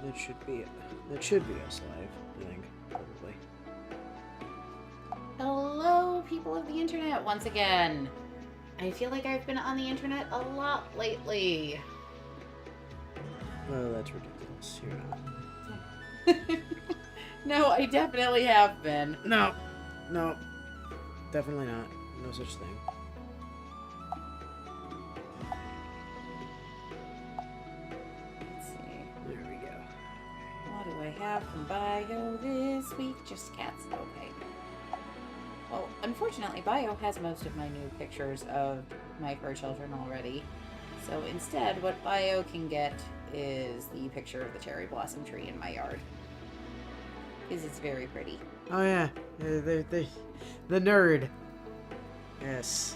That should be us live, I think, probably. Hello, people of the internet, once again. I feel like I've been on the internet a lot lately. Well, that's ridiculous. You're not. No, I definitely have been. No, definitely not. No such thing. Let's see. There we go. What do I have from Bio this week? Just cats. Okay. Well, unfortunately, Bio has most of my new pictures of my fur children already. So instead, what Bio can get is the picture of the cherry blossom tree in my yard. Because it's very pretty. Oh yeah, the nerd. Yes,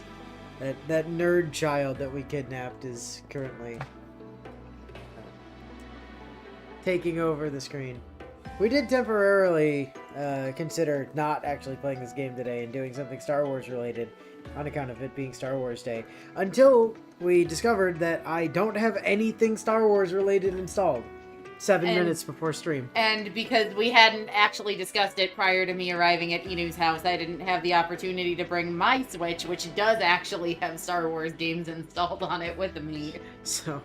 that nerd child that we kidnapped is currently taking over the screen. We did temporarily consider not actually playing this game today and doing something Star Wars related on account of it being Star Wars Day, until we discovered that I don't have anything Star Wars related installed 7 minutes before stream. And because we hadn't actually discussed it prior to me arriving at Inu's house, I didn't have the opportunity to bring my Switch, which does actually have Star Wars games installed on it with me. So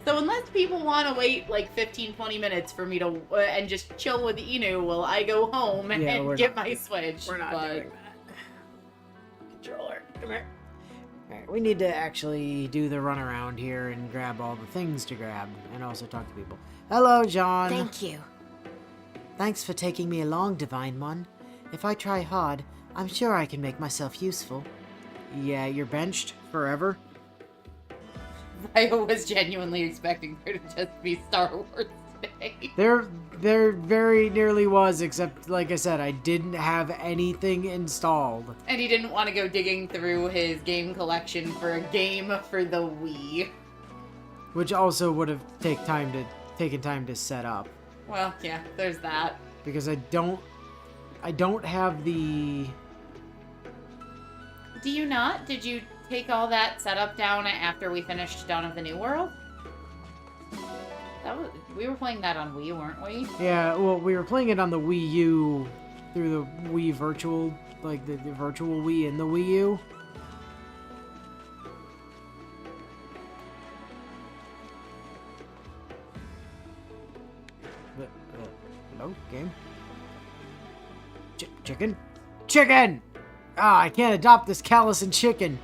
unless people want to wait like 15-20 minutes for me to and just chill with Inu while I go home and get my Switch. We're not doing that. Controller, come here. Alright, we need to actually do the runaround here and grab all the things to grab, and also talk to people. Hello, John. Thank you. Thanks for taking me along, Divine One. If I try hard, I'm sure I can make myself useful. Yeah, you're benched forever? I was genuinely expecting there to just be Star Wars today. There very nearly was, except, like I said, I didn't have anything installed. And he didn't want to go digging through his game collection for a game for the Wii. Which also would have taken time to set up. Well, yeah, there's that. Because I don't have the... Do you not? Did you take all that setup down after we finished Dawn of the New World? We were playing that on Wii, weren't we? Yeah, well, we were playing it on the Wii U through the Wii Virtual, like the virtual Wii in the Wii U. But, hello, game? Chicken? Chicken! Ah, I can't adopt this Callison chicken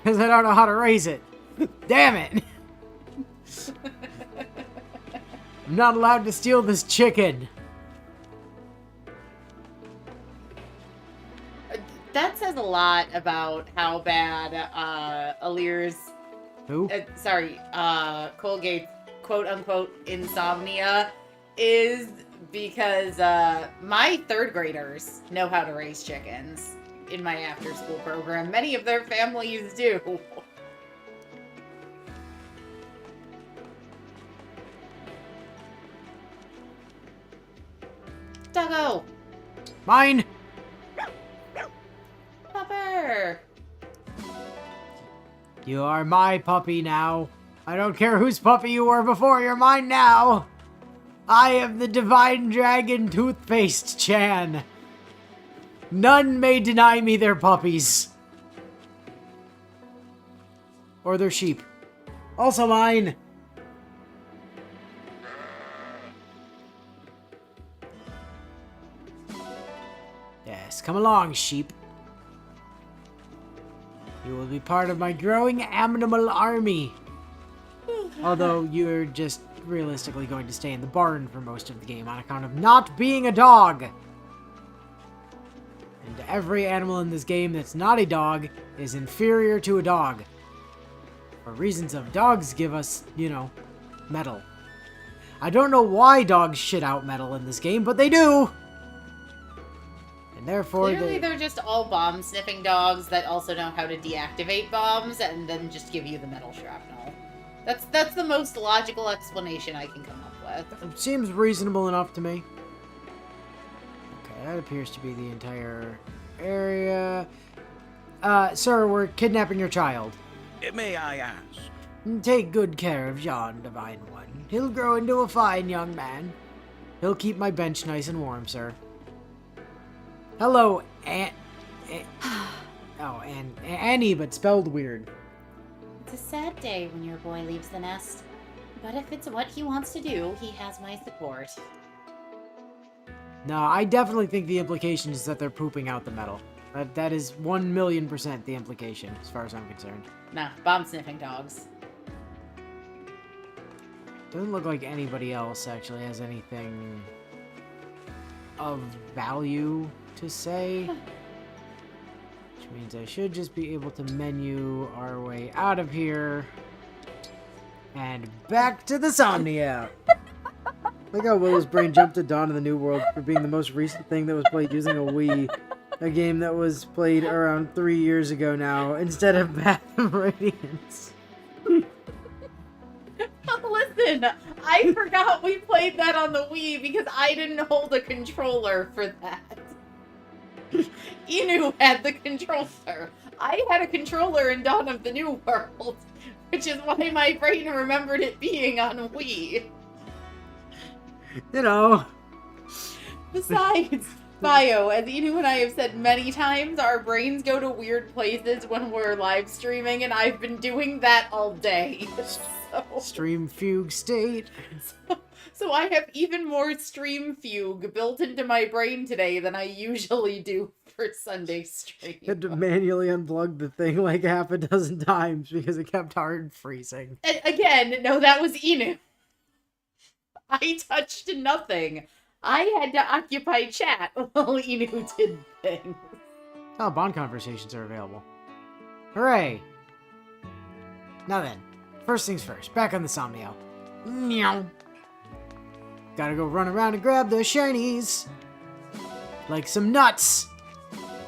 because I don't know how to raise it. Damn it! I'm not allowed to steal this chicken. That says a lot about how bad Alir's... Who? Colgate's quote-unquote insomnia is, because my third graders know how to raise chickens in my after-school program. Many of their families do. Doggo! Mine! Pupper! You are my puppy now. I don't care whose puppy you were before, you're mine now. I am the Divine Dragon Toothpaste Chan. None may deny me their puppies. Or their sheep. Also mine. Yes, come along, sheep. You will be part of my growing animal army. Although you're just realistically going to stay in the barn for most of the game on account of not being a dog. And every animal in this game that's not a dog is inferior to a dog. For reasons of dogs give us, you know, metal. I don't know why dogs shit out metal in this game, but they do! And therefore Clearly they're just all bomb-sniffing dogs that also know how to deactivate bombs and then just give you the metal shrapnel. That's the most logical explanation I can come up with. It seems reasonable enough to me. Okay, that appears to be the entire area. Sir, we're kidnapping your child. May I ask? Take good care of Jean, Divine One. He'll grow into a fine young man. He'll keep my bench nice and warm, sir. Hello, Annie, but spelled weird. It's a sad day when your boy leaves the nest. But if it's what he wants to do, he has my support. No, I definitely think the implication is that they're pooping out the metal. That is 1,000,000% the implication, as far as I'm concerned. Nah, bomb-sniffing dogs. Doesn't look like anybody else actually has anything of value to say. Which means I should just be able to menu our way out of here. And back to the Somnia! Look how Willow's brain jumped to Dawn of the New World for being the most recent thing that was played using a Wii. A game that was played around 3 years ago now, instead of Path of Radiance. Listen, I forgot we played that on the Wii because I didn't hold a controller for that. Inu had the controller. I had a controller in Dawn of the New World, which is why my brain remembered it being on Wii. You know. Besides, Bio, as Inu and I have said many times, our brains go to weird places when we're live streaming, and I've been doing that all day. Stream fugue state. So I have even more stream fugue built into my brain today than I usually do for Sunday stream. Had to manually unplug the thing like half a dozen times because it kept hard freezing. Again, no, that was Inu. I touched nothing. I had to occupy chat while Inu did things. Oh, bond conversations are available. Hooray! Now then, first things first, back on the Somnio. Meow. Gotta go run around and grab those shinies. Like some nuts.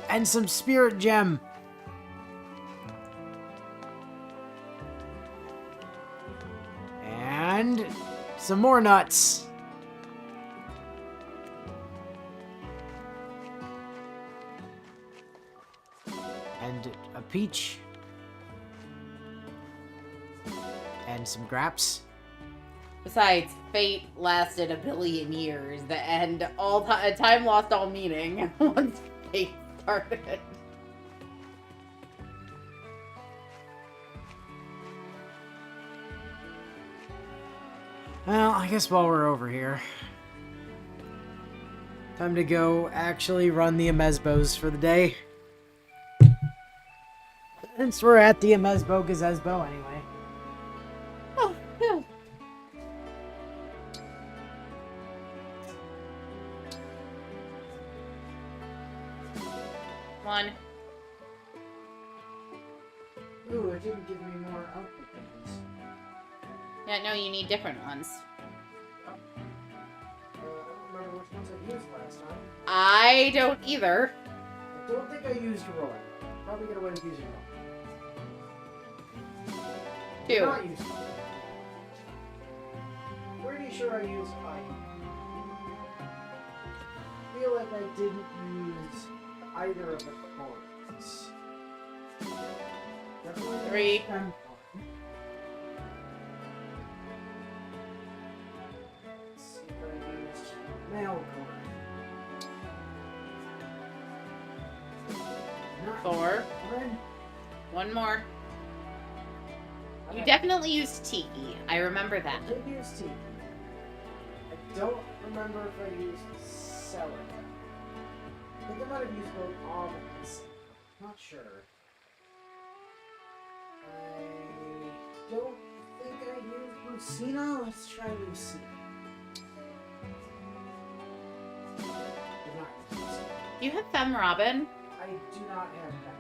And some spirit gem. And some more nuts. And a peach. And some graps. Besides, fate lasted a billion years, and all time lost all meaning once fate started. Well, I guess while we're over here, time to go actually run the Amezbos for the day. Since we're at the Amezbo Gazesbo anyway. Oh, yeah. One. Ooh, it didn't give me more output things. Yeah, no, you need different ones. I don't remember which ones I used last time. I don't either. I don't think I used Roy. Probably get away with using Roy. Two. Not used Roy. Pretty sure I used I. Feel like I didn't use either of the cards. Definitely Three. used Emblem. Let's see if I used mail card. Not 4. one. One more. You Okay. definitely used Tiki. I remember that. I did use Tiki. I don't remember if I used Celery. I think I might have used both almonds. Not sure. I don't think I used Lucina. Let's try Lucina. Did not use Lucina. Do you have Fem Robin? I do not have that.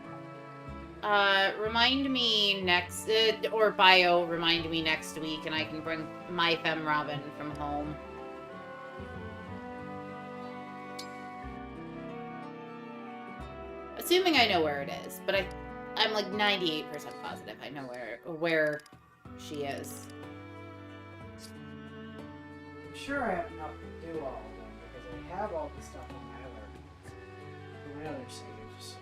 Remind me next, or Bio, remind me next week, and I can bring my Fem Robin from home. Assuming I know where it is, but I'm like 98% positive I know where she is. I'm sure I have enough to do all of them because I have all the stuff on my other saves. So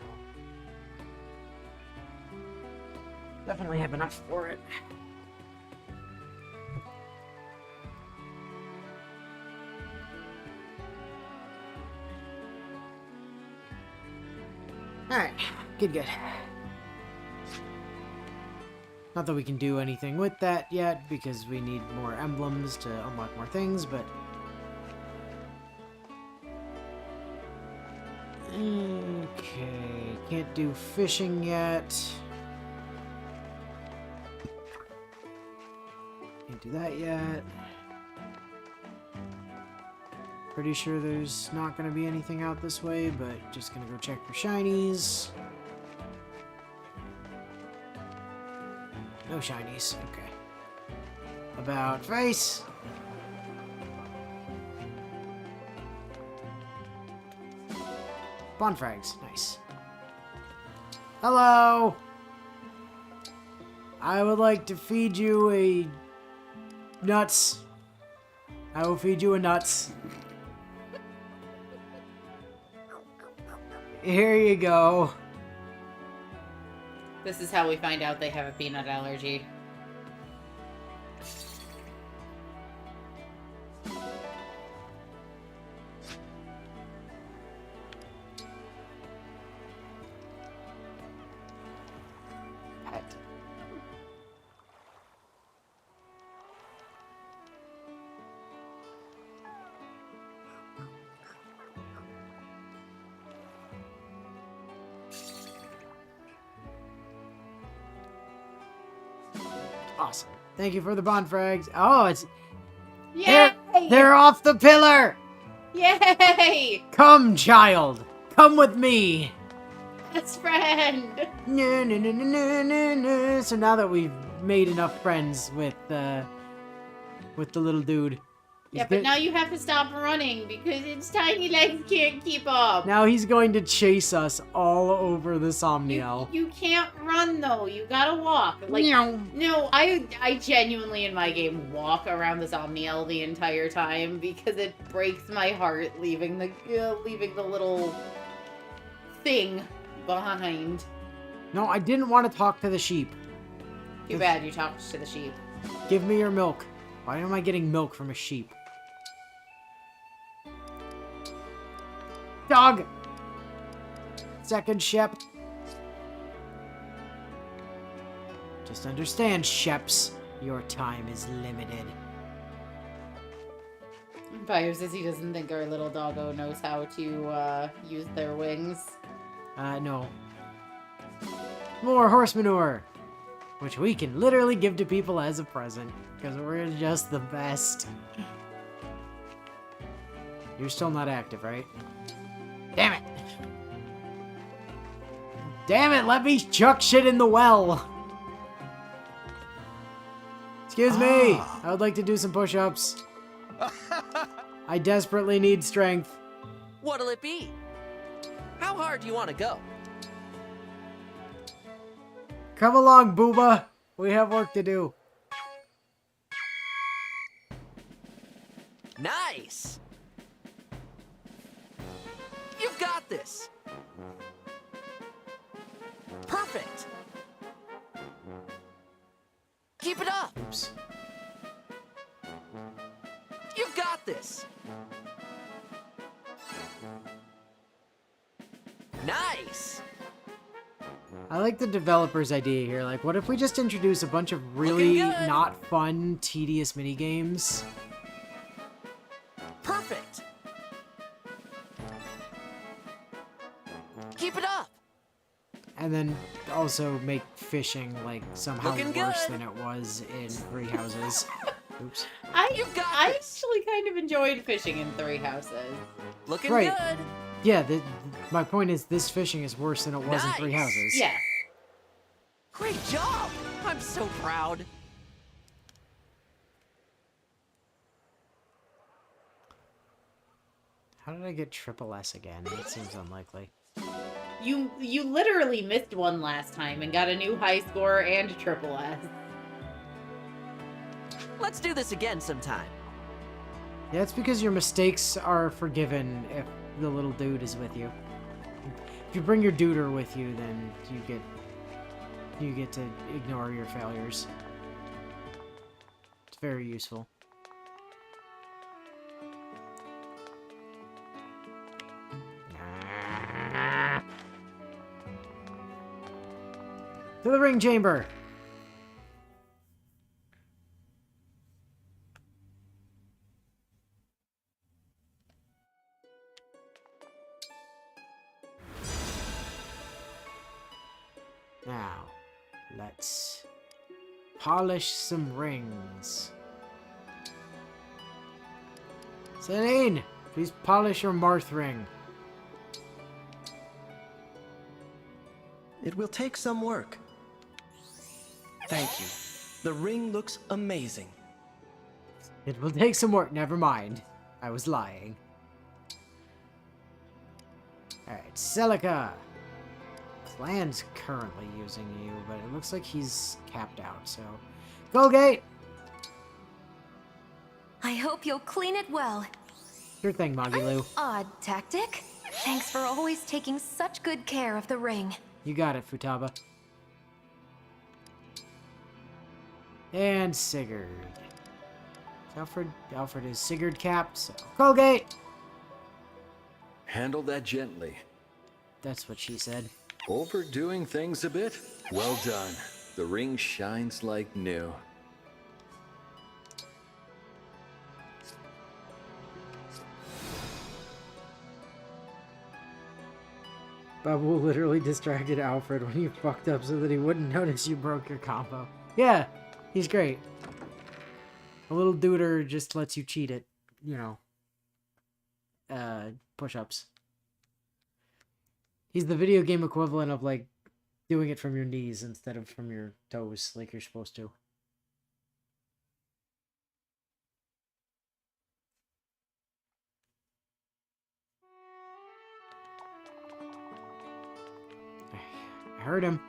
definitely have enough for it. Alright, good. Not that we can do anything with that yet, because we need more emblems to unlock more things, but... Okay, can't do fishing yet. Can't do that yet. Pretty sure there's not going to be anything out this way, but just going to go check for shinies. No shinies, okay. About face. Bonfrags, nice. Hello! I would like to feed you a... nuts. I will feed you a nuts. Here you go. This is how we find out they have a peanut allergy. Awesome. Thank you for the bonfrags. Oh, it's... Yay! They're off the pillar! Yay! Come, child. Come with me. Best friend! So now that we've made enough friends with the little dude... Yeah, but now you have to stop running because its tiny legs can't keep up. Now he's going to chase us all over the Somniel. You can't run though. You gotta walk. Like no, I genuinely in my game walk around the Somniel the entire time because it breaks my heart leaving the little thing behind. No, I didn't want to talk to the sheep. Too bad you talked to the sheep. Give me your milk. Why am I getting milk from a sheep? Dog! Second Shep. Just understand, Sheps, your time is limited. Bio says he doesn't think our little doggo knows how to use their wings. No. More horse manure! Which we can literally give to people as a present, because we're just the best. You're still not active, right? Damn it! Damn it, let me chuck shit in the well! Excuse me! I would like to do some push-ups. I desperately need strength. What'll it be? How hard do you want to go? Come along, Booba. We have work to do. Nice! You've got this! Perfect! Keep it up! Oops. You've got this! Nice! I like the developer's idea here. Like, what if we just introduce a bunch of really not fun, tedious minigames? Perfect! Keep it up! And then also make fishing, like, somehow Looking worse good. than it was in Three Houses. Oops. I actually kind of enjoyed fishing in Three Houses. Looking Right. good! Yeah, my point is this fishing is worse than it was in Three Nice. Houses. Yeah. Great job! I'm so proud. How did I get triple S again? It seems unlikely. You literally missed one last time and got a new high score and a triple S. Let's do this again sometime. Yeah, it's because your mistakes are forgiven if the little dude is with you. If you bring your duder with you, then you get to ignore your failures. It's very useful. To the ring chamber. Now, let's polish some rings. Celine, please polish your Marth ring. It will take some work. Thank you. The ring looks amazing. It will take some work. Never mind. I was lying. Alright, Celica. Clan's currently using you, but it looks like he's capped out, so... Colgate! I hope you'll clean it well. Sure thing, Magilu. Odd tactic. Thanks for always taking such good care of the ring. You got it, Futaba. And Sigurd. Alfred is Sigurd capped, so... Colgate! Handle that gently. That's what she said. Overdoing things a bit? Well done. The ring shines like new. Babu literally distracted Alfred when you fucked up so that he wouldn't notice you broke your combo. Yeah, he's great. A little duder just lets you cheat at, you know, push-ups. He's the video game equivalent of, like, doing it from your knees instead of from your toes, like you're supposed to. I heard him.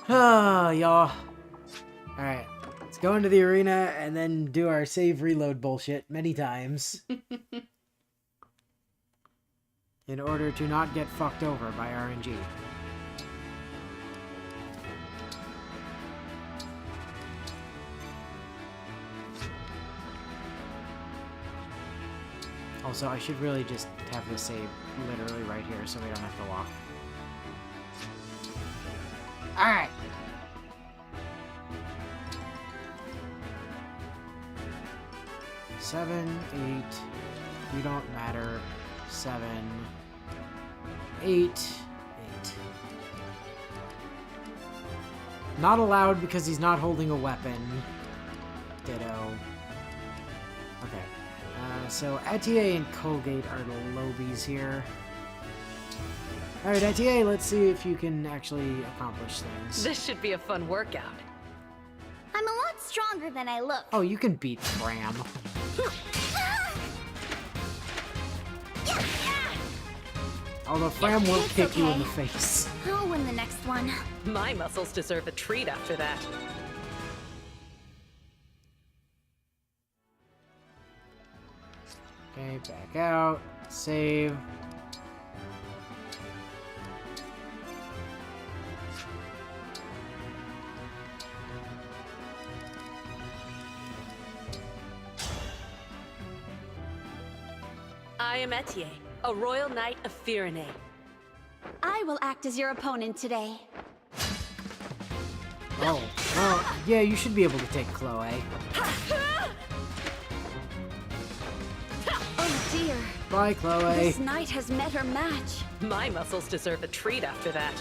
Y'all. Alright. Let's go into the arena and then do our save reload bullshit many times. In order to not get fucked over by RNG. Also, I should really just have this save literally right here so we don't have to walk. Alright. Seven, 8. You don't matter. 7, 8, 8. Not allowed because he's not holding a weapon. Ditto. Okay. So Etier and Colgate are the lobies here. Alright, Etier, let's see if you can actually accomplish things. This should be a fun workout. I'm a lot stronger than I look. Oh, you can beat Fram. Although Fram will kick you in the face. I'll win the next one. My muscles deserve a treat after that. Okay, back out. Save. I am Etier, a royal knight of Firene. I will act as your opponent today. Oh, well, yeah, you should be able to take Chloe. Oh dear. Bye, Chloe. This knight has met her match. My muscles deserve a treat after that.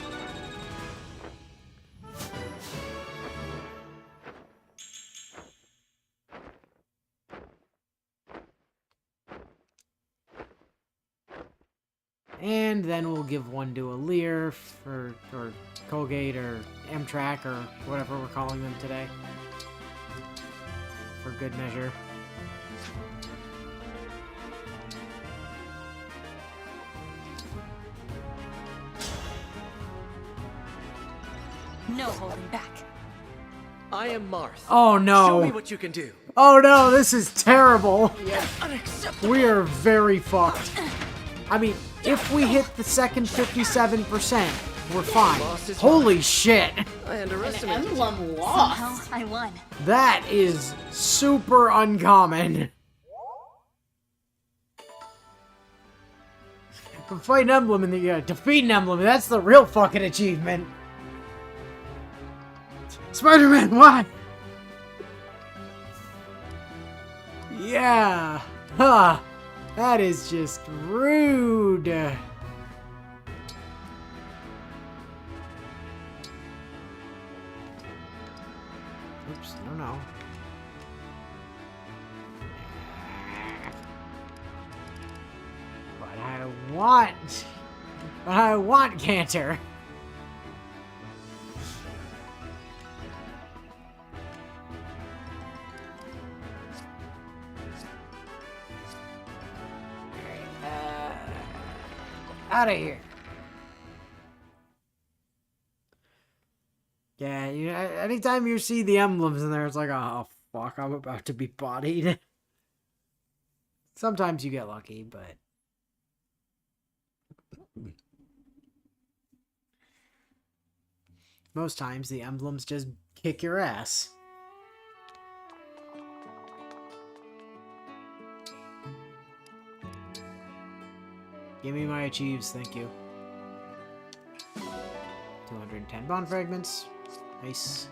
And then we'll give one to Alear for, or Colgate, or Amtrak, or whatever we're calling them today. For good measure. No holding back. I am Marth. Oh no! Show me what you can do. Oh no, this is terrible! Unacceptable. We are very fucked. I mean, if we hit the second 57%, we're fine. Holy shit! I underestimated you. Emblem lost. Somehow I won. That is super uncommon. Fight an Emblem and defeat an Emblem. That's the real fucking achievement. Spider-Man, why? Yeah. Ha. That is just rude. Oops, no. But I want Cantor. Out of here. Yeah, anytime you see the emblems in there, it's like, oh, fuck, I'm about to be bodied. Sometimes you get lucky, but... most times, the emblems just kick your ass. Give me my achieves, thank you. 210 bond fragments. Nice.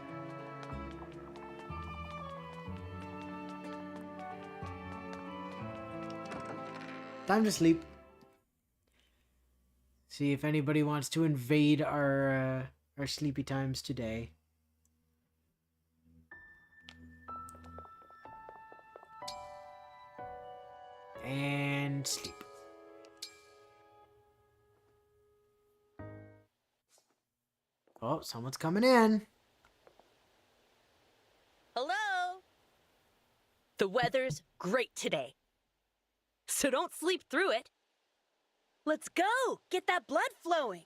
Time to sleep. See if anybody wants to invade our sleepy times today. And sleep. Oh, someone's coming in. Hello? The weather's great today. So don't sleep through it. Let's go! Get that blood flowing!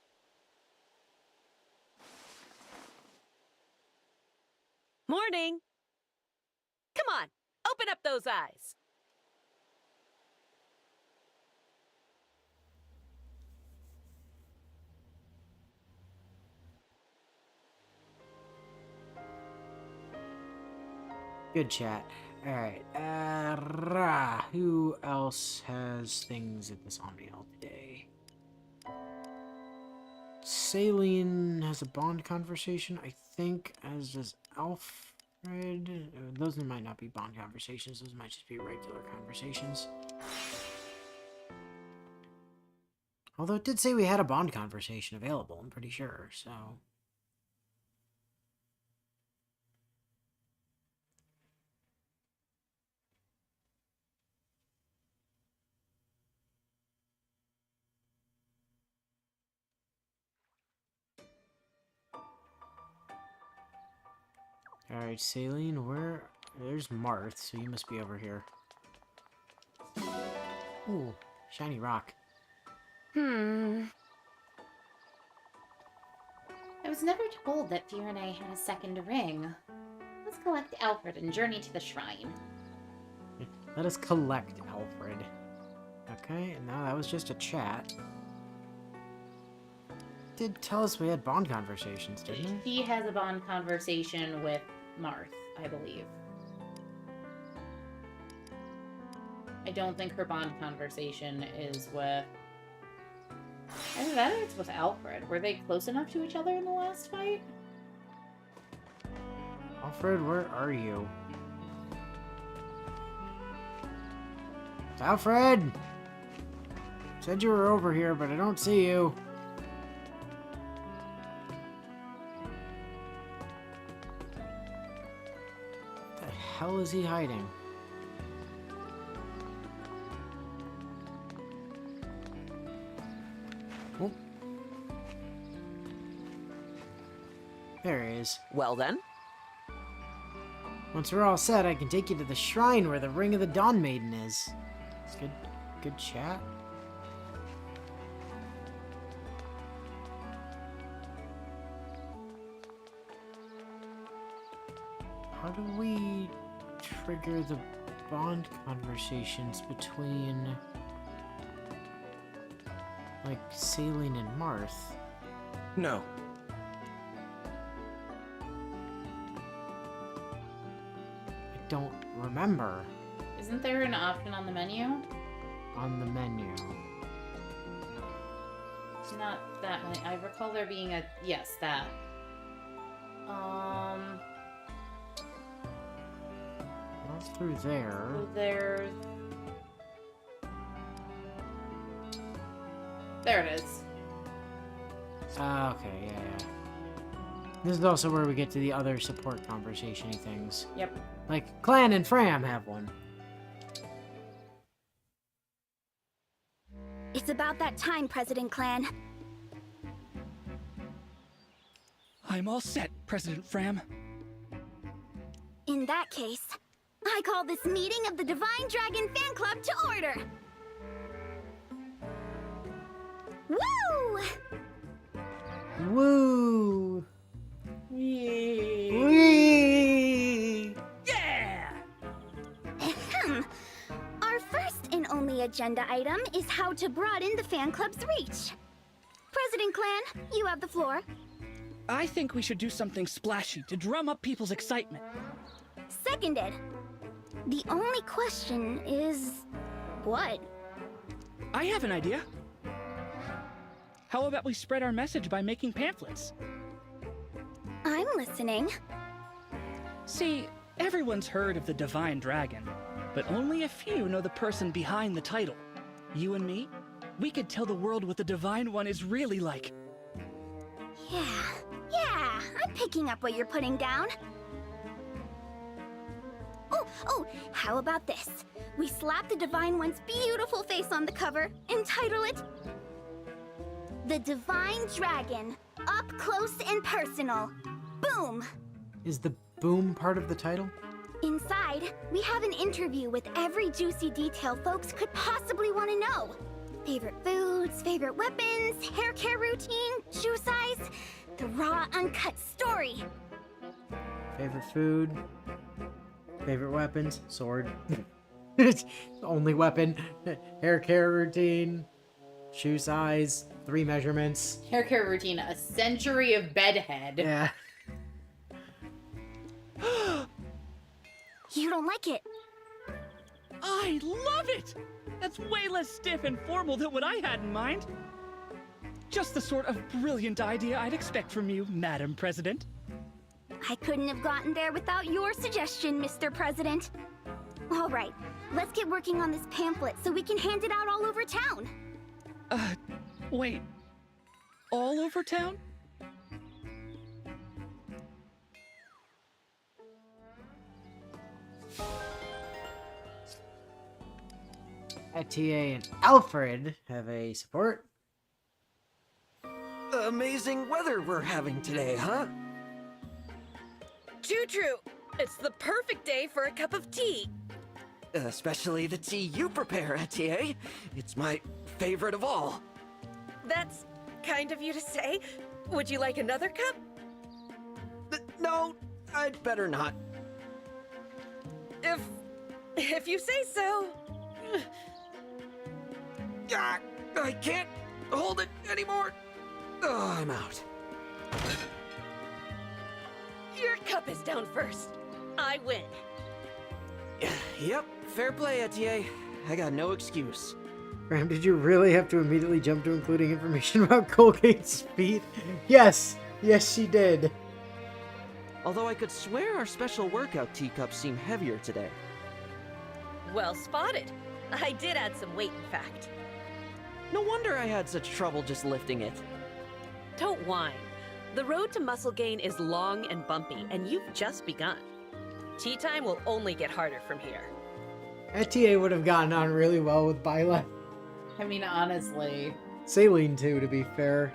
Morning! Come on, open up those eyes! Good chat. Alright, who else has things at the Somniel today? Saline has a bond conversation, I think, as does Alfred. Those might not be bond conversations, those might just be regular conversations. Although it did say we had a bond conversation available, I'm pretty sure, so... Alright, Saline, where... there's Marth, so you must be over here. Ooh, shiny rock. Hmm. I was never told that Fiona had a second ring. Let's collect Alfred and journey to the shrine. Let us collect Alfred. Okay, and now that was just a chat. Did tell us we had bond conversations, didn't it? She has a bond conversation with Marth, I believe. I don't think her bond conversation is with... either that or it's with Alfred. Were they close enough to each other in the last fight? Alfred, where are you? Alfred! Said you were over here, but I don't see you. What the hell is he hiding? Oh. There he is. Well then, Once we're all set, I can take you to the shrine where the Ring of the Dawn Maiden is. It's good chat. How do we trigger the bond conversations between, like, Saline and Marth? No. I don't remember Isn't there an option on the menu? on the menu. Not that one. I recall there being a... Yes, that. That's through there. So there's... There it is. Okay, yeah. This is also where we get to the other support conversation-y things. Yep. Like, Clan and Fram have one. It's about that time, President Clan. I'm all set, President Fram. In that case, I call this meeting of the Divine Dragon Fan Club to order. Woo! Woo! Wee. Wee! Yeah! Ahem. Our first and only agenda item is how to broaden the fan club's reach. President Clan, you have the floor. I think we should do something splashy to drum up people's excitement. Seconded. The only question is... what? I have an idea. How about we spread our message by making pamphlets? I'm listening. See, everyone's heard of the Divine Dragon, but only a few know the person behind the title. You and me? We could tell the world what the Divine One is really like. Yeah, I'm picking up what you're putting down. Oh, how about this? We slap the Divine One's beautiful face on the cover and title it The Divine Dragon, Up Close and Personal. Boom! Is the boom part of the title? Inside, we have an interview with every juicy detail folks could possibly want to know. Favorite foods, favorite weapons, hair care routine, shoe size, the raw, uncut story. Favorite food? Favorite weapons? Sword. Only weapon. Hair care routine. Shoe size. 3 measurements. Hair care routine. A century of bedhead. Yeah. You don't like it? I love it! That's way less stiff and formal than what I had in mind. Just the sort of brilliant idea I'd expect from you, Madam President. I couldn't have gotten there without your suggestion, Mr. President. All right, let's get working on this pamphlet so we can hand it out all over town. Wait. All over town? Etier and Alfred have a support. Amazing weather we're having today, huh? Too true. It's the perfect day for a cup of tea. Especially the tea you prepare, Etier. It's my favorite of all. That's kind of you to say. Would you like another cup? No, I'd better not. If you say so. Ah, I can't hold it anymore. Oh, I'm out. Your cup is down first. I win. Yep, fair play, Etier. I got no excuse. Graham, did you really have to immediately jump to including information about Colgate's feet? Yes! Yes, she did. Although I could swear our special workout teacups seem heavier today. Well spotted. I did add some weight, in fact. No wonder I had such trouble just lifting it. Don't whine. The road to muscle gain is long and bumpy, and you've just begun. Tea time will only get harder from here. Etier would have gotten on really well with Byla. I mean, honestly. Saline, too, to be fair.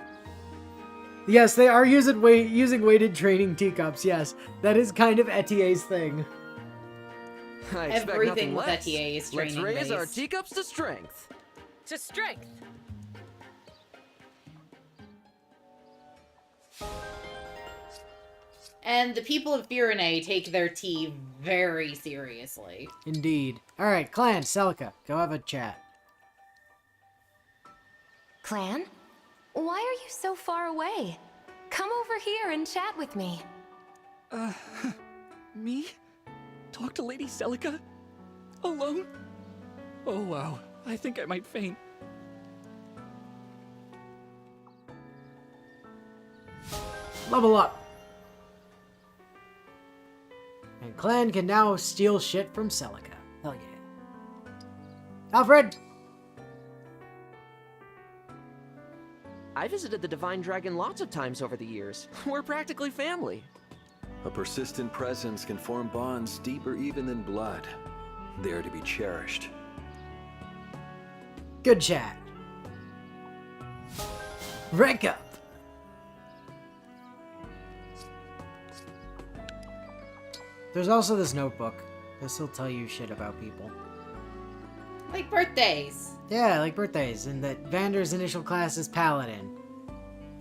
Yes, they are using weighted training teacups, yes. That is kind of Etier's thing. I expect Everything nothing with less. Etier is Let's training raise our based. teacups to strength. To strength. And the people of Firene take their tea very seriously. Indeed. Alright, Clan, Celica, go have a chat. Clan? Why are you so far away? Come over here and chat with me. Me? Talk to Lady Celica? Alone? Oh wow, I think I might faint. Level up. And Clan can now steal shit from Celica. Hell yeah. Alfred! I visited the Divine Dragon lots of times over the years. We're practically family. A persistent presence can form bonds deeper even than blood. They are to be cherished. Good chat. Rank up. There's also this notebook. This will tell you shit about people. Like birthdays. Yeah, like birthdays, and that Vander's initial class is Paladin.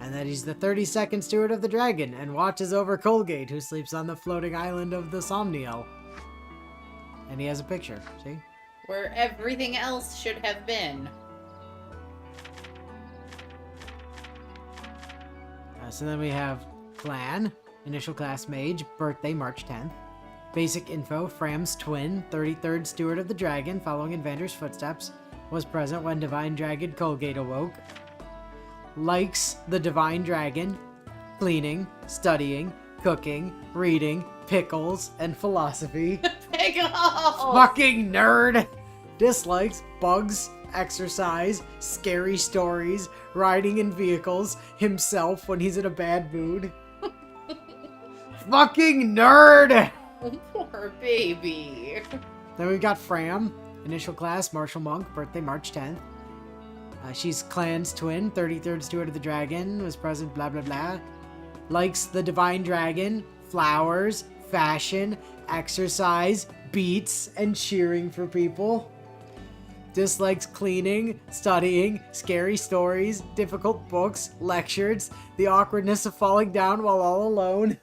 And that he's the 32nd Steward of the Dragon and watches over Colgate, who sleeps on the floating island of the Somniel. And he has a picture, see? Where everything else should have been. So then we have Clan, initial class Mage, birthday March 10th. Basic info, Fram's twin, 33rd Steward of the Dragon, following in Vander's footsteps, was present when Divine Dragon Colgate awoke. Likes the Divine Dragon, cleaning, studying, cooking, reading, pickles, and philosophy. Pickles! Fucking nerd! Dislikes bugs, exercise, scary stories, riding in vehicles, himself when he's in a bad mood. Fucking nerd! Poor baby. Then we've got Fram, initial class Martial Monk, birthday March 10th. She's Clan's twin, 33rd Steward of the Dragon, was present, blah blah blah. Likes the Divine Dragon, flowers, fashion, exercise, beats, and cheering for people. Dislikes cleaning, studying, scary stories, difficult books, lectures, the awkwardness of falling down while all alone.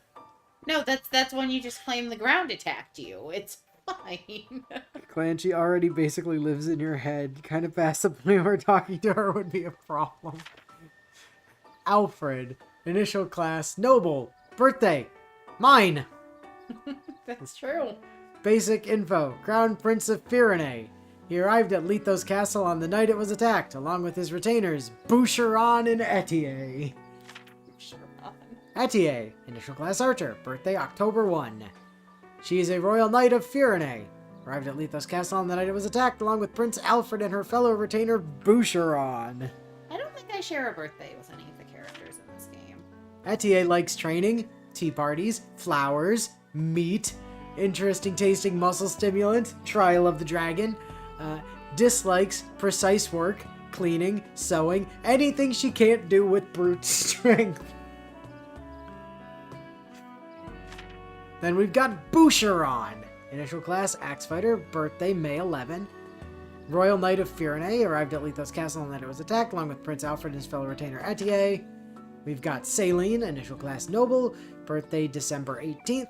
No, that's when you just claim the ground attacked you. It's fine. Clan, she already basically lives in your head. Kind of past the point where talking to her would be a problem. Alfred, initial class Noble, birthday mine. That's true. Basic info, Crown Prince of Pyrenae. He arrived at Lethos Castle on the night it was attacked, along with his retainers, Boucheron and Etier. Etier, initial class Archer, birthday October 1. She is a Royal Knight of Pyrenae. Arrived at Lethos Castle on the night it was attacked, along with Prince Alfred and her fellow retainer, Boucheron. I don't think I share a birthday with any of the characters in this game. Etier likes training, tea parties, flowers, meat, interesting tasting muscle stimulant, Trial of the Dragon. Dislikes precise work, cleaning, sewing, anything she can't do with brute strength. Then we've got Boucheron, initial class Axe Fighter, birthday May 11. Royal Knight of Pyrenae, arrived at Lethos Castle on the night it was attacked, along with Prince Alfred and his fellow retainer Etier. We've got Saline, initial class Noble, birthday December 18th.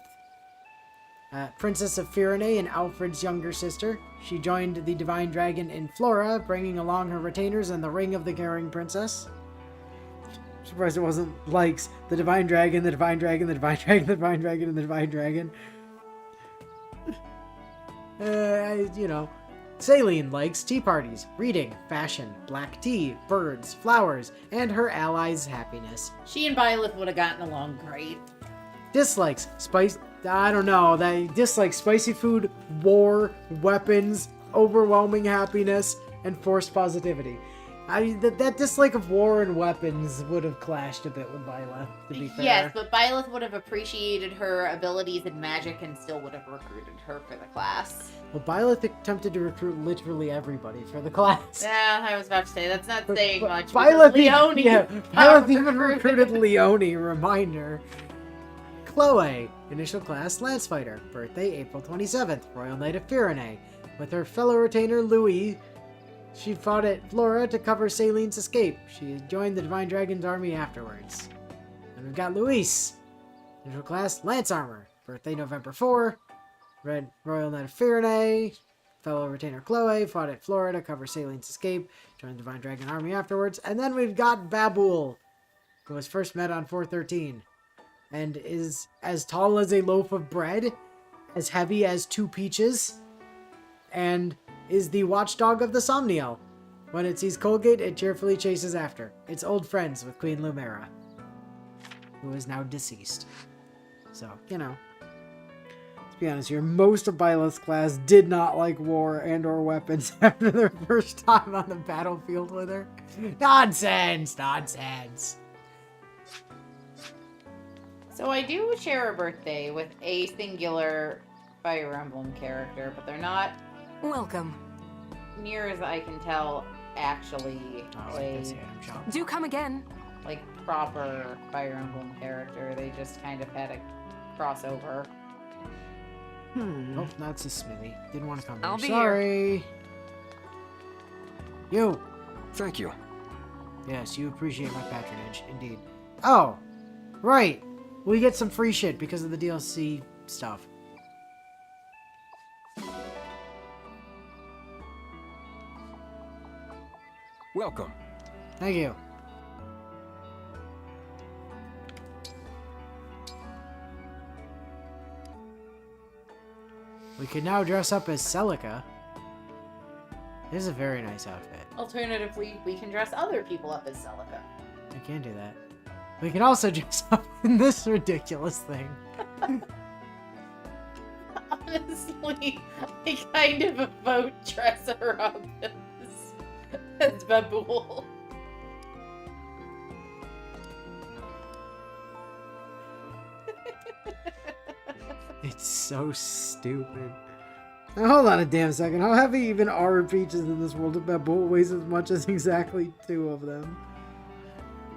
Princess of Pyrenae and Alfred's younger sister. She joined the Divine Dragon in Flora, bringing along her retainers and the Ring of the Caring Princess. Surprised it wasn't likes the Divine Dragon, the Divine Dragon, the Divine Dragon, the Divine Dragon, and the Divine Dragon. You know. Saline likes tea parties, reading, fashion, black tea, birds, flowers, and her allies' happiness. She and Byleth would have gotten along great. Dislikes spice. I don't know. They dislike spicy food, war, weapons, overwhelming happiness, and forced positivity. That dislike of war and weapons would have clashed a bit with Byleth, to be fair. Yes, but Byleth would have appreciated her abilities in magic and still would have recruited her for the class. Well, Byleth attempted to recruit literally everybody for the class. Yeah, I was about to say, that's not saying much. Byleth, Leone, Byleth even recruited Leone, reminder. Chloe, initial class Lance Fighter, birthday April 27th, Royal Knight of Pyrenae. With her fellow retainer Louis, she fought at Flora to cover Saline's escape. She joined the Divine Dragon's army afterwards. And we've got Luis, initial class Lance Armor, birthday November 4, Red Royal Knight of Pyrenae. Fellow retainer Chloe fought at Flora to cover Saline's escape, joined the Divine Dragon army afterwards. And then we've got Babul, who was first met on 413. And is as tall as a loaf of bread, as heavy as 2 peaches, and is the watchdog of the Somniel. When it sees Colgate, it cheerfully chases after. It's old friends with Queen Lumera. who is now deceased. So, you know. Let's be honest here, most of Byleth's class did not like war and or weapons after their first time on the battlefield with her. Nonsense! Nonsense! So I do share a birthday with a singular Fire Emblem character, but they're not, Welcome. near as I can tell, actually Oh, like this item shop. Do come again. like proper Fire Emblem character. They just kind of had a crossover. Oh, that's a smithy. Didn't want to come here. I'll be Sorry. You. Thank you. Yes, you appreciate my patronage, indeed. Oh, right. We get some free shit because of the DLC stuff. Welcome. Thank you. We can now dress up as Celica. This is a very nice outfit. Alternatively, we can dress other people up as Celica. I can do that. We can also dress up in this ridiculous thing. Honestly, I kind of vote dress her up as Babool. It's so stupid. Now, hold on a damn second. How heavy even are peaches in this world if Babool weighs as much as exactly 2 of them?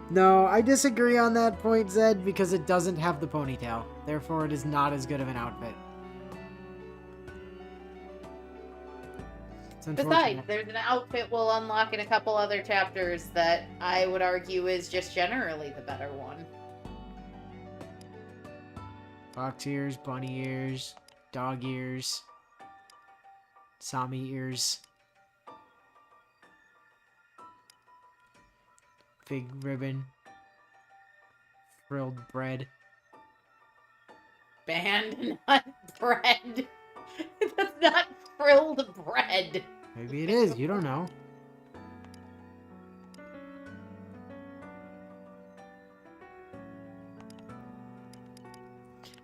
No, I disagree on that point, Zed, because it doesn't have the ponytail. Therefore, it is not as good of an outfit. It's Besides, unfortunate. there's an outfit we'll unlock in a couple other chapters that I would argue is just generally the better one. Fox ears, bunny ears, dog ears, Sami ears, fig ribbon, frilled bread. Band nut bread. That's not frilled bread. Maybe it is, you don't know.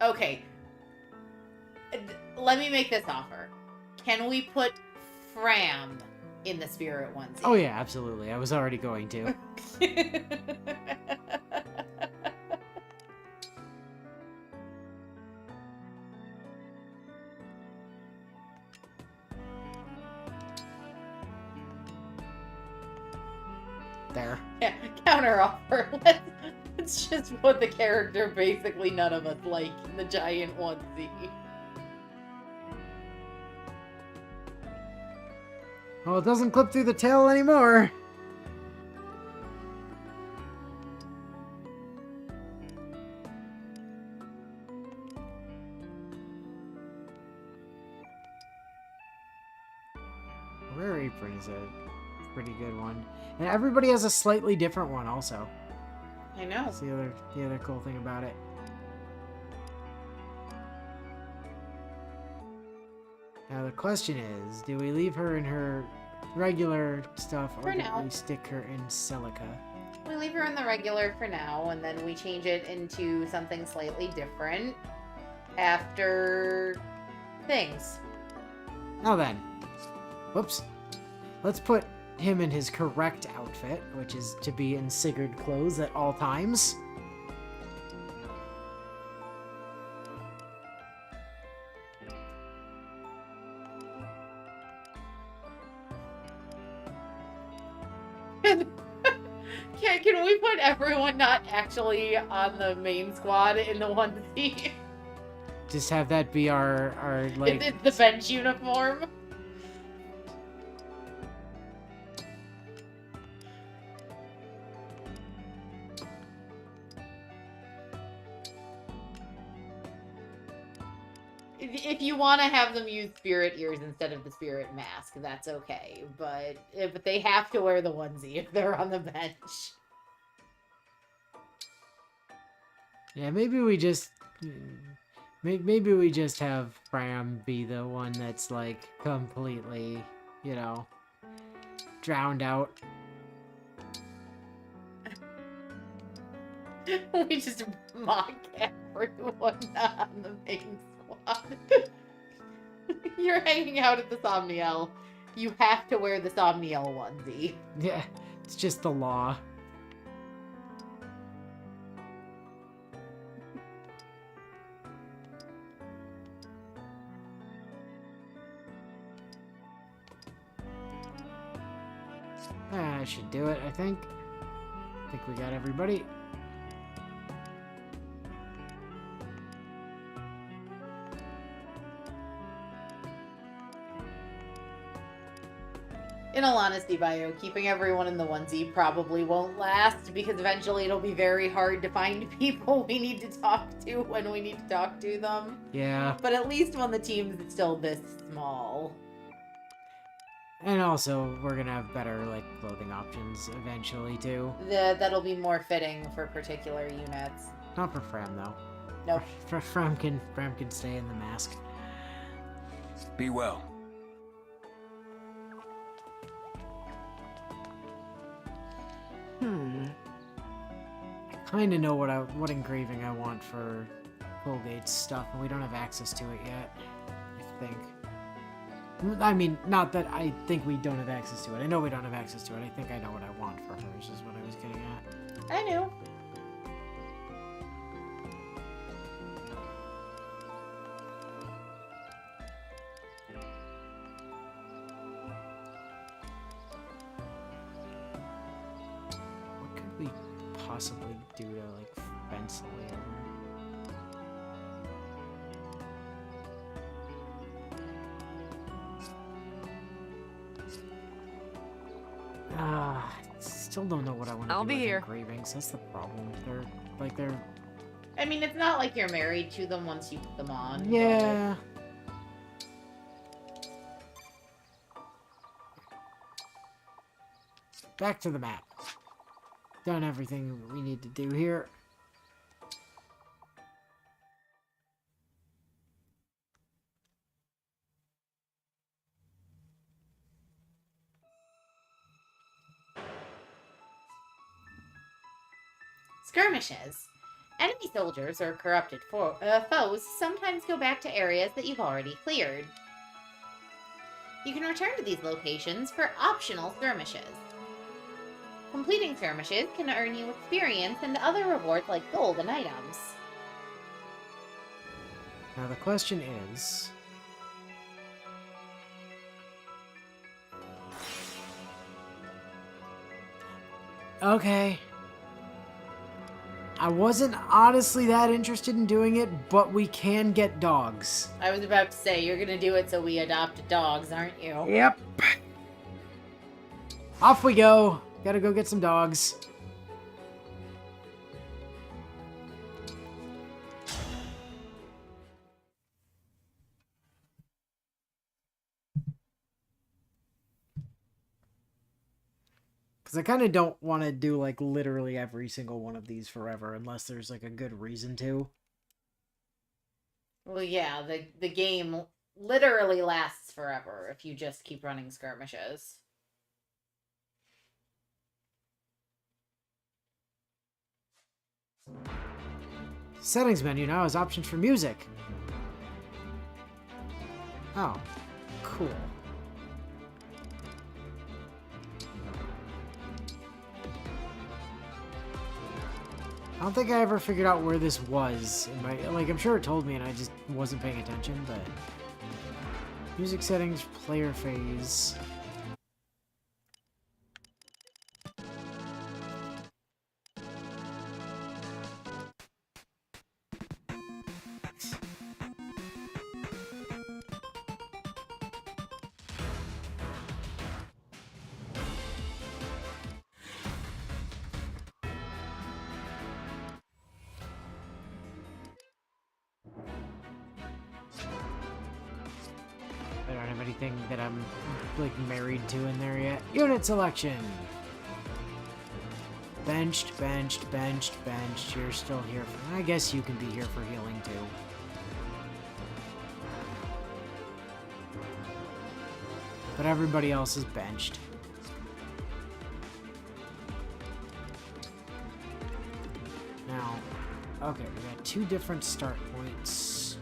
Okay. Let me make this offer. Can we put Fram in the spirit onesie? Oh yeah, absolutely. I was already going to. There. Yeah, counter offer. Let's just put the character basically none of us like in the giant onesie. Well, it doesn't clip through the tail anymore. Rare apron is a pretty good one. And everybody has a slightly different one also. I know. That's the other cool thing about it. Now the question is, do we leave her in her regular stuff or For do now. we stick her in Celica? We leave her in the regular for now, and then we change it into something slightly different after things. Now then. Whoops. Let's put him in his correct outfit, which is to be in Sigurd clothes at all times. Can we put everyone not actually on the main squad in the onesie? Just have that be our like... It's the bench uniform. If you want to have them use spirit ears instead of the spirit mask, that's okay. But they have to wear the onesie if they're on the bench. Yeah, maybe we just... Maybe we just have Fram be the one that's, like, completely, you know, drowned out. We just mock everyone on the main squad. You're hanging out at the Somniel. You have to wear the Somniel onesie. Yeah, it's just the law. I should do it, I think. I think we got everybody. In all honesty, Bio, keeping everyone in the onesie probably won't last because eventually it'll be very hard to find people we need to talk to when we need to talk to them. Yeah. But at least when the team's still this small. And also, we're gonna have better, like, clothing options eventually, too. That'll be more fitting for particular units. Not for Fram, though. Nope. Fram can stay in the mask. Be well. I kinda know what engraving I want for Colgate's stuff, and we don't have access to it yet, I think. I mean, not that I think we don't have access to it. I know we don't have access to it. I think I know what I want for hers, is what I was getting at. I knew. What could we possibly do to, like, fence layer? Still don't know what I want to I'll do be with here. engravings. That's the problem. They're I mean, it's not like you're married to them once you put them on. yeah. Back to the map. Done everything we need to do here. Skirmishes. Enemy soldiers or corrupted foes sometimes go back to areas that you've already cleared. You can return to these locations for optional skirmishes. Completing skirmishes can earn you experience and other rewards like gold and items. Now the question is... Okay. I wasn't honestly that interested in doing it, but we can get dogs. I was about to say, you're gonna do it so we adopt dogs, aren't you? Yep. Off we go. Gotta go get some dogs. Because I kind of don't want to do, like, literally every single one of these forever unless there's, like, a good reason to. Well, yeah, the game literally lasts forever if you just keep running skirmishes. Settings menu now has options for music. Oh, cool. I don't think I ever figured out where this was in my, like, I'm sure it told me and I just wasn't paying attention, but music settings, player phase. I don't have anything that I'm, like, married to in there yet. Unit selection! Benched, benched, benched, benched. You're still here for... I guess you can be here for healing, too. But everybody else is benched. Now, Okay, we got 2 different start points.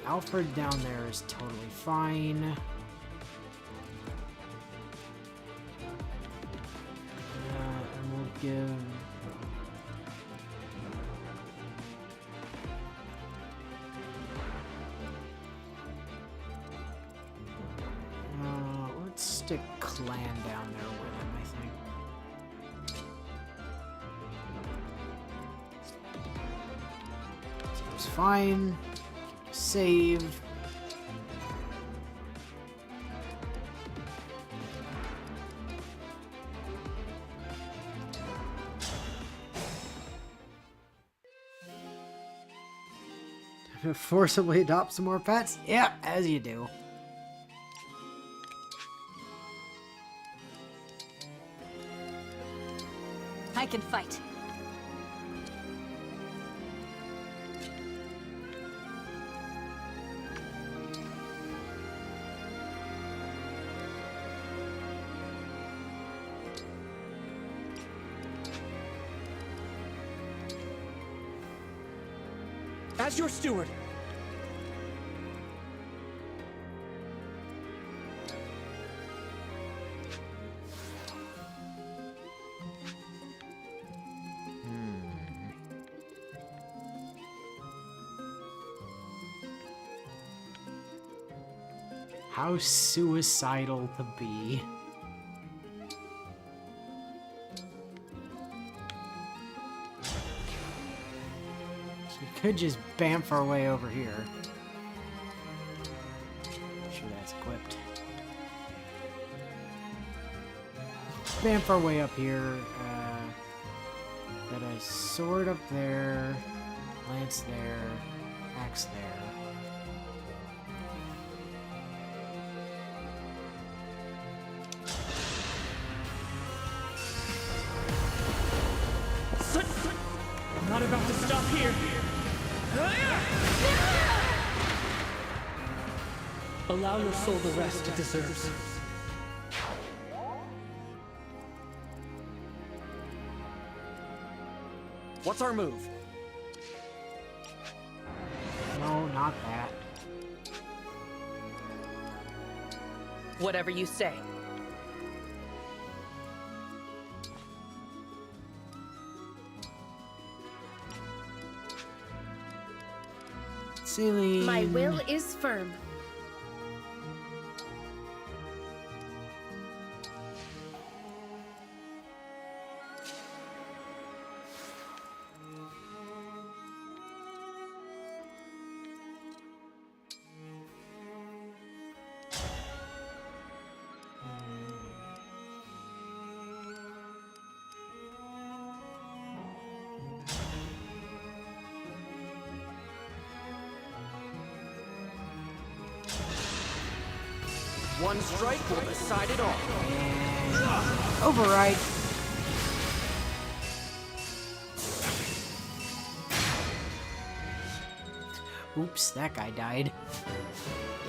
Alfred down there is totally fine. And we'll give... let's stick Clan down there with him, I think. Seems fine. Save. Forcibly adopt some more pets? Yeah, as you do. I can fight. As your steward. How suicidal to be. So we could just bamf our way over here. Make sure that's equipped. Bamf our way up here. Got a sword up there, lance there, axe there. I'm not about to stop here. Allow your soul the rest it deserves. What's our move? No, not that. Whatever you say. Celine. My will is firm. One strike will decide it all. Override. Oops, that guy died.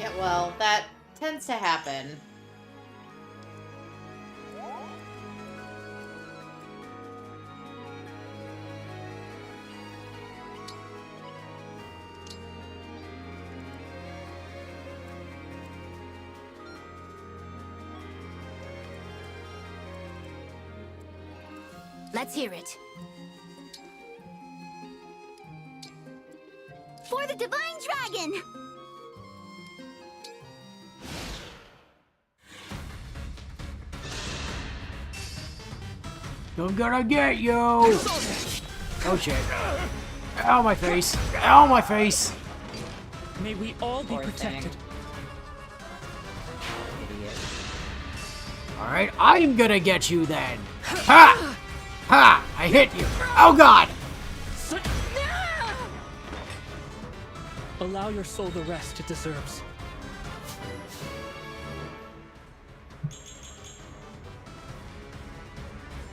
Yeah, well, that tends to happen. Let's hear it. For the Divine Dragon! I'm gonna get you! Oh shit. Ow, my face. Ow, my face! May we all be Poor protected. thing. Alright, I'm gonna get you then! Ha! Ha! I hit you! Oh god! Allow your soul the rest it deserves.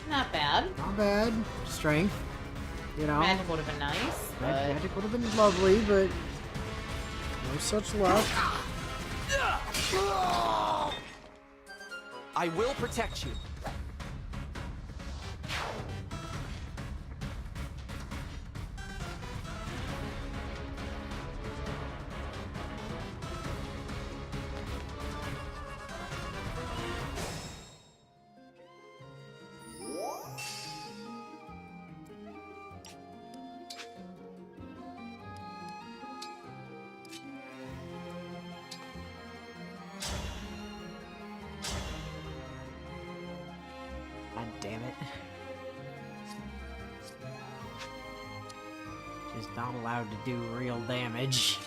Not bad. Not bad. Strength. You know. Magic would have been nice, but Magic would have been lovely, but no such luck. I will protect you. God damn it. Just not allowed to do real damage.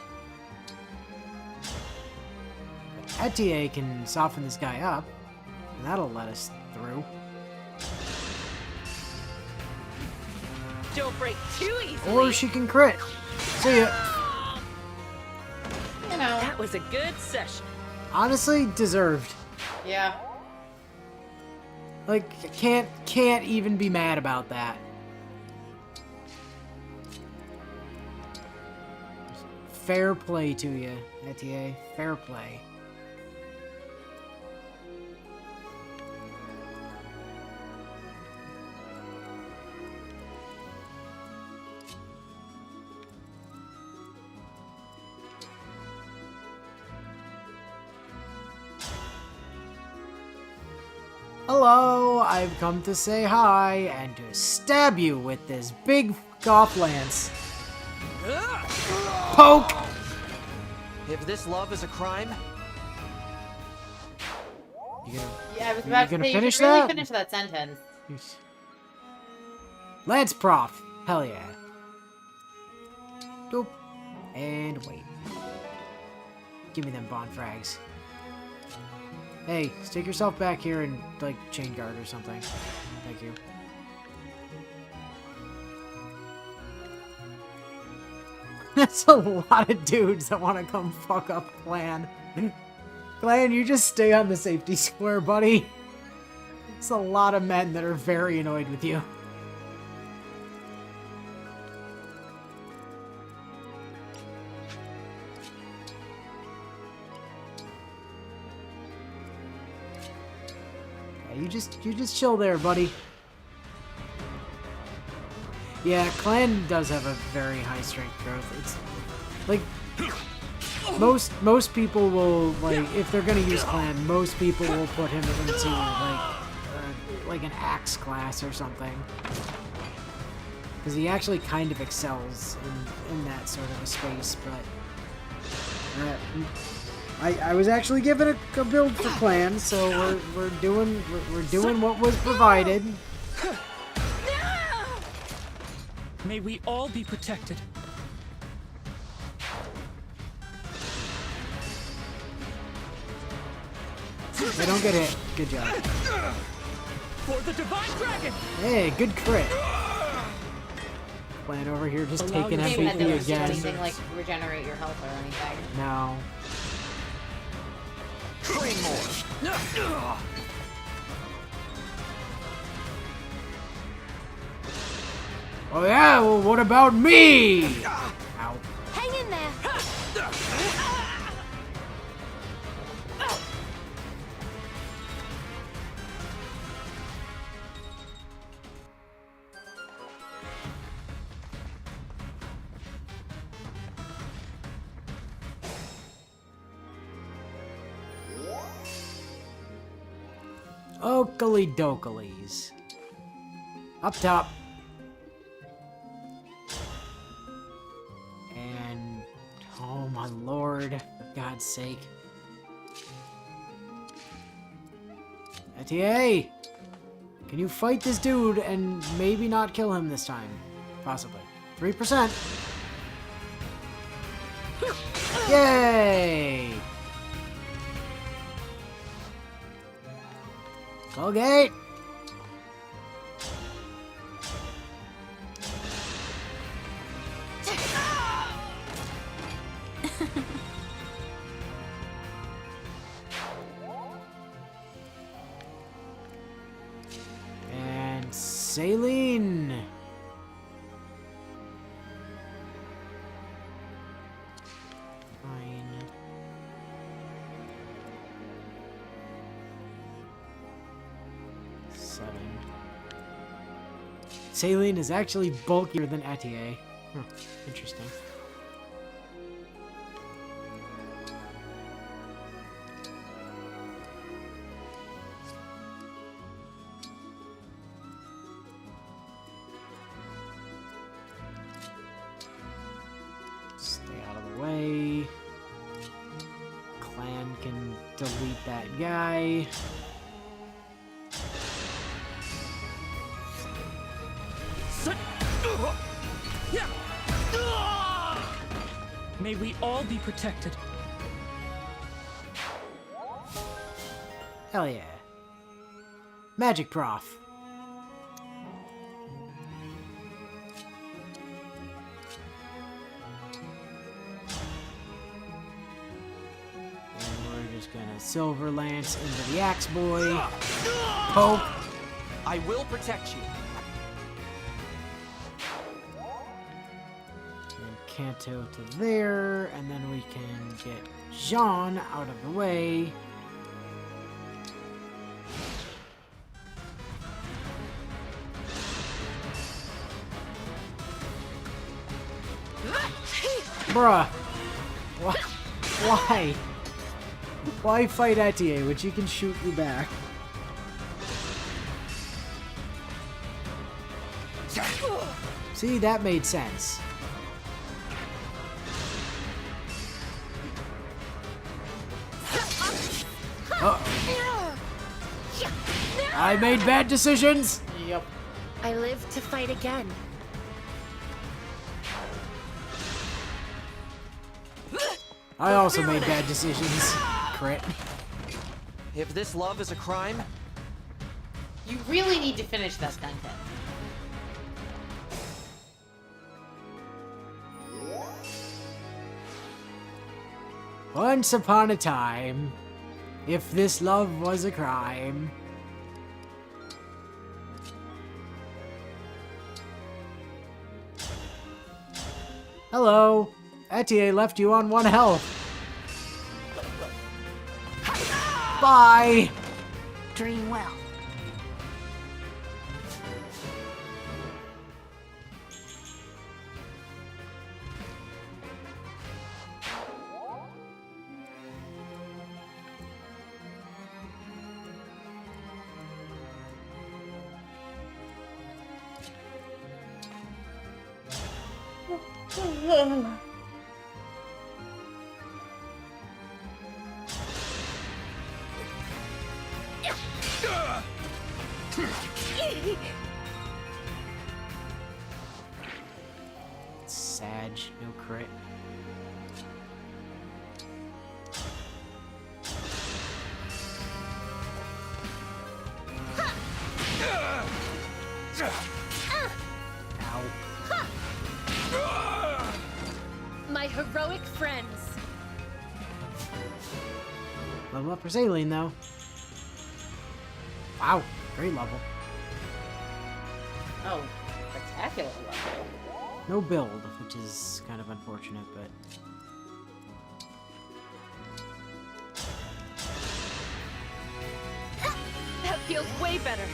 Etier can soften this guy up, and that'll let us through. Don't break too easily. Or she can crit. See ya. You know. That was a good session. Honestly, deserved. Yeah. Like, can't even be mad about that. Fair play to you, Etier. Fair play. Hello, I've come to say hi and to stab you with this big golf lance. Poke! If this love is a crime, You gonna, Yeah, I was You about to gonna say, you finish should really that? finish that sentence. Lance Prof. Hell yeah. Doop. And wait. Give me them bond frags. Hey, stick yourself back here and, like, chain guard or something. Thank you. That's a lot of dudes that want to come fuck up Clan. Clan, you just stay on the safety square, buddy. It's a lot of men that are very annoyed with you. Yeah, you just chill there, buddy. Yeah, Clan does have a very high strength growth. It's like most people will, like, if they're gonna use Clan, most people will put him into like an axe class or something, because he actually kind of excels in that sort of a space. But I was actually given a build for Clan, so we're doing what was provided. May we all be protected. They don't get hit. Good job. For the Divine Dragon! Hey, good crit. Clan over here just Allow taking your Even that MVP doesn't do again. anything like regenerate your health or anything. No. train more. Oh yeah, well what about me? Ow. Hang in there. Oakley dokalies. Up top. And oh my lord, for God's sake. Etier! Can you fight this dude and maybe not kill him this time? Possibly. 3%. Yay! Colgate! And Saline! Fine. Saline is actually bulkier than Etier. Huh, interesting. Stay out of the way. Clan can delete that guy. May we all be protected. Hell yeah. Magic Prof. And we're just gonna Silver Lance into the Axe Boy. Poke. I will protect you. And Kanto to there, and then we can get Jean out of the way. Bruh. Why? Why fight Etier when she can shoot you back? See, that made sense. Uh-oh. I made bad decisions! Yep. I live to fight again. I also made bad decisions. Crit. If this love is a crime, You really need to finish that sentence. Once upon a time, if this love was a crime. Hello. Etier left you on 1 health. Bye. Dream well. Sag, no crit. Ow. My heroic friends. Level up for Saline, though. Wow, great level. Oh, spectacular level. No build, which is kind of unfortunate, but... That feels way better.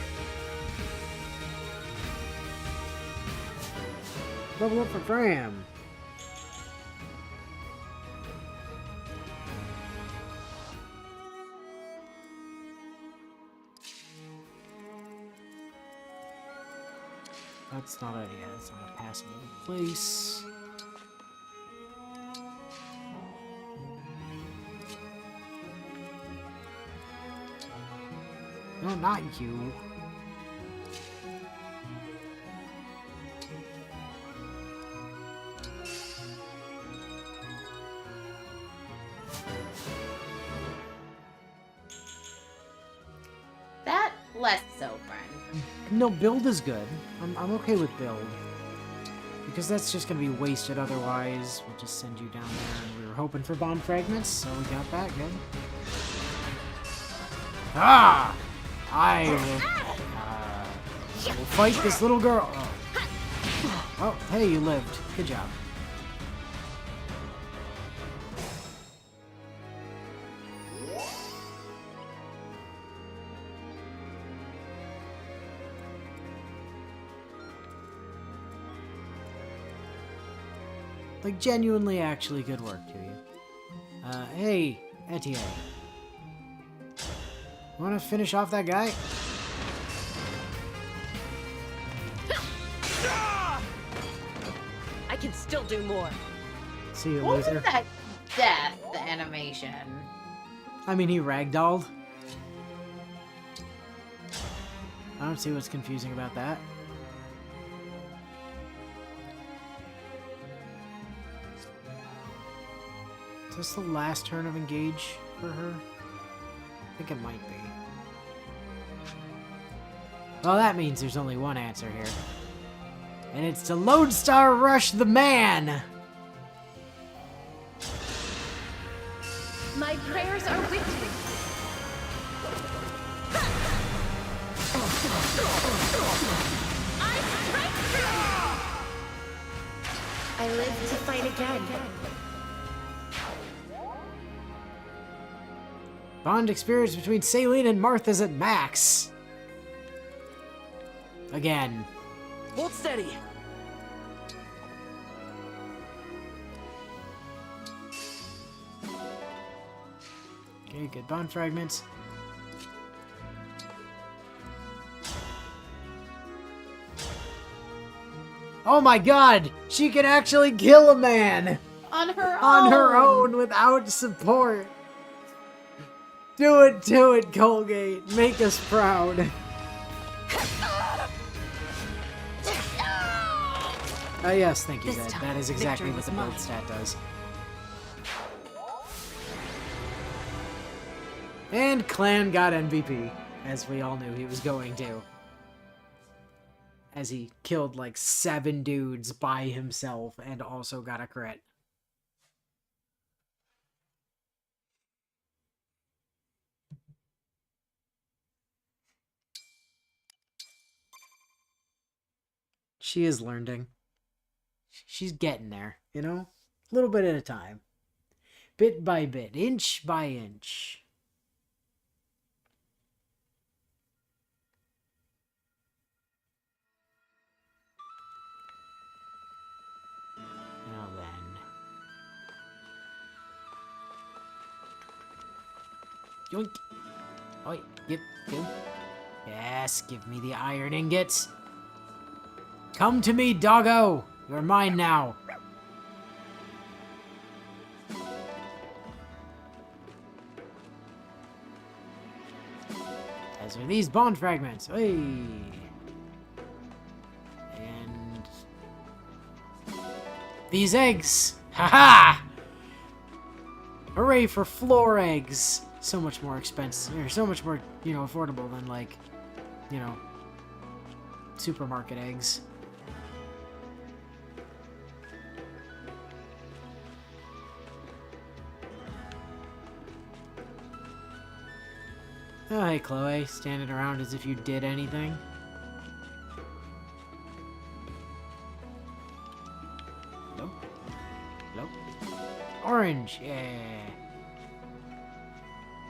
Level up for Bram. That's not a, yeah, that's not a passable place. No, not you. That less so, friend. No, build is good. I'm okay with build. Because that's just gonna be wasted otherwise. We'll just send you down there, and we were hoping for bomb fragments, so we got that good. Ah! I will fight this little girl. Oh, hey, you lived. Good job. Like, genuinely, actually good work to you. Hey, Etier. Wanna finish off that guy? I can still do more. See you, What was loser. that death animation? I mean, he ragdolled. I don't see what's confusing about that. Is this the last turn of engage for her? I think it might be. Well, that means there's only one answer here. And it's to Lodestar Rush the Man! My prayers are with you. I live to fight again. Bond experience between Saline and Martha's at max. Again. Hold steady. Okay, good bond fragments. Oh my god! She can actually kill a man! On her own! On her own without support! Do it, Colgate! Make us proud! Yes, thank you, This Zed. time, That is exactly victory what was the mine. build stat does. And Clan got MVP, as we all knew he was going to. As he killed like 7 dudes by himself and also got a crit. She is learning. She's getting there, you know? A little bit at a time. Bit by bit, inch by inch. Now then. Yoink. Oh, give. Yes, give me the iron ingots. Come to me, doggo. You're mine now. As are these bond fragments. Hey. And these eggs. Haha! Hooray for floor eggs. So much more expensive, or so much more, you know, affordable than like, you know, supermarket eggs. Oh, hey, Chloe, standing around as if you did anything. Nope. Nope. Orange, yeah.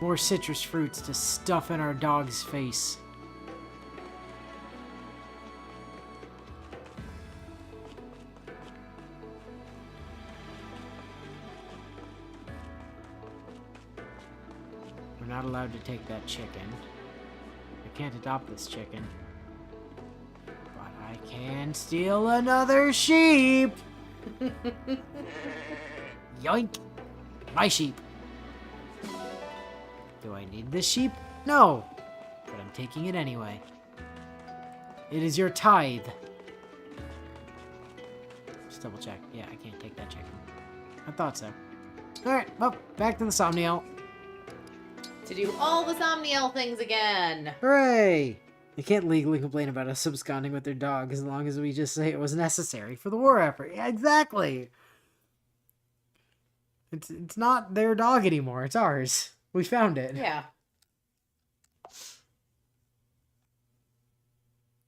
More citrus fruits to stuff in our dog's face. We're not allowed to take that chicken. I can't adopt this chicken. But I can steal another sheep! Yoink! My sheep! Do I need this sheep? No! But I'm taking it anyway. It is your tithe. Just double check. Yeah, I can't take that chicken. I thought so. Alright, well, back to the Somniel. To do all the Somniel things again. Hooray! They can't legally complain about us absconding with their dog as long as we just say it was necessary for the war effort. Yeah, exactly! It's not their dog anymore, it's ours. We found it. Yeah.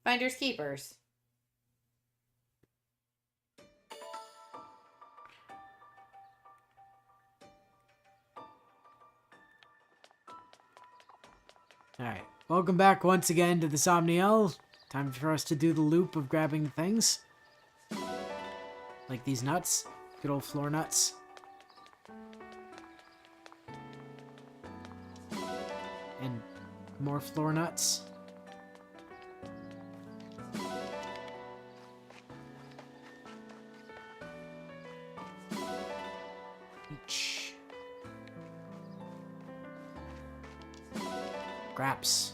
Finders keepers. Alright, welcome back once again to the Somniel. Time for us to do the loop of grabbing things. Like these nuts. Good old floor nuts. And more floor nuts. Each. Graps.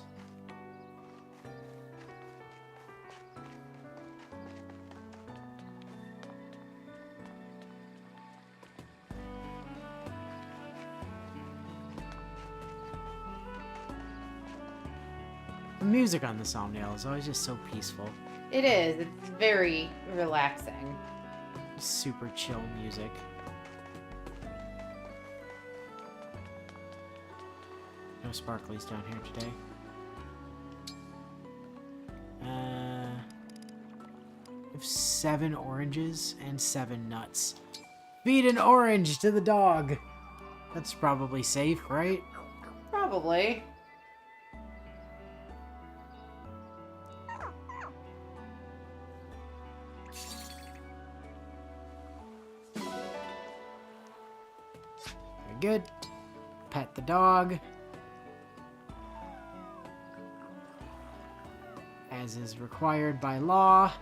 The music on this thumbnail is always just so peaceful. It is. It's very relaxing. Super chill music. No sparklies down here today. We have 7 oranges and 7 nuts. Feed an orange to the dog. That's probably safe, right? Probably. Very good. Pet the dog. As is required by law.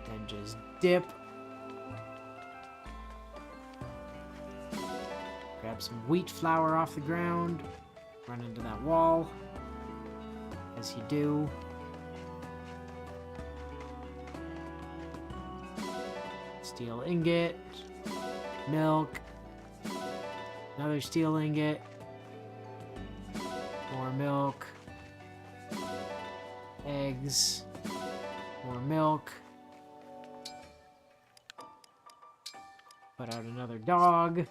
Then just dip. Grab some wheat flour off the ground. Run into that wall. As you do. Steel ingot. Milk. Another steel ingot. More milk. Eggs. More milk. Put out another dog.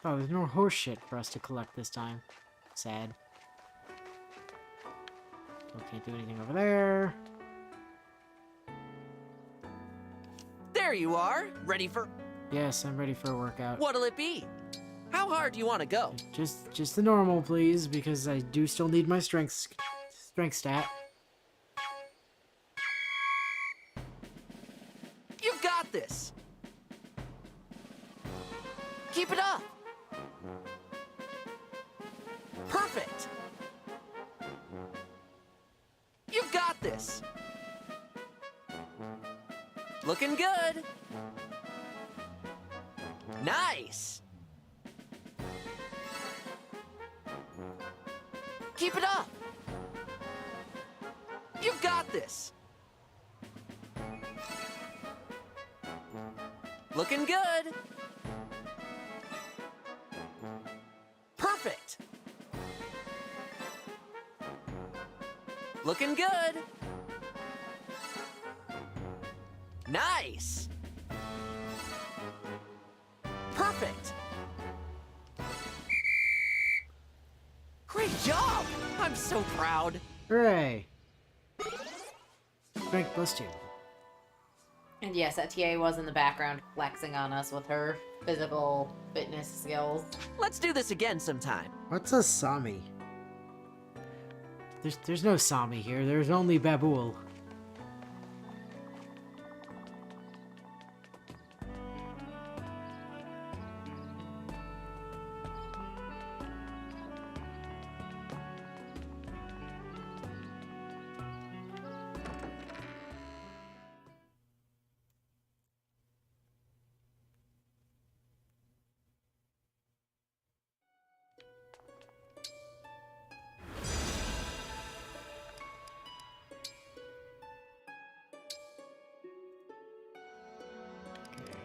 Oh, there's no horse shit for us to collect this time. Sad. Still can't do anything over there. There you are, ready for... Yes, I'm ready for a workout. What'll it be? How hard do you want to go? Just the normal, please, because I do still need my strength stat. You've got this! Keep it up! Perfect! You've got this! Looking good! Nice! Keep it up! You've got this! Looking good! Perfect! Looking good! Nice! Perfect! Great job! I'm so proud! Hooray! Strength +2. And yes, that TA was in the background flexing on us with her physical fitness skills. Let's do this again sometime. What's a Sami? There's no Sami here. There's only Babul.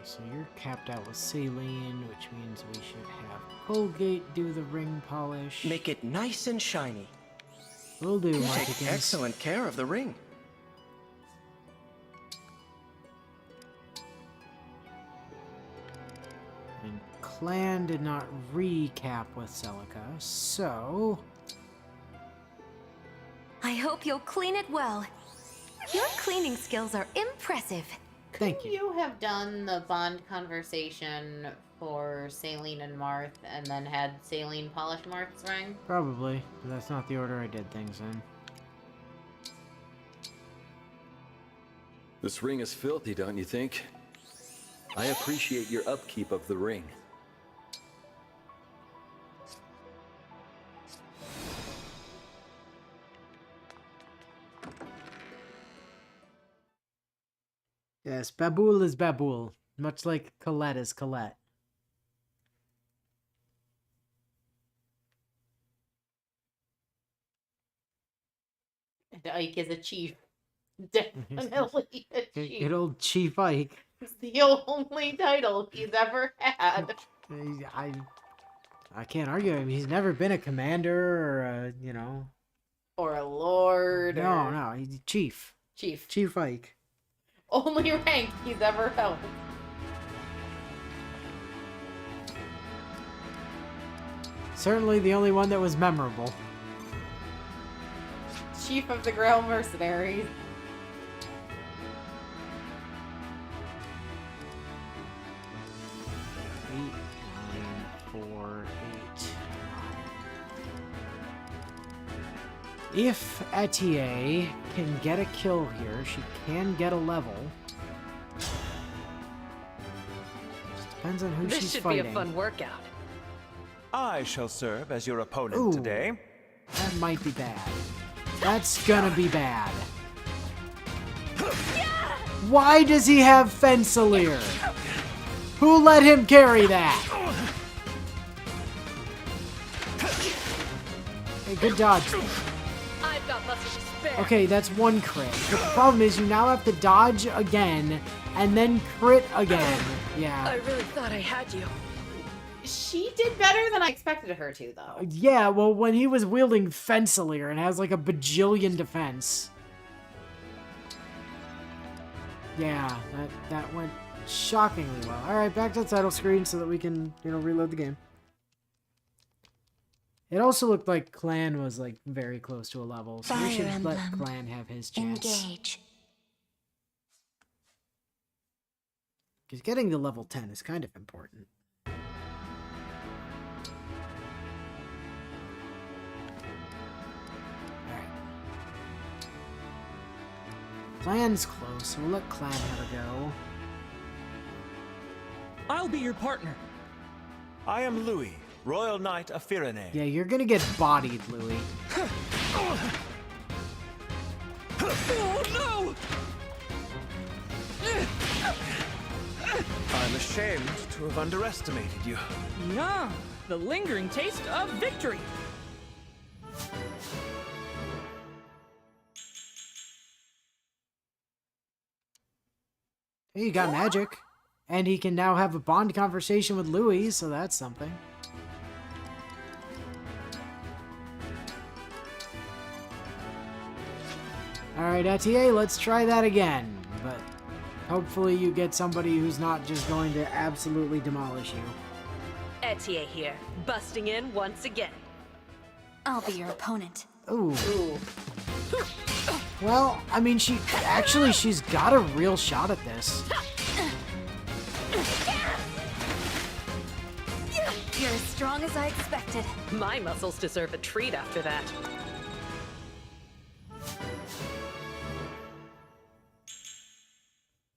So you're capped out with saline, which means we should have Colgate do the ring polish. Make it nice and shiny. Will do, Take Martikins. excellent care of the ring. And Clan did not recap with Celica, so... I hope you'll clean it well. Your cleaning skills are impressive. Thank you. You have done the bond conversation for Saline and Marth, and then had Saline polish Marth's ring? Probably, but that's not the order I did things in. This ring is filthy, don't you think? I appreciate your upkeep of the ring. Yes, Babul is Babul. Much like Colette is Colette. And Ike is a chief. Definitely a chief. Good old Chief Ike. It's the only title he's ever had. I can't argue. I mean, he's never been a commander or a, you know. Or a lord. No, or no, he's chief. Chief. Chief Ike. Only rank he's ever held. Certainly the only one that was memorable. Chief of the Grail Mercenaries. Eight, 9, 4, 8. If Etier can get a kill here, she can get a level. Just depends on who This she's should fighting. be a fun workout. I shall serve as your opponent Ooh. today. That might be bad. That's gonna be bad. Why does he have Fensalir? Who let him carry that? Hey, good dodge. I've got muscle to spare. Okay, that's one crit. But the problem is you now have to dodge again and then crit again. I Yeah. really thought I had you. She did better than I expected her to, though. Yeah, well, when he was wielding Fensalir and has like a bajillion defense. Yeah, that went shockingly well. Alright, back to the title screen so that we can, you know, reload the game. It also looked like Clan was like very close to a level, so we Fire should let Emblem. Clan have his chance. Engage. Because getting to level 10 is kind of important. Alright. Clan's close, so we'll let Clan have a go. I'll be your partner. I am Louis, Royal Knight of Firene. Yeah, you're gonna get bodied, Louis. Oh no! I'm ashamed to have underestimated you. Yeah, the lingering taste of victory. Hey, you got magic. And he can now have a bond conversation with Louis, so that's something. Alright, Etier, let's try that again. But hopefully you get somebody who's not just going to absolutely demolish you. Etier here, busting in once again. I'll be your opponent. Ooh. Ooh. Well, I mean, she's got a real shot at this. You're as strong as I expected. My muscles deserve a treat after that.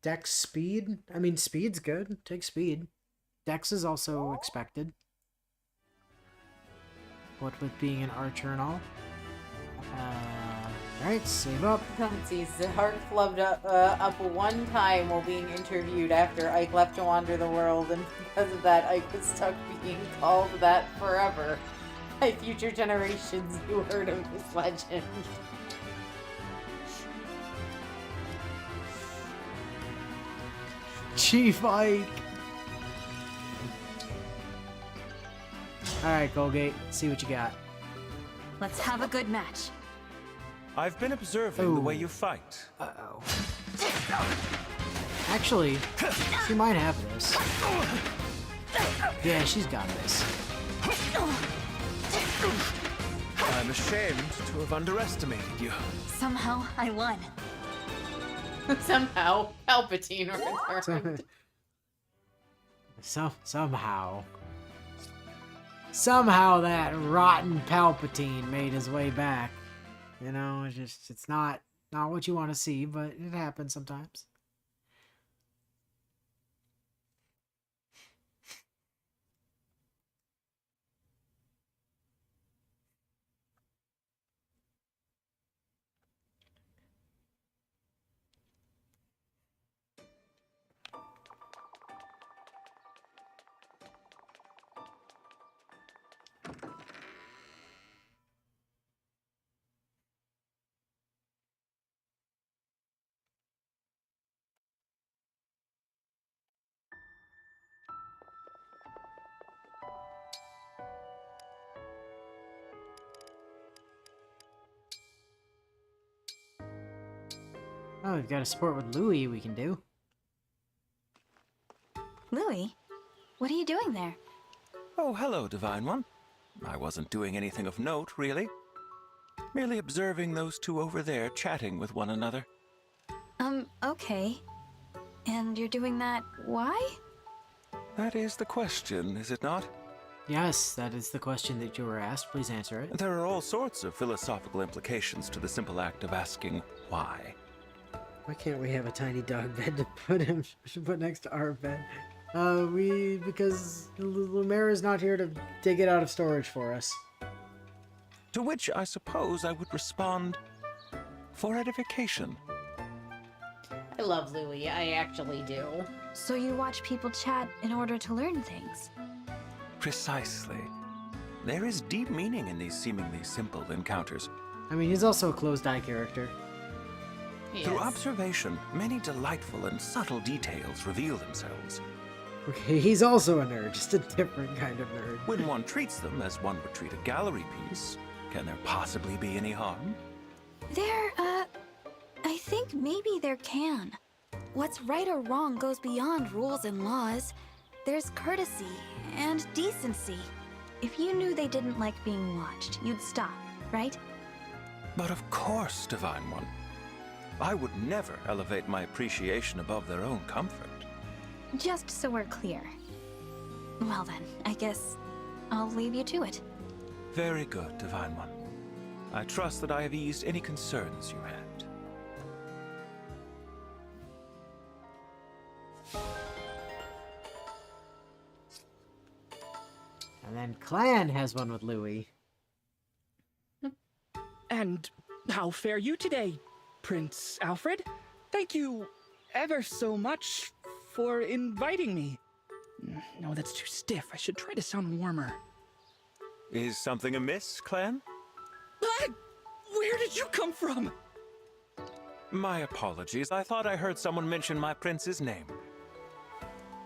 Dex speed? I mean, speed's good. Take speed. Dex is also expected. What with being an archer and all. Alright, save up. See, Zahart flubbed up one time while being interviewed after Ike left to wander the world, and because of that, Ike was stuck being called that forever by future generations who heard of his legend. Chief Ike! Alright, Colgate, see what you got. Let's have a good match. I've been observing the way Ooh. you fight. Uh-oh. Actually, she might have this. Yeah, she's got this. I'm ashamed to have underestimated you. Somehow, I won. Somehow, Palpatine returned. Somehow that rotten Palpatine made his way back. You know, it's not what you want to see, but it happens sometimes. Oh, we've got a sport with Louie we can do. Louis, what are you doing there? Oh, hello, Divine One. I wasn't doing anything of note, really. Merely observing those two over there chatting with one another. Okay. And you're doing that, why? That is the question, is it not? Yes, that is the question that you were asked. Please answer it. There are all sorts of philosophical implications to the simple act of asking why. Why can't we have a tiny dog bed to put next to our bed? Because Lumera's not here to take it out of storage for us. To which I suppose I would respond, for edification. I love Louie. I actually do. So you watch people chat in order to learn things? Precisely. There is deep meaning in these seemingly simple encounters. I mean, he's also a closed-eye character. Through Yes. observation, many delightful and subtle details reveal themselves. Okay, he's also a nerd, just a different kind of nerd. When one treats them as one would treat a gallery piece, can there possibly be any harm? I think maybe there can. What's right or wrong goes beyond rules and laws. There's courtesy and decency. If you knew they didn't like being watched, you'd stop, right? But of course, Divine One. I would never elevate my appreciation above their own comfort. Just so we're clear. Well then, I guess I'll leave you to it. Very good, Divine One. I trust that I have eased any concerns you had. And then Clan has one with Louie. And how fare you today, Prince Alfred? Thank you ever so much for inviting me. No, that's too stiff. I should try to sound warmer. Is something amiss, Clan? Where did you come from? My apologies. I thought I heard someone mention my prince's name.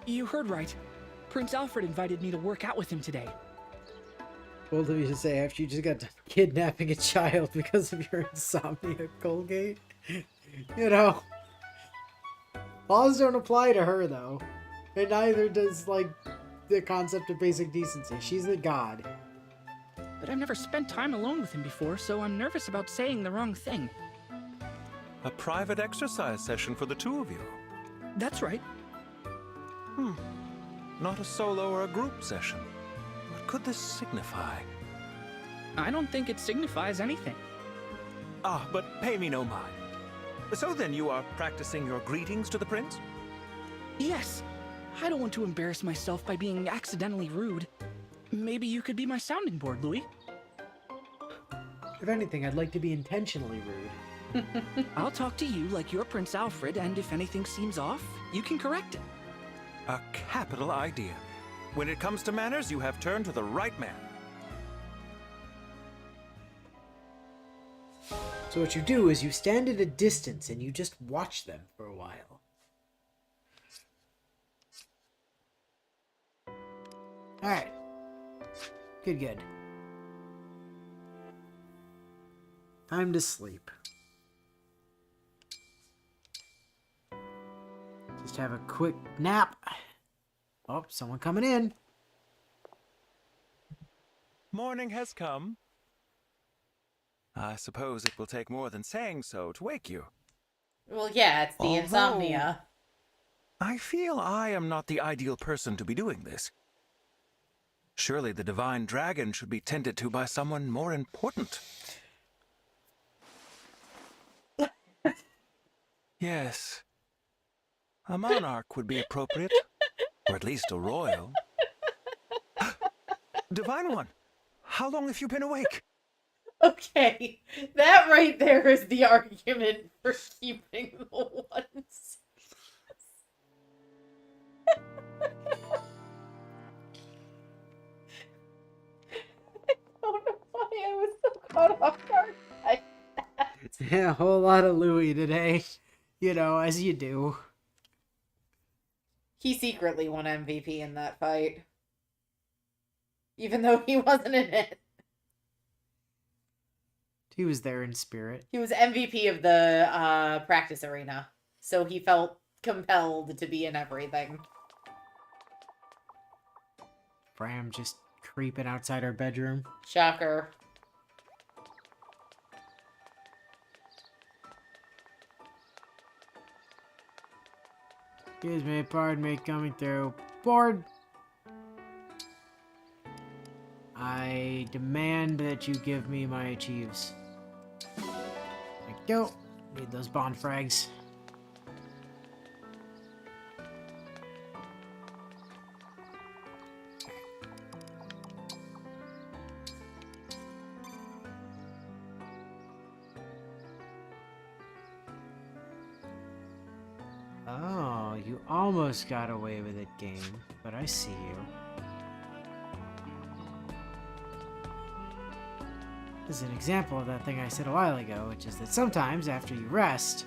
You heard right. Prince Alfred invited me to work out with him today. Bold of you to say after you just got done kidnapping a child because of your insomnia, Colgate. You know. Laws don't apply to her, though. And neither does, like, the concept of basic decency. She's the god. But I've never spent time alone with him before, so I'm nervous about saying the wrong thing. A private exercise session for the two of you. That's right. Not a solo or a group session. What could this signify? I don't think it signifies anything. Ah, but pay me no mind. So then you are practicing your greetings to the prince? Yes. I don't want to embarrass myself by being accidentally rude. Maybe you could be my sounding board, Louis. If anything, I'd like to be intentionally rude. I'll talk to you like you're Prince Alfred, and if anything seems off, you can correct it. A capital idea. When it comes to manners, you have turned to the right man. So what you do is you stand at a distance and you just watch them for a while. Alright. Good. Time to sleep. Just have a quick nap. Oh, someone coming in. Morning has come. I suppose it will take more than saying so to wake you. Well, yeah, it's the Although- insomnia. I feel I am not the ideal person to be doing this. Surely the divine dragon should be tended to by someone more important. Yes. A monarch would be appropriate. Or at least a royal. Divine One, how long have you been awake? Okay, that right there is the argument for keeping the ones. I don't know why I was so caught off guard by that. Yeah, a whole lot of Louis today. You know, as you do. He secretly won MVP in that fight. Even though he wasn't in it. He was there in spirit. He was MVP of the practice arena, so he felt compelled to be in everything. Bram just creeping outside her bedroom. Shocker. Excuse me, pardon me, coming through. Board! I demand that you give me my achieves. Thank you. Need those bond frags. Oh, you almost got away with it, game, but I see you. This is an example of that thing I said a while ago, which is that sometimes after you rest,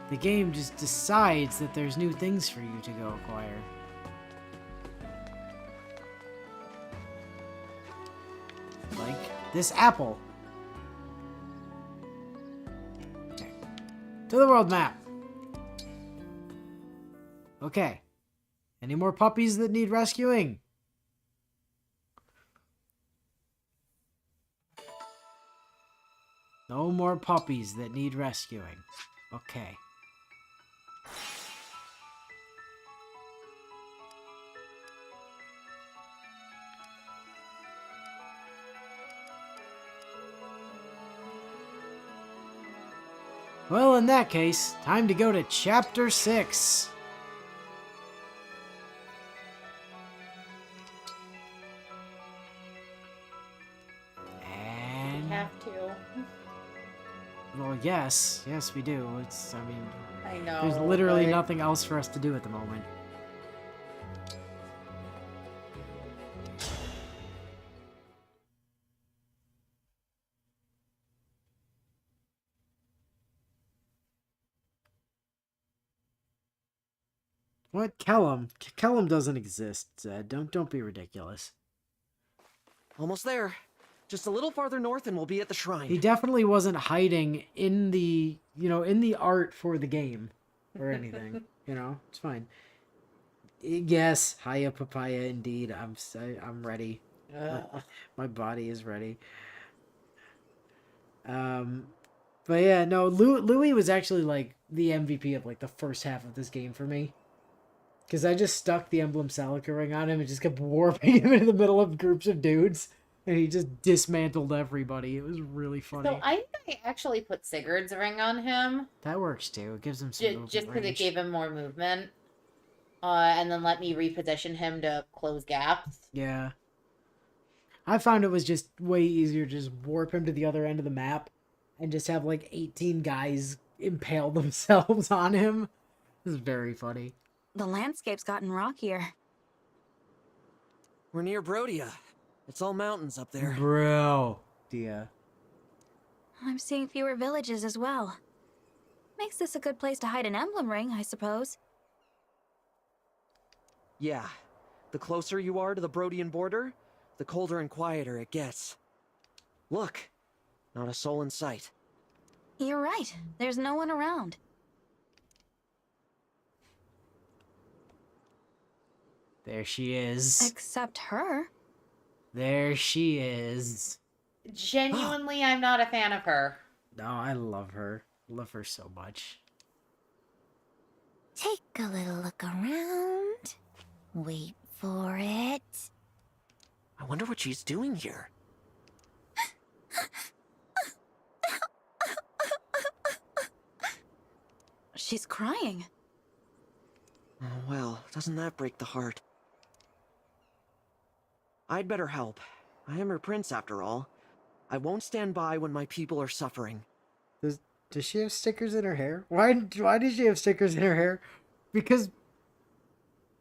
the game just decides that there's new things for you to go acquire. Like this apple. Okay. To the world map. Okay. Any more puppies that need rescuing? No more puppies that need rescuing. Okay. Well, in that case, time to go to Chapter 6. Have to. Well, yes. Yes, we do. It's, I mean... I know. There's literally but... nothing else for us to do at the moment. What? Kellum? Kellum doesn't exist, Zed. Don't be ridiculous. Almost there. Just a little farther north and we'll be at the shrine. He definitely wasn't hiding in the, in the art for the game or anything. It's fine. Yes, hiya papaya indeed. I'm ready. My body is ready. But yeah, no, Louis was actually like the MVP of like the first half of this game for me. Because I just stuck the Emblem Celica ring on him and just kept warping him into the middle of groups of dudes. And he just dismantled everybody. It was really funny. So I think I actually put Sigurd's ring on him. That works too. It gives him some movement just because it range. gave him more movement. And then let me reposition him to close gaps. Yeah. I found it was just way easier to just warp him to the other end of the map and just have like 18 guys impale themselves on him. This is very funny. The landscape's gotten rockier. We're near Brodia. It's all mountains up there. Bro. Dia. I'm seeing fewer villages as well. Makes this a good place to hide an emblem ring, I suppose. Yeah. The closer you are to the Brodian border, the colder and quieter it gets. Look. Not a soul in sight. You're right. There's no one around. There she is. Except her. There she is. Genuinely, I'm not a fan of her. No, I love her. Love her so much. Take a little look around. Wait for it. I wonder what she's doing here. She's crying. Oh, well, doesn't that break the heart? I'd better help. I am her prince, after all. I won't stand by when my people are suffering. Does she have stickers in her hair? Why does she have stickers in her hair? Because,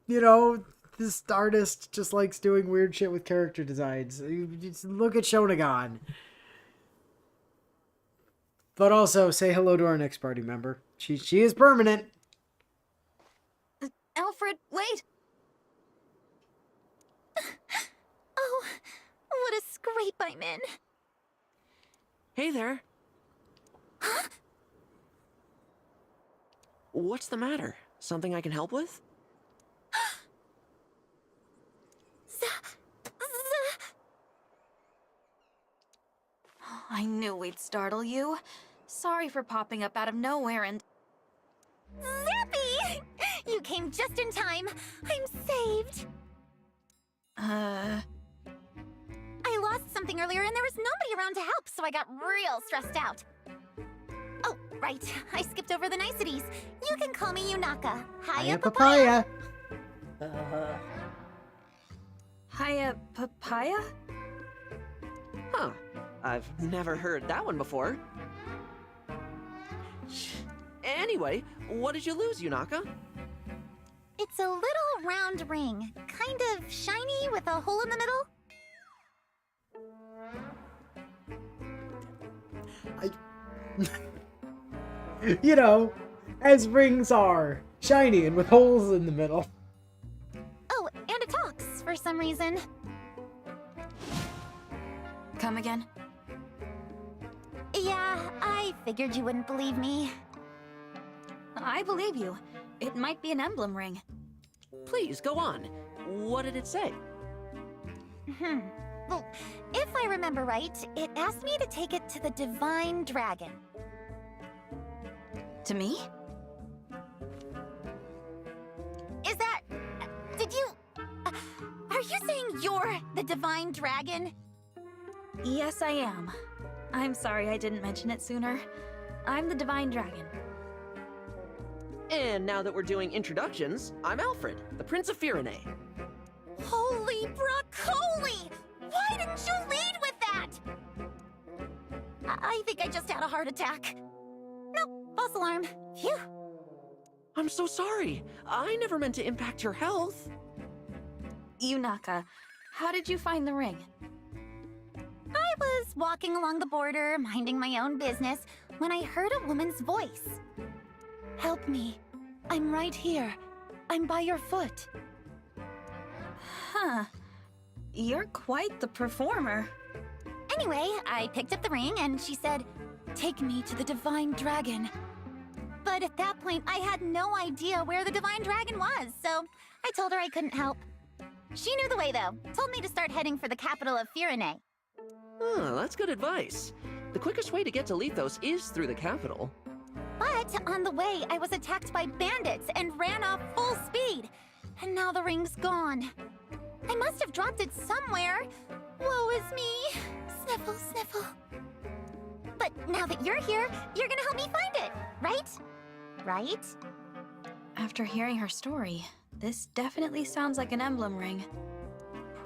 this artist just likes doing weird shit with character designs. You just look at Shonagon. But also, say hello to our next party member. She is permanent. Alfred, wait! Oh, what a scrape I'm in. Hey there. What's the matter? Something I can help with? I knew we'd startle you. Sorry for popping up out of nowhere and... Zappy! You came just in time. I'm saved. Uh... I lost something earlier and there was nobody around to help, so I got real stressed out. Oh, right. I skipped over the niceties. You can call me Yunaka. Hiya, papaya. Hiya, papaya? Huh. I've never heard that one before. Anyway, what did you lose, Yunaka? It's a little round ring. Kind of shiny with a hole in the middle. You know, as rings are. Shiny and with holes in the middle. Oh, and it talks for some reason. Come again? Yeah, I figured you wouldn't believe me. I believe you. It might be an emblem ring. Please, go on. What did it say? Well, if I remember right, it asked me to take it to the Divine Dragon. To me? Is that... did you... are you saying you're the Divine Dragon? Yes, I am. I'm sorry I didn't mention it sooner. I'm the Divine Dragon. And now that we're doing introductions, I'm Alfred, the Prince of Firene. Holy broccoli! Why didn't you lead with that? I think I just had a heart attack. Nope, false alarm. Phew. I'm so sorry. I never meant to impact your health. Yunaka, how did you find the ring? I was walking along the border, minding my own business, when I heard a woman's voice. Help me. I'm right here. I'm by your foot. Huh. You're quite the performer. Anyway, I picked up the ring and she said, "Take me to the Divine Dragon." But at that point, I had no idea where the Divine Dragon was, so I told her I couldn't help. She knew the way, though. Told me to start heading for the capital of Firene. Oh, that's good advice. The quickest way to get to Lethos is through the capital. But on the way, I was attacked by bandits and ran off full speed. And now the ring's gone. I must have dropped it somewhere. Woe is me. Sniffle, sniffle. But now that you're here, you're gonna help me find it, right? Right? After hearing her story, this definitely sounds like an emblem ring.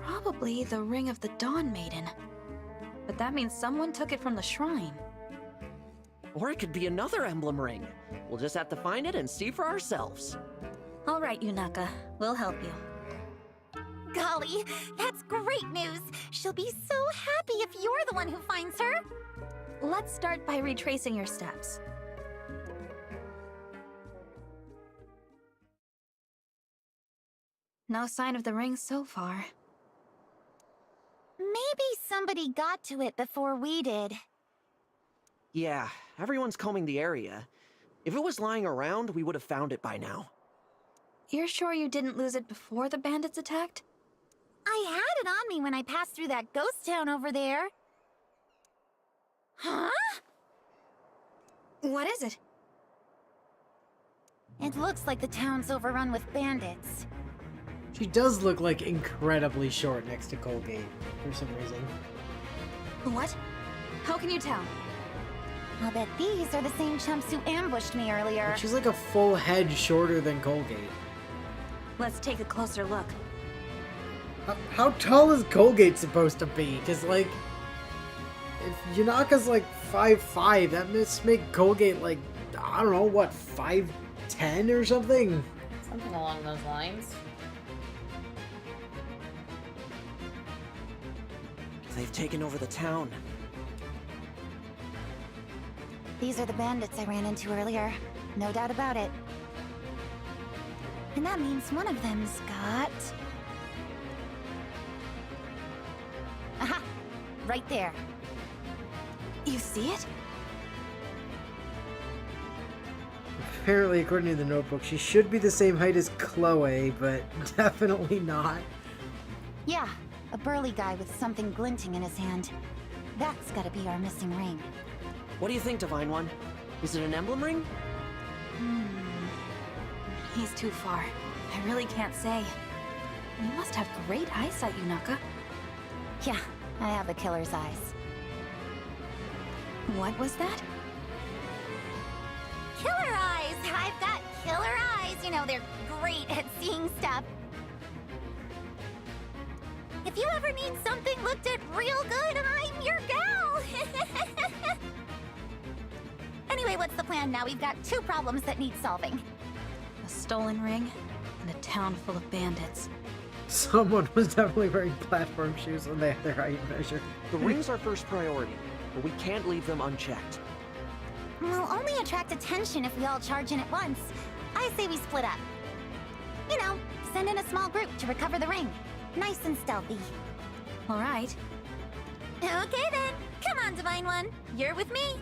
Probably the ring of the Dawn Maiden. But that means someone took it from the shrine. Or it could be another emblem ring. We'll just have to find it and see for ourselves. All right, Yunaka. We'll help you. Golly, that's great news. She'll be so happy if you're the one who finds her. Let's start by retracing your steps. No sign of the ring so far. Maybe somebody got to it before we did. Yeah, everyone's combing the area. If it was lying around, we would have found it by now. You're sure you didn't lose it before the bandits attacked? I had it on me when I passed through that ghost town over there. Huh? What is it? It looks like the town's overrun with bandits. She does look like incredibly short next to Colgate for some reason. What? How can you tell? I'll bet these are the same chumps who ambushed me earlier. But she's like a full head shorter than Colgate. Let's take a closer look. How tall is Colgate supposed to be? Because, like, if Yunaka's like 5'5", that must make Colgate like, I don't know, what, 5'10" or something? Something along those lines. They've taken over the town. These are the bandits I ran into earlier. No doubt about it. And that means one of them's got... Aha! Right there. You see it? Apparently, according to the notebook, she should be the same height as Chloe, but definitely not. Yeah, a burly guy with something glinting in his hand. That's gotta be our missing ring. What do you think, Divine One? Is it an emblem ring? He's too far. I really can't say. You must have great eyesight, Yunaka. Yeah, I have a killer's eyes. What was that? Killer eyes! I've got killer eyes. You know, they're great at seeing stuff. If you ever need something looked at real good, I'm your gal! Anyway, what's the plan now? We've got 2 problems that need solving. A stolen ring and a town full of bandits. Someone was definitely wearing platform shoes when they had their height measure. The ring's our first priority, but we can't leave them unchecked. We'll only attract attention if we all charge in at once. I say we split up. You know, send in a small group to recover the ring. Nice and stealthy. All right. Okay then. Come on, Divine One. You're with me.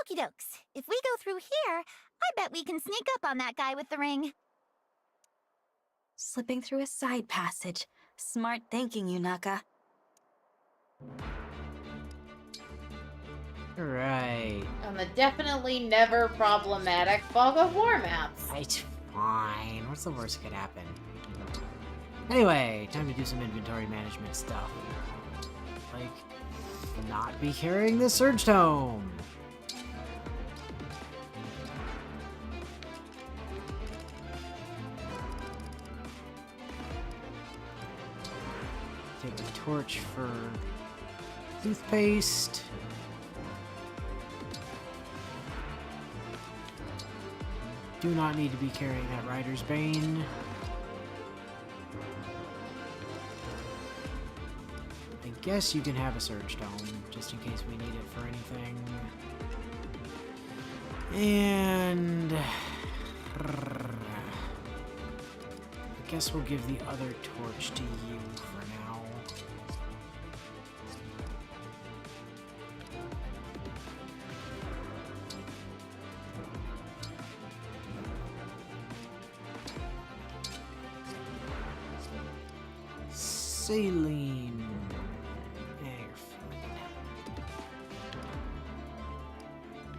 Okie dokes. If we go through here, I bet we can sneak up on that guy with the ring. Slipping through a side passage. Smart thinking, Yunaka. Right. On the definitely never problematic Fog of War maps. It's fine. What's the worst that could happen? Anyway, time to do some inventory management stuff. Like, not be carrying the Surge Tome. Take a torch for toothpaste. Do not need to be carrying that Rider's Bane. I guess you can have a Surge Dome, just in case we need it for anything. And I guess we'll give the other torch to you for now. Saline. Yeah, you're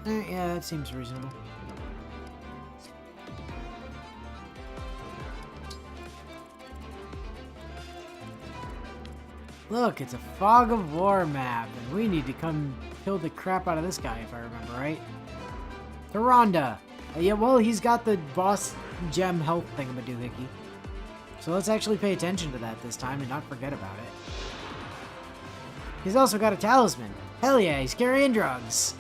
fine. Yeah, that seems reasonable. Look, it's a Fog of War map, and we need to come kill the crap out of this guy, if I remember right. Taronda! Yeah, well, he's got the boss gem health thingamadoohickey. So let's actually pay attention to that this time and not forget about it. He's also got a talisman. Hell yeah, he's carrying drugs.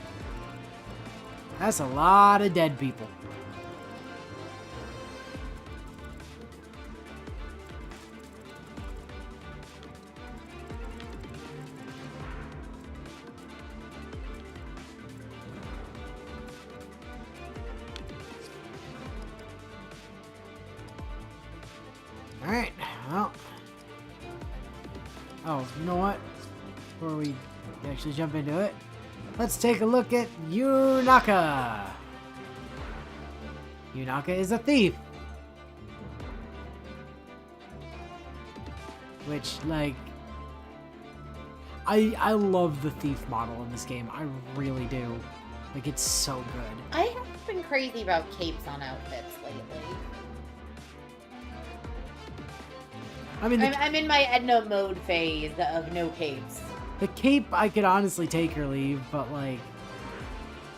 That's a lot of dead people. Alright, well. Oh, you know what? Before we actually jump into it, let's take a look at Yunaka. Yunaka is a thief. Which, like, I love the thief model in this game. I really do. Like, it's so good. I have been crazy about capes on outfits lately. I mean, I'm in my Edna mode phase of no capes. the cape I could honestly take or leave, but like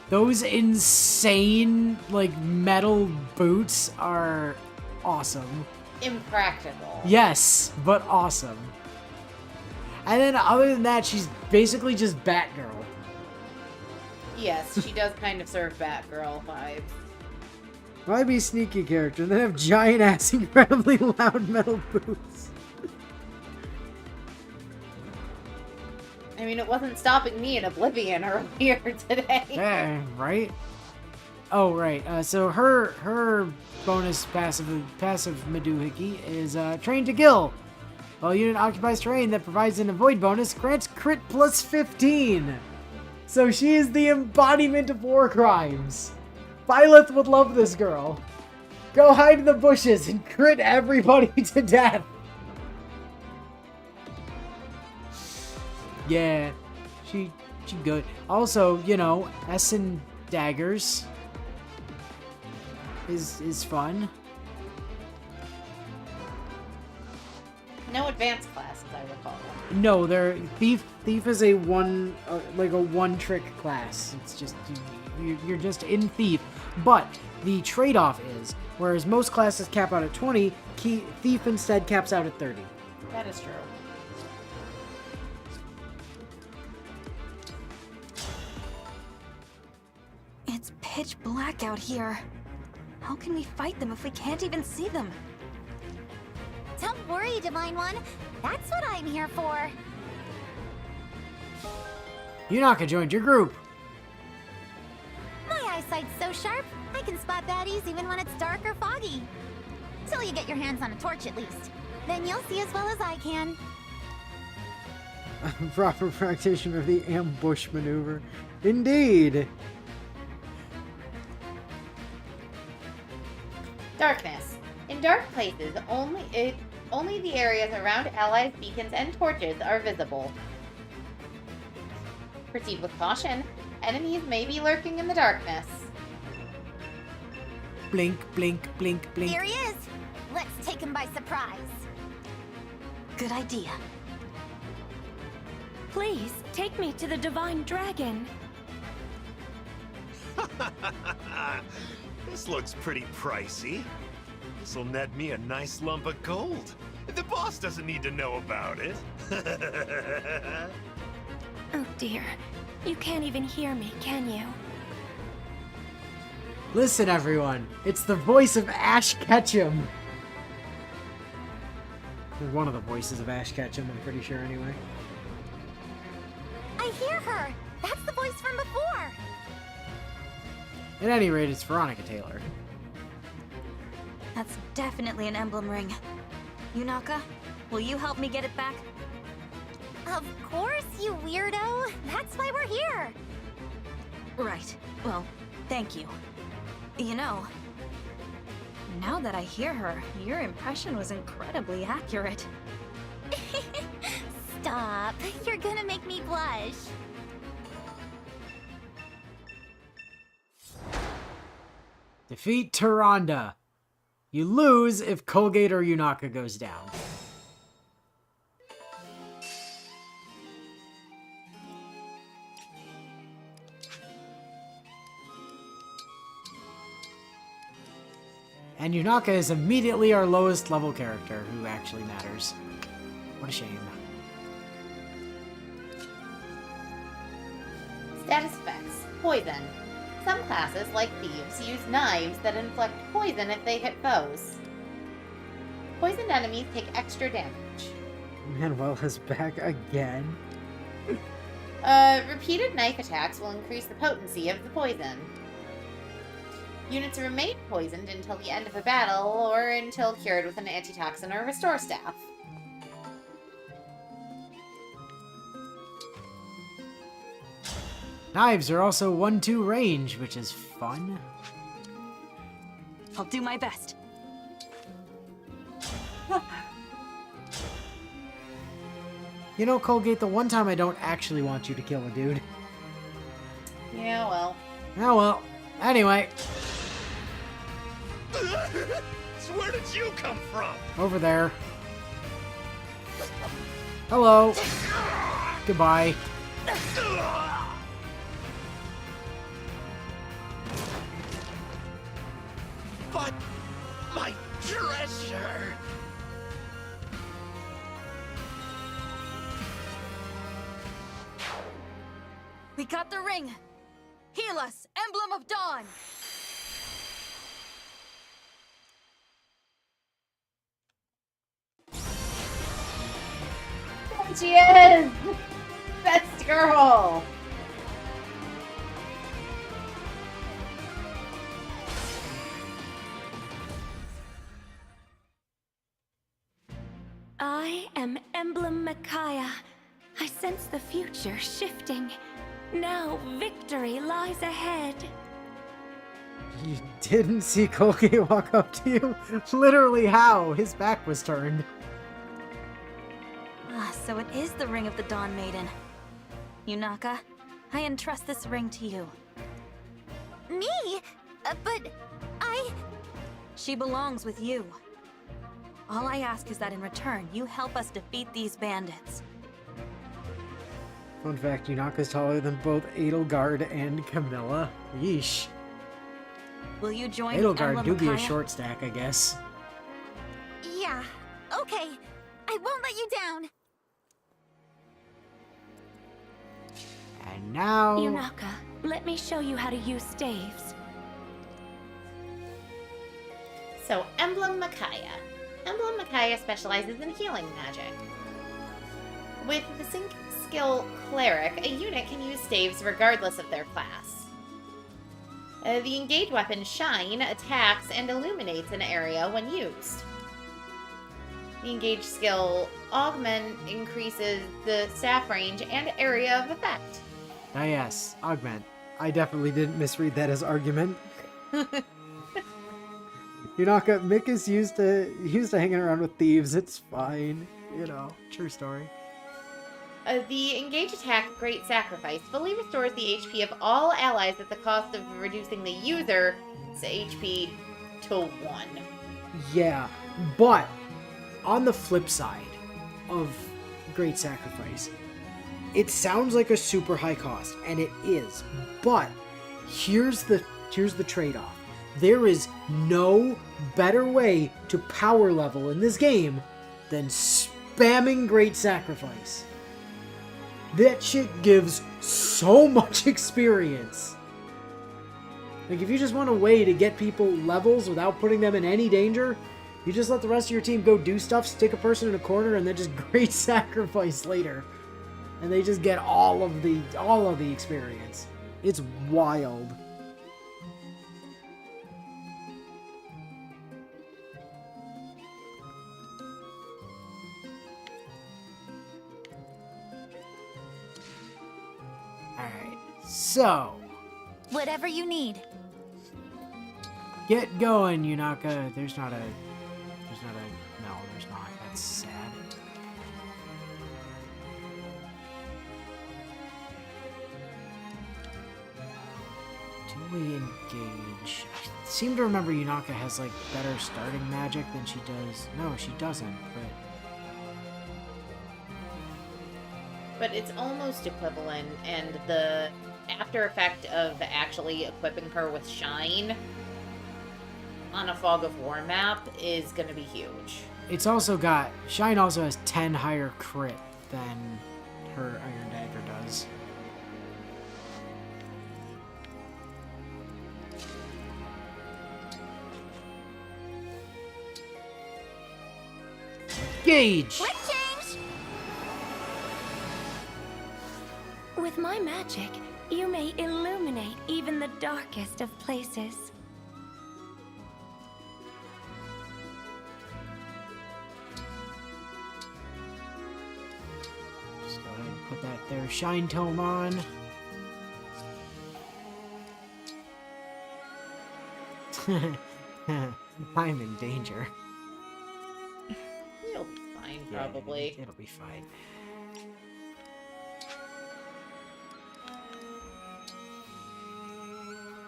those insane like metal boots are awesome. Impractical. Yes, but awesome. And then other than that, she's basically just Batgirl. Yes, she does kind of serve Batgirl vibes. Why be a sneaky character and then have giant ass incredibly loud metal boots? I mean, it wasn't stopping me in Oblivion earlier today. Yeah, right? Oh, right. So her bonus passive Meduhiki is Train to Kill. While a unit occupies terrain that provides an avoid bonus, grants crit plus 15. So she is the embodiment of war crimes. Byleth would love this girl. Go hide in the bushes and crit everybody to death. Yeah, she good. Also, you know, Essen daggers is fun. No advanced class, as I recall. No, they're thief is a one like a one trick class. It's just you're just in thief. But the trade-off is, whereas most classes cap out at 20, thief instead caps out at 30. That is true. It's pitch black out here. How can we fight them if we can't even see them? Don't worry, Divine One. That's what I'm here for. Yunaka joined your group. My eyesight's so sharp, I can spot baddies even when it's dark or foggy. Till you get your hands on a torch, at least. Then you'll see as well as I can. Proper practitioner of the ambush maneuver. Indeed. Darkness. In dark places, only the areas around allies' beacons and torches are visible. Proceed with caution. Enemies may be lurking in the darkness. Blink, blink, blink, blink. Here he is. Let's take him by surprise. Good idea. Please, take me to the Divine Dragon. This looks pretty pricey. This'll net me a nice lump of gold. The boss doesn't need to know about it. Oh dear. You can't even hear me, can you? Listen, everyone. It's the voice of Ash Ketchum. One of the voices of Ash Ketchum, I'm pretty sure, anyway. I hear her. That's the voice from before. At any rate, it's Veronica Taylor. That's definitely an emblem ring. Yunaka, will you help me get it back? Of course, you weirdo. That's why we're here. Right. Well, thank you. You know, now that I hear her, your impression was incredibly accurate. Stop. You're gonna make me blush. Defeat Tyrande. You lose if Colgate or Yunaka goes down. And Yunaka is immediately our lowest level character who actually matters. What a shame. Status effects. Poison. Some classes, like thieves, use knives that inflict poison if they hit foes. Poisoned enemies take extra damage. Manuel is back again. Repeated knife attacks will increase the potency of the poison. Units remain poisoned until the end of a battle, or until cured with an antitoxin or restore staff. Knives are also 1-2 range, which is fun. I'll do my best. You know, Colgate, the one time I don't actually want you to kill a dude. Yeah, well. Oh well. Anyway. So where did you come from? Over there. Hello. Goodbye. But my treasure. We got the ring. Heal us, Emblem of Dawn. There she is! Best girl! I am Emblem Micaiah. I sense the future shifting. Now victory lies ahead. You didn't see Colgate walk up to you? Literally how? His back was turned. Ah, so it is the ring of the Dawn Maiden. Yunaka, I entrust this ring to you. Me? But I... She belongs with you. All I ask is that in return, you help us defeat these bandits. Fun fact, Yunaka's taller than both Edelgard and Camilla. Yeesh. Will you join Edelgard Emblem do be a Micaiah? short stack, I guess. Yeah, okay. I won't let you down. And now... Yunaka, let me show you how to use staves. So, Emblem Micaiah. Emblem Micaiah specializes in healing magic. With the sync skill Cleric, a unit can use staves regardless of their class. The engaged weapon Shine attacks and illuminates an area when used. The engaged skill Augment increases the staff range and area of effect. Ah yes, augment. I definitely didn't misread that as argument. Yunaka, Mick is used to hanging around with thieves. It's fine. You know, true story. The engaged attack Great Sacrifice fully restores the HP of all allies at the cost of reducing the user's HP to 1. Yeah, but on the flip side of Great Sacrifice, it sounds like a super high cost, and it is. But here's the trade-off. There is no better way to power level in this game than spamming Great Sacrifice. That shit gives so much experience. Like, if you just want a way to get people levels without putting them in any danger, you just let the rest of your team go do stuff, stick a person in a corner, and then just Great Sacrifice later. And they just get all of the experience. It's wild. Alright, so Whatever you need. get going, Yunaka. There's not. That's sad. Do we engage? I seem to remember Yunaka has like better starting magic than she does. No, she doesn't, But it's almost equivalent, and the after effect of actually equipping her with Shine on a Fog of War map is going to be huge. it's also got... Shine also has 10 higher crit than her Iron Dagger does. Gauge! Quick change! With my magic, you may illuminate even the darkest of places. Just go ahead and put that there Shine Tome on. I'm in danger. You'll be fine, probably. It'll be fine.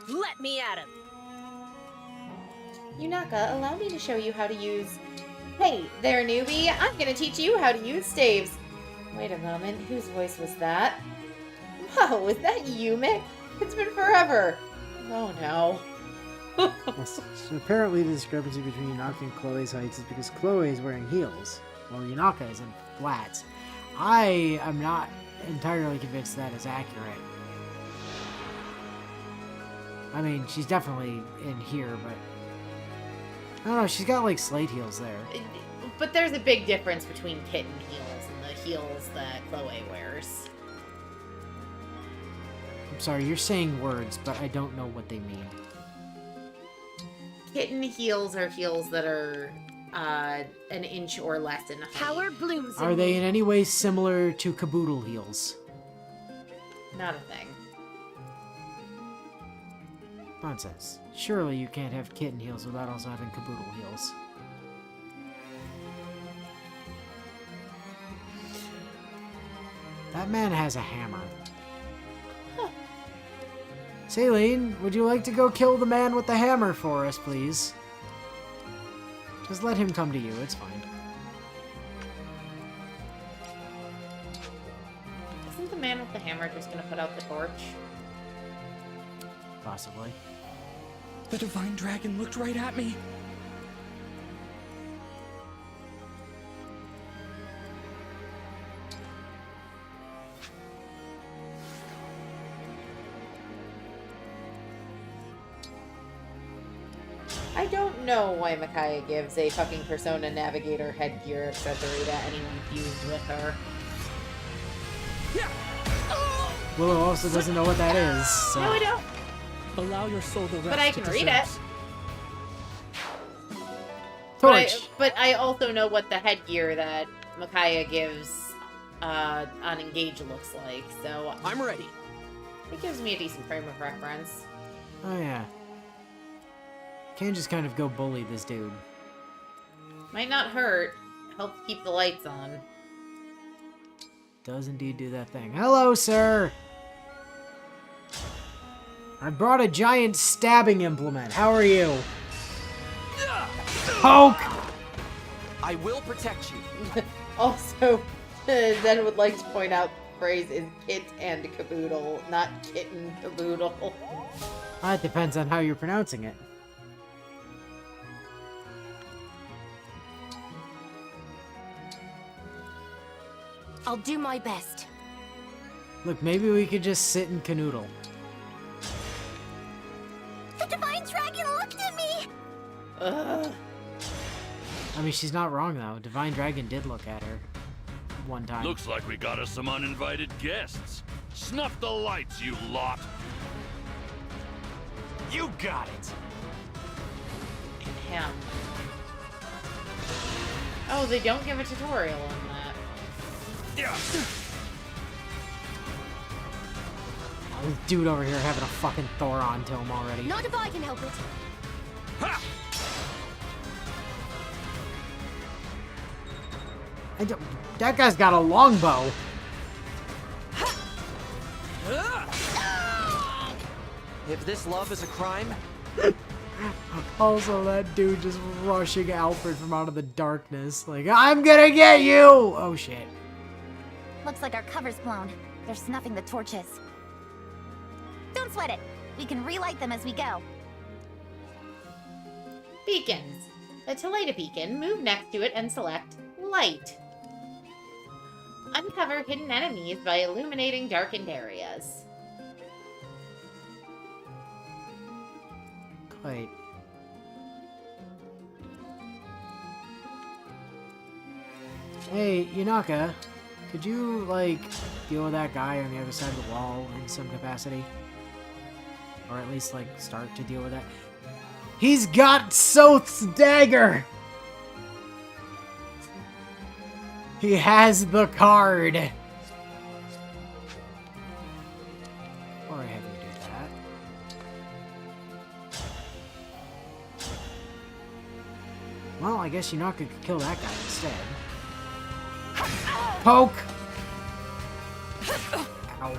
Let me at him! Yunaka, allow me to show you how to use... Hey there, newbie! I'm gonna teach you how to use staves! Wait a moment, whose voice was that? Whoa, is that you, Mick? It's been forever! Oh no. So apparently the discrepancy between Yunaka and Chloe's heights is because Chloe is wearing heels, while Yunaka is in flats. I am not entirely convinced that is accurate. I mean, she's definitely in here, but... I don't know, she's got like slate heels there. But there's a big difference between kitten heels and the heels that Chloe wears. I'm sorry, you're saying words, but I don't know what they mean. Kitten heels are heels that are an inch or less in height. Power blooms in Are they me. in any way similar to caboodle heels? Not a thing. Nonsense. Surely you can't have kitten heels without also having caboodle heels. That man has a hammer. Saline, would you like to go kill the man with the hammer for us, please? Just let him come to you, it's fine. Isn't the man with the hammer just gonna put out the torch? Possibly. The Divine Dragon looked right at me. I don't know why Micaiah gives a fucking Persona Navigator headgear accessory to anyone fused with her. Willow also doesn't know what that is, so... No, I don't. Allow your soul the rest But I can it read it. deserves. Torch! But I also know what the headgear that Micaiah gives on Engage looks like, so... I'm ready. It gives me a decent frame of reference. Oh yeah. Can't just kind of go bully this dude. Might not hurt. Help keep the lights on. Does indeed do that thing. Hello, sir! I brought a giant stabbing implement. How are you? Poke! I will protect you. Also, Zen would like to point out the phrase is kit and caboodle, not kitten caboodle. It depends on how you're pronouncing it. I'll do my best. Look, maybe we could just sit and canoodle. The Divine Dragon looked at me! Ugh. I mean, she's not wrong, though. Divine Dragon did look at her one time. Looks like we got us some uninvited guests. Snuff the lights, you lot! You got it! Him. Oh, they don't give a tutorial on that. Oh, this dude over here having a fucking Thoron to him already. Not if I can help it. That guy's got a longbow. If this love is a crime, Also, that dude just rushing Alfred from out of the darkness. Like, I'm gonna get you! Oh, shit. Looks like our cover's blown. They're snuffing the torches. Don't sweat it. We can relight them as we go. Beacons. To light a beacon, move next to it and select Light. Uncover hidden enemies by illuminating darkened areas. Wait. Hey, Yunaka, could you, like, deal with that guy on the other side of the wall in some capacity? Or at least, like, start to deal with that? He's got Soth's dagger! He has the card! Or have you do that. Well, I guess Yunaka could kill that guy instead. Poke! Ow.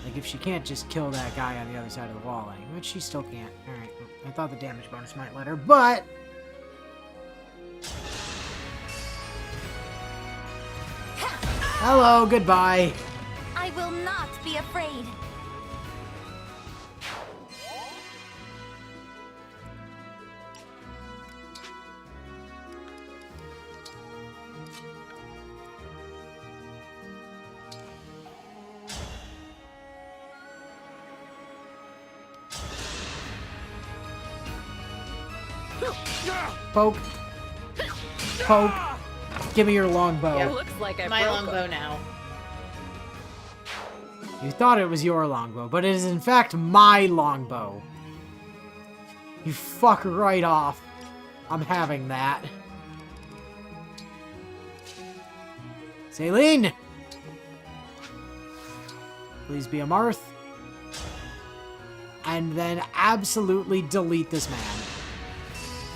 Like, if she can't just kill that guy on the other side of the wall, like, which she still can't. Alright, I thought the damage bonus might let her, but... Hello, goodbye. I will not be afraid. Poke. Poke. give me your longbow. Yeah, Looks like I my broke longbow 'em. now. You thought it was your longbow, but it is in fact my longbow. You fuck right off. I'm having that. Saline! Please be a Marth. And then absolutely delete this man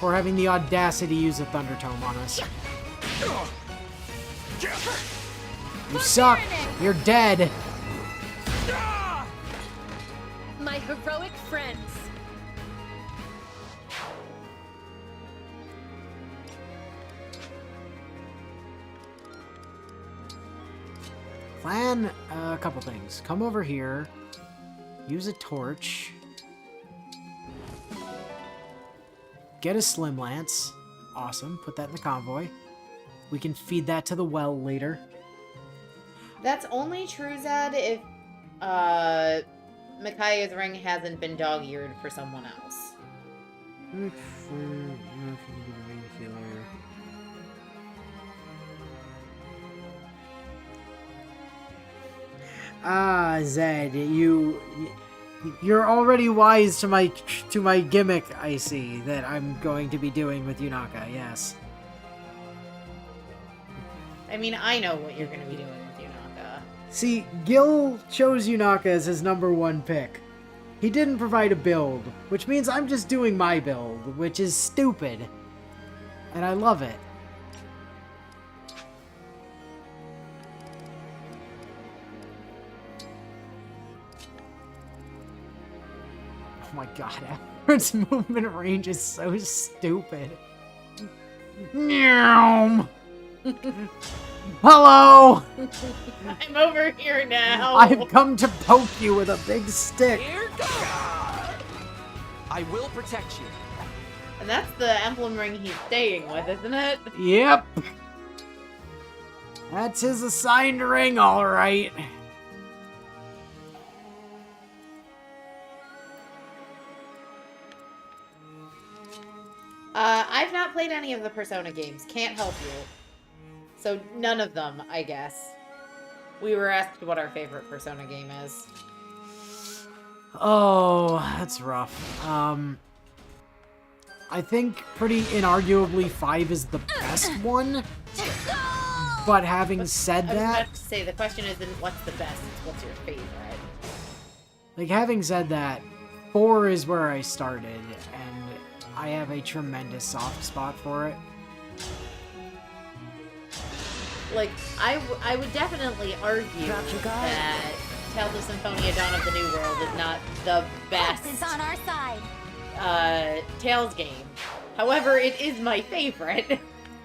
for having the audacity to use a Thunder Tome on us. You suck. You're dead. My heroic friends. Plan a couple things. Come over here. Use a torch. Get a Slim Lance. Awesome. Put that in the convoy. We can feed that to the well later. That's only true, Zed, if Micaiah's ring hasn't been dog-eared for someone else. Ah, Zed, you're already wise to my gimmick, I see, that I'm going to be doing with Yunaka, yes. I mean, I know what you're going to be doing with Yunaka. See, Gil chose Yunaka as his #1 pick. He didn't provide a build, which means I'm just doing my build, which is stupid. And I love it. Oh my god, Everett's movement range is so stupid. Meow. Hello! I'm over here now! I've come to poke you with a big stick. Here goes! I will protect you. And that's the emblem ring he's staying with, isn't it? Yep. That's his assigned ring, alright. I've not played any of the Persona games. Can't help you. So none of them, I guess. We were asked what our favorite Persona game is. Oh, that's rough. I think pretty inarguably 5 is the best one. But having said I was that... about to say, the question isn't what's the best, it's what's your favorite. Like, having said that, 4 is where I started, and I have a tremendous soft spot for it. Like, I would definitely argue that Tales of Symphonia Dawn of the New World is not the best Is on our side. Tales game. However, it is my favorite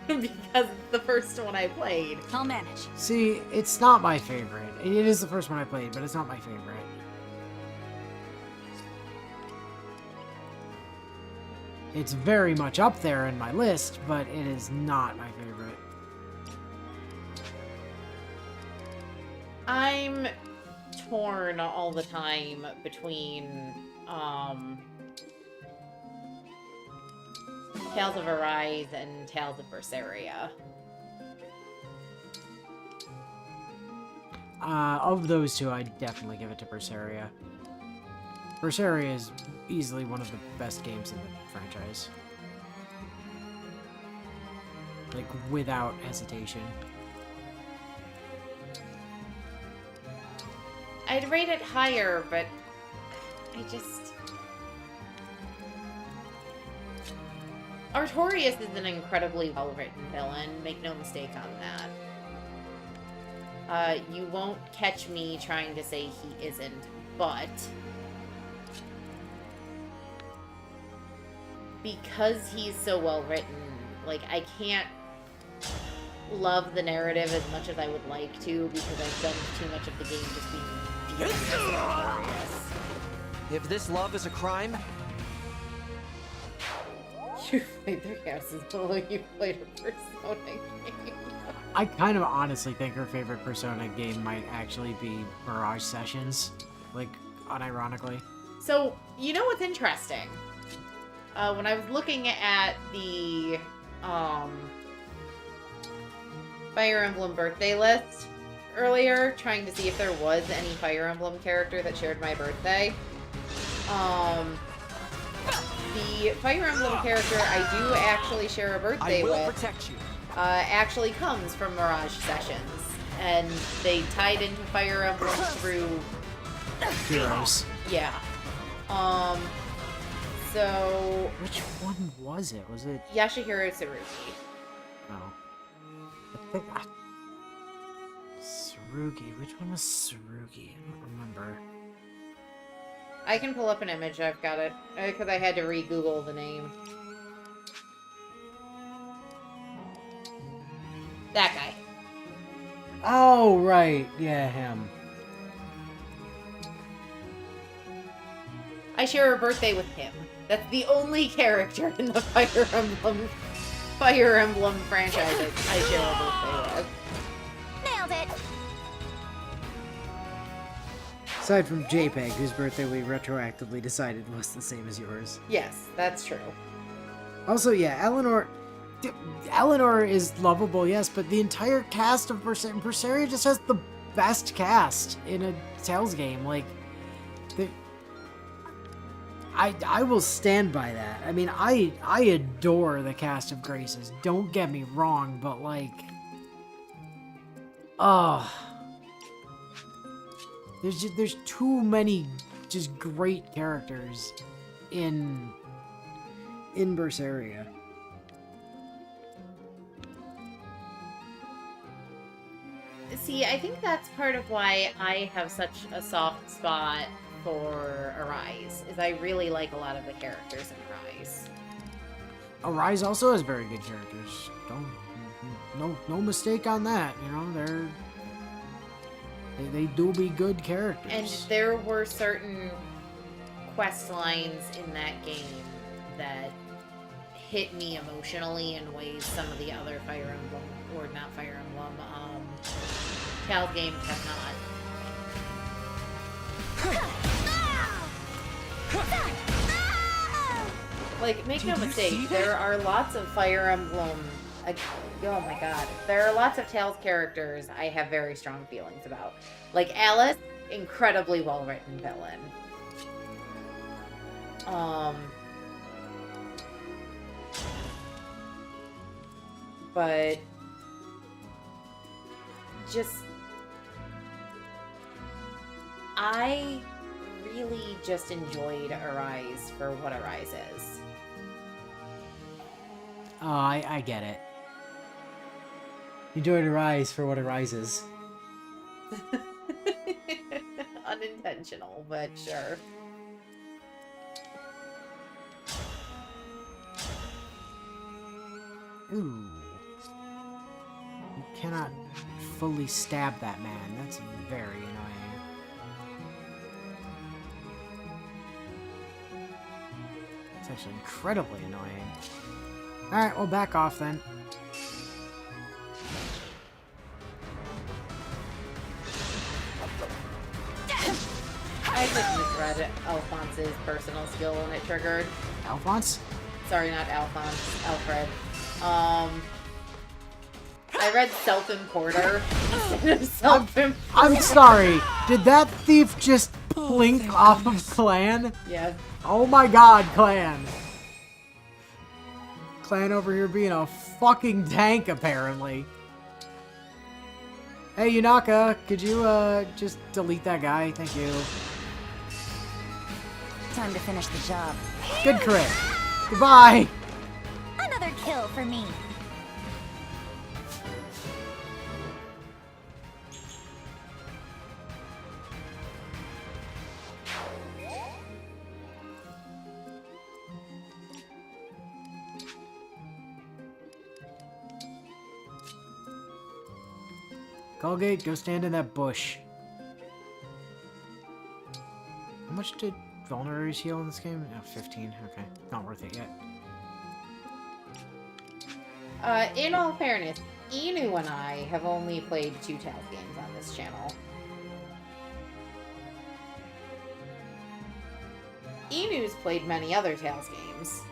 because it's the first one I played. I'll manage. See, it's not my favorite. It is the first one I played, but it's not my favorite. It's very much up there in my list, but it is not my favorite. I'm torn all the time between Tales of Arise and Tales of Berseria. Of those two, I'd definitely give it to Berseria. Berseria is easily one of the best games in the franchise. Like, without hesitation. I'd rate it higher, but I just... Artorias is an incredibly well-written villain, make no mistake on that. You won't catch me trying to say he isn't, but... because he's so well-written, like, I can't love the narrative as much as I would like to, because I've done too much of the game just being If this love is a crime... You played 3 houses below you played a Persona game. I kind of honestly think her favorite Persona game might actually be Mirage Sessions. Like, unironically. So, you know what's interesting? When I was looking at the Fire Emblem birthday list earlier, trying to see if there was any Fire Emblem character that shared my birthday. The Fire Emblem character I do actually share a birthday with protect you. actually comes from Mirage Sessions, and they tied into Fire Emblem through Heroes. Yeah. So Which one was it? Was it? Yashihiro Tsurugi. Oh. I think Tsurugi. Which one was Tsurugi? I don't remember. I can pull up an image. I've got it because I had to re-Google the name. That guy. Oh, right. Yeah, him. I share a birthday with him. That's the only character in the Fire Emblem franchise I share a birthday with. Nailed it! Aside from JPEG, whose birthday we retroactively decided was the same as yours. Yes, that's true. Also, yeah, Eleanor is lovable, yes, but the entire cast of Berseria just has the best cast in a Tales game. Like, I will stand by that. I mean, I adore the cast of Graces. Don't get me wrong, but like, there's too many just great characters in Berseria. See, I think that's part of why I have such a soft spot for Arise, is I really like a lot of the characters in Arise. Arise also has very good characters. No mistake on that. You know, they do be good characters. And there were certain quest lines in that game that hit me emotionally in ways some of the other Fire Emblem, or not Fire Emblem, Tales games have not. Like, make no mistake, there are lots of Fire Emblem... oh my god. There are lots of Tales characters I have very strong feelings about. Like Alice, incredibly well-written villain. But... just... I really just enjoyed Arise for what Arise is. Oh, I get it. You enjoyed Arise for what Arise is. Unintentional, but sure. Ooh. You cannot fully stab that man. That's very annoying. It's actually incredibly annoying. Alright, well, back off then. I just misread Alphonse's personal skill when it triggered. Alphonse? Sorry, not Alphonse. Alfred. I read self-importer instead of self-importer. I'm sorry. Did that thief just blink off of Clan? Yeah. Oh my god, Clan. Clan over here being a fucking tank, apparently. Hey, Yunaka, could you, just delete that guy? Thank you. Time to finish the job. Good crit. Goodbye. Another kill for me. Colgate, go stand in that bush. How much did vulneraries heal in this game? Oh, 15. Okay. Not worth it yet. In all fairness, Inu and I have only played 2 Tales games on this channel. Inu's played many other Tales games,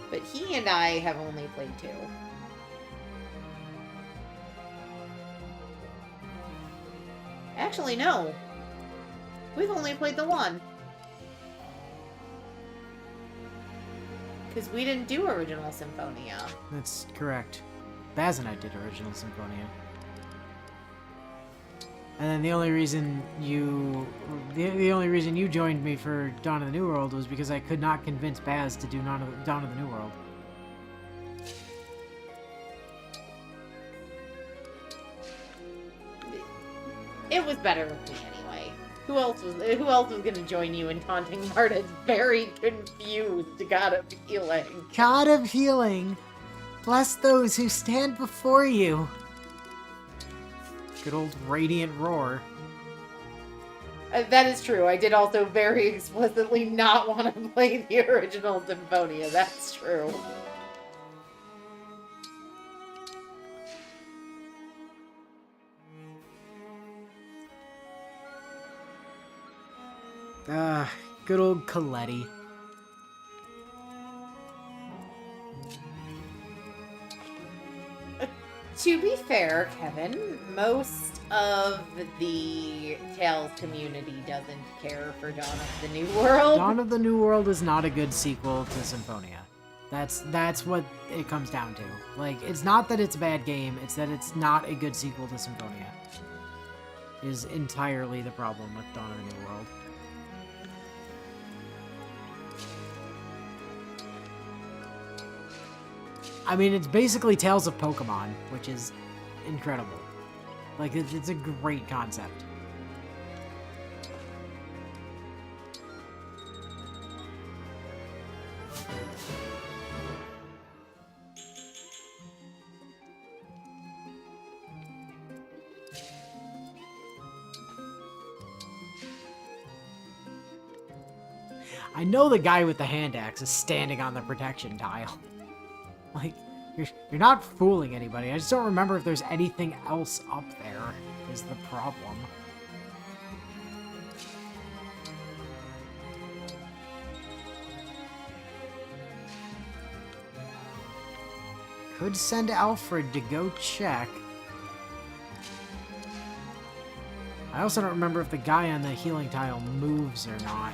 but he and I have only played 2. Actually, no. We've only played the one. Because we didn't do Original Symphonia. That's correct. Baz and I did Original Symphonia. And then the only reason you joined me for Dawn of the New World was because I could not convince Baz to do Dawn of the New World. It was better with me anyway. Who else was going to join you in taunting Marta's very confused God of Healing? God of Healing, bless those who stand before you. Good old Radiant Roar. That is true. I did also very explicitly not want to play the original Symphonia. That's true. Good old Coletti. To be fair, Kevin, most of the Tales community doesn't care for Dawn of the New World. Dawn of the New World is not a good sequel to Symphonia. That's what it comes down to. Like, it's not that it's a bad game, it's that it's not a good sequel to Symphonia. Is entirely the problem with Dawn of the New World. I mean, it's basically Tales of Pokemon, which is incredible. Like, it's a great concept. I know the guy with the hand axe is standing on the protection tile. Like, you're not fooling anybody. I just don't remember if there's anything else up there, is the problem. Could send Alfred to go check. I also don't remember if the guy on the healing tile moves or not.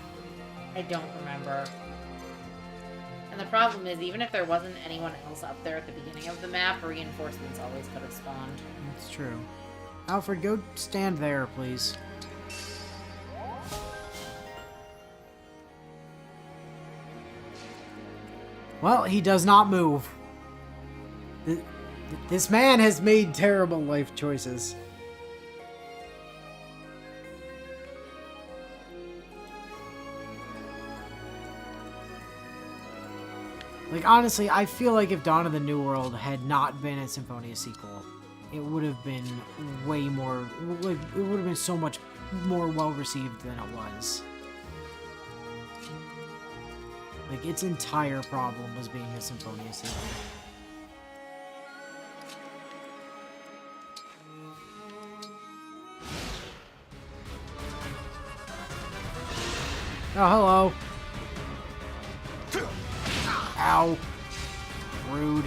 I don't remember. And the problem is, even if there wasn't anyone else up there at the beginning of the map, reinforcements always could have spawned. That's true. Alfred, go stand there, please. Well, he does not move. This man has made terrible life choices. Like, honestly, I feel like if Dawn of the New World had not been a Symphonia sequel, it would have been way more, like, it would have been so much more well-received than it was. Like, its entire problem was being a Symphonia sequel. Oh, hello. Ow. Rude.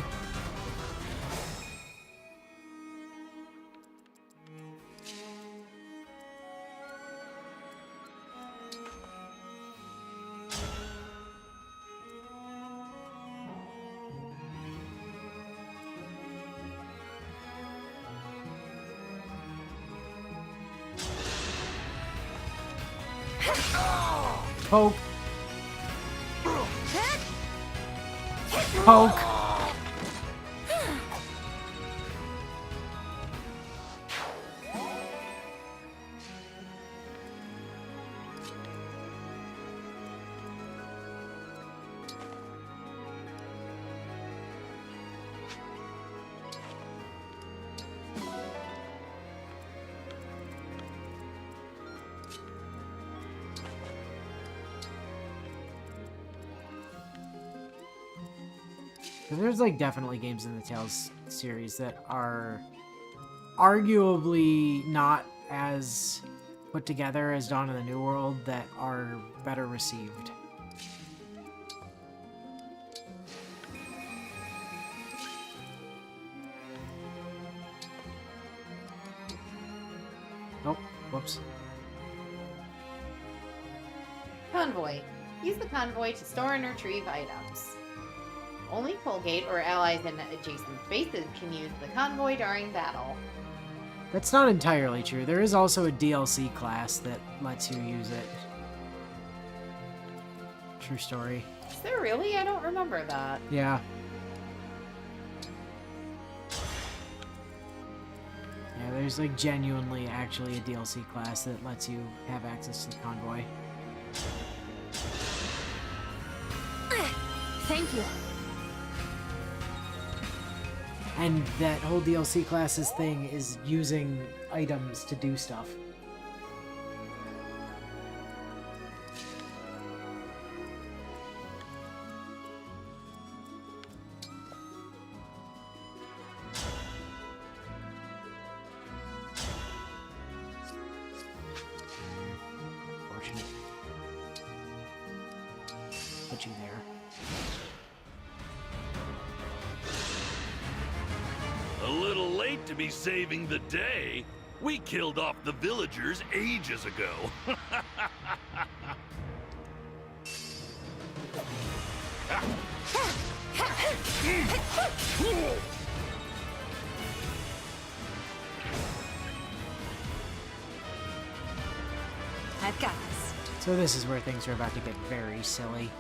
Poke. Poke. There's like definitely games in the Tales series that are arguably not as put together as Dawn of the New World that are better received. Oh, Whoops. Convoy. Use the convoy to store and retrieve items. Only Colgate or allies in adjacent spaces can use the convoy during battle. That's not entirely true. There is also a DLC class that lets you use it. True story. Is there really? I don't remember that. Yeah. Yeah, there's like genuinely actually a DLC class that lets you have access to the convoy. Thank you. And that whole DLC class's thing is using items to do stuff. Fortunate. Put you there. A little late to be saving the day. We killed off the villagers ages ago. I've got this. So this is where things are about to get very silly.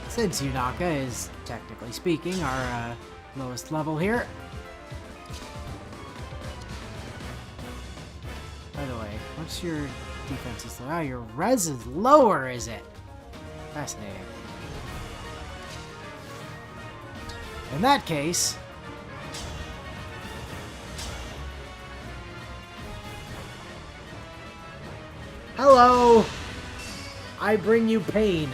Since Yunaka is, technically speaking, our lowest level here. By the way, what's your defense? Oh, your res is lower, is it? Fascinating. In that case... Hello! I bring you pain.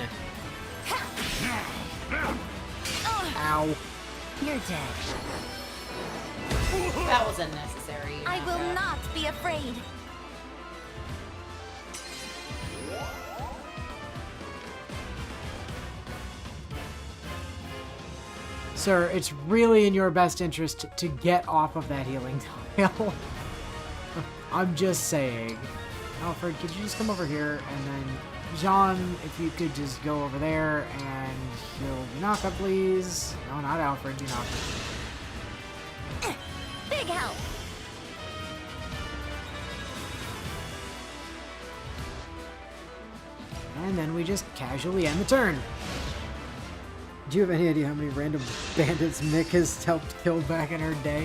Ow. You're dead. That was unnecessary. I will not be afraid. Sir, it's really in your best interest to get off of that healing tile. I'm just saying. Alfred, could you just come over here, and then Jean, if you could just go over there and heal Yunaka, please. No, not Alfred, Yunaka. Big help. And then we just casually end the turn. Do you have any idea how many random bandits Mick has helped kill back in her day?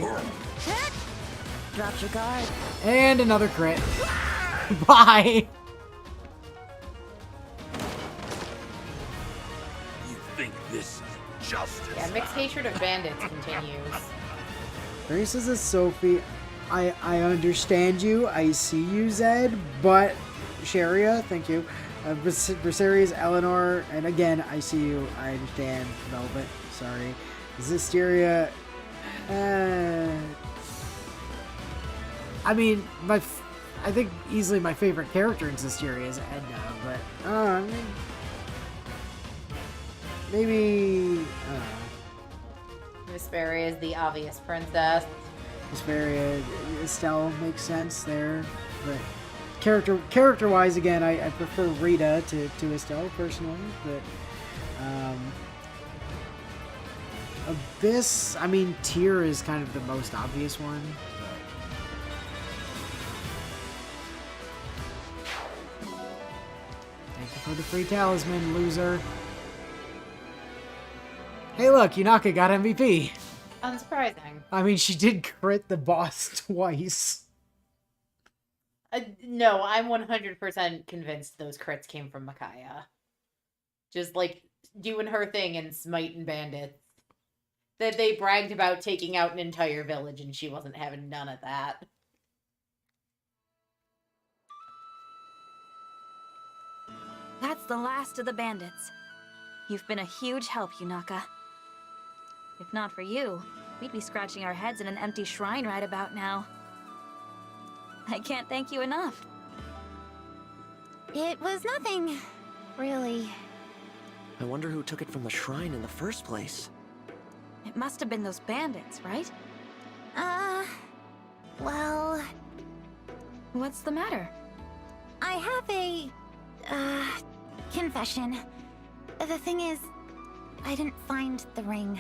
Dropped your guard. And another crit. Bye! You think this is justice? Yeah, mixed hatred of bandits continues. Grace is a Sophie. I understand you. I see you, Zed. But Sharia, thank you. Braceria's Eleanor, and again, I see you. I understand. Velvet, sorry. Zisteria. I mean, I think easily my favorite character in Zisteria is Edna, but I mean, maybe. Vesperia is the obvious princess. Vesperia, Estelle makes sense there, but character-wise, again, I prefer Rita to Estelle personally, but Abyss, I mean, Tyr is kind of the most obvious one. But... Thank you for the free talisman, loser. Hey, look, Yunaka got MVP. Unsurprising. I mean, she did crit the boss twice. No, I'm 100% convinced those crits came from Micaiah. Just, like, doing her thing in Smite and Bandits. That they bragged about taking out an entire village, and she wasn't having none of that. That's the last of the bandits. You've been a huge help, Yunaka. If not for you, we'd be scratching our heads in an empty shrine right about now. I can't thank you enough. It was nothing, really. I wonder who took it from the shrine in the first place. It must have been those bandits, right? Well... What's the matter? I have a, confession. The thing is, I didn't find the ring.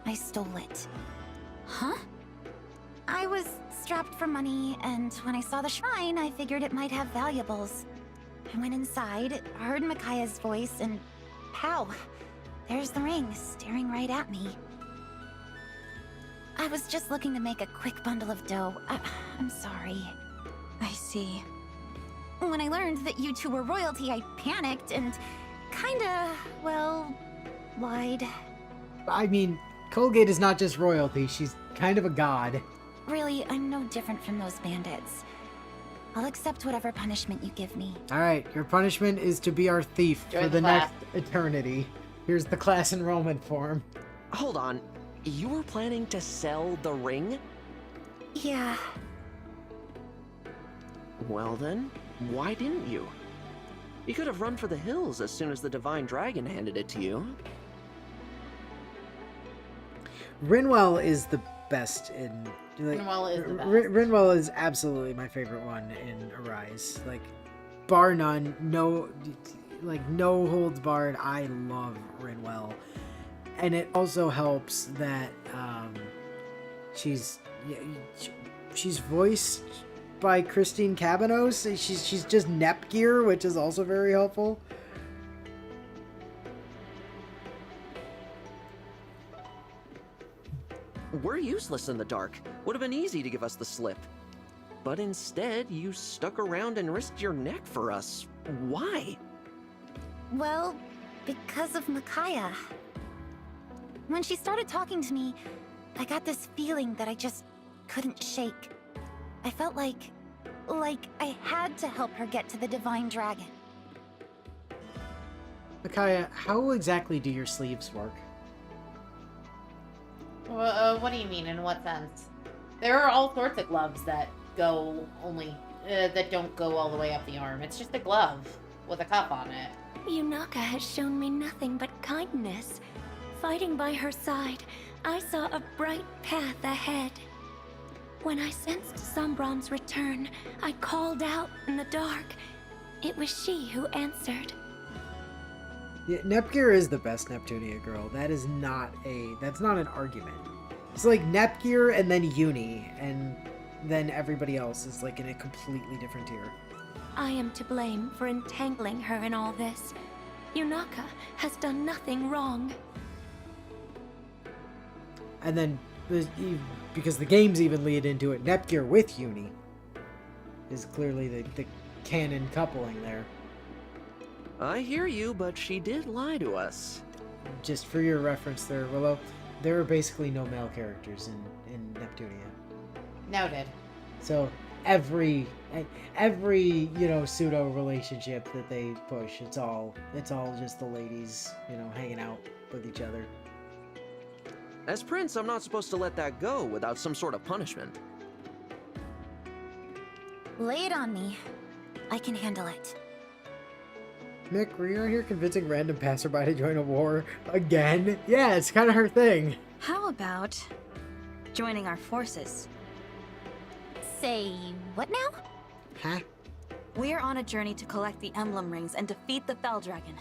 I stole it. Huh? I was strapped for money, and when I saw the shrine, I figured it might have valuables. I went inside, heard Micaiah's voice, and pow! There's the ring, staring right at me. I was just looking to make a quick bundle of dough. I'm sorry. I see. When I learned that you two were royalty, I panicked and kinda, well, lied. I mean, Colgate is not just royalty, she's kind of a god. Really, I'm no different from those bandits. I'll accept whatever punishment you give me. Alright, your punishment is to be our thief Join for the the class. next eternity. Here's the class enrollment form. Hold on. You were planning to sell the ring? Yeah. Well then, why didn't you? You could have run for the hills as soon as the Divine Dragon handed it to you. Rinwell is the best in... Like, Rinwell is the best. Rinwell is absolutely my favorite one in Arise. Like, bar none, no holds barred. I love Rinwell. And it also helps that she's voiced by Christine Cabanos. She's just Nepgear, which is also very helpful. We're useless in the dark. Would have been easy to give us the slip. But instead, you stuck around and risked your neck for us. Why? Well, because of Micaiah. When she started talking to me, I got this feeling that I just couldn't shake. I felt like I had to help her get to the Divine Dragon. Micaiah, how exactly do your sleeves work? What do you mean? In what sense? There are all sorts of gloves that go only that don't go all the way up the arm. It's just a glove with a cuff on it. Yunaka has shown me nothing but kindness. Fighting by her side, I saw a bright path ahead. When I sensed Sombron's return, I called out in the dark. It was she who answered. Yeah, Nepgear is the best Neptunia girl. That's not an argument. It's like Nepgear and then Uni, and then everybody else is like in a completely different tier. I am to blame for entangling her in all this. Yunaka has done nothing wrong. And then, because the games even lead into it, Nepgear with Uni is clearly the canon coupling there. I hear you, but she did lie to us. Just for your reference there, Willow, there are basically no male characters in Neptunia. Noted. So every pseudo relationship that they push, it's all just the ladies, hanging out with each other. As Prince, I'm not supposed to let that go without some sort of punishment. Lay it on me. I can handle it. Mick, were you out here convincing random passerby to join a war again? Yeah, it's kind of her thing. How about joining our forces? Say what now? Huh? We're on a journey to collect the Emblem rings and defeat the Fell Dragon.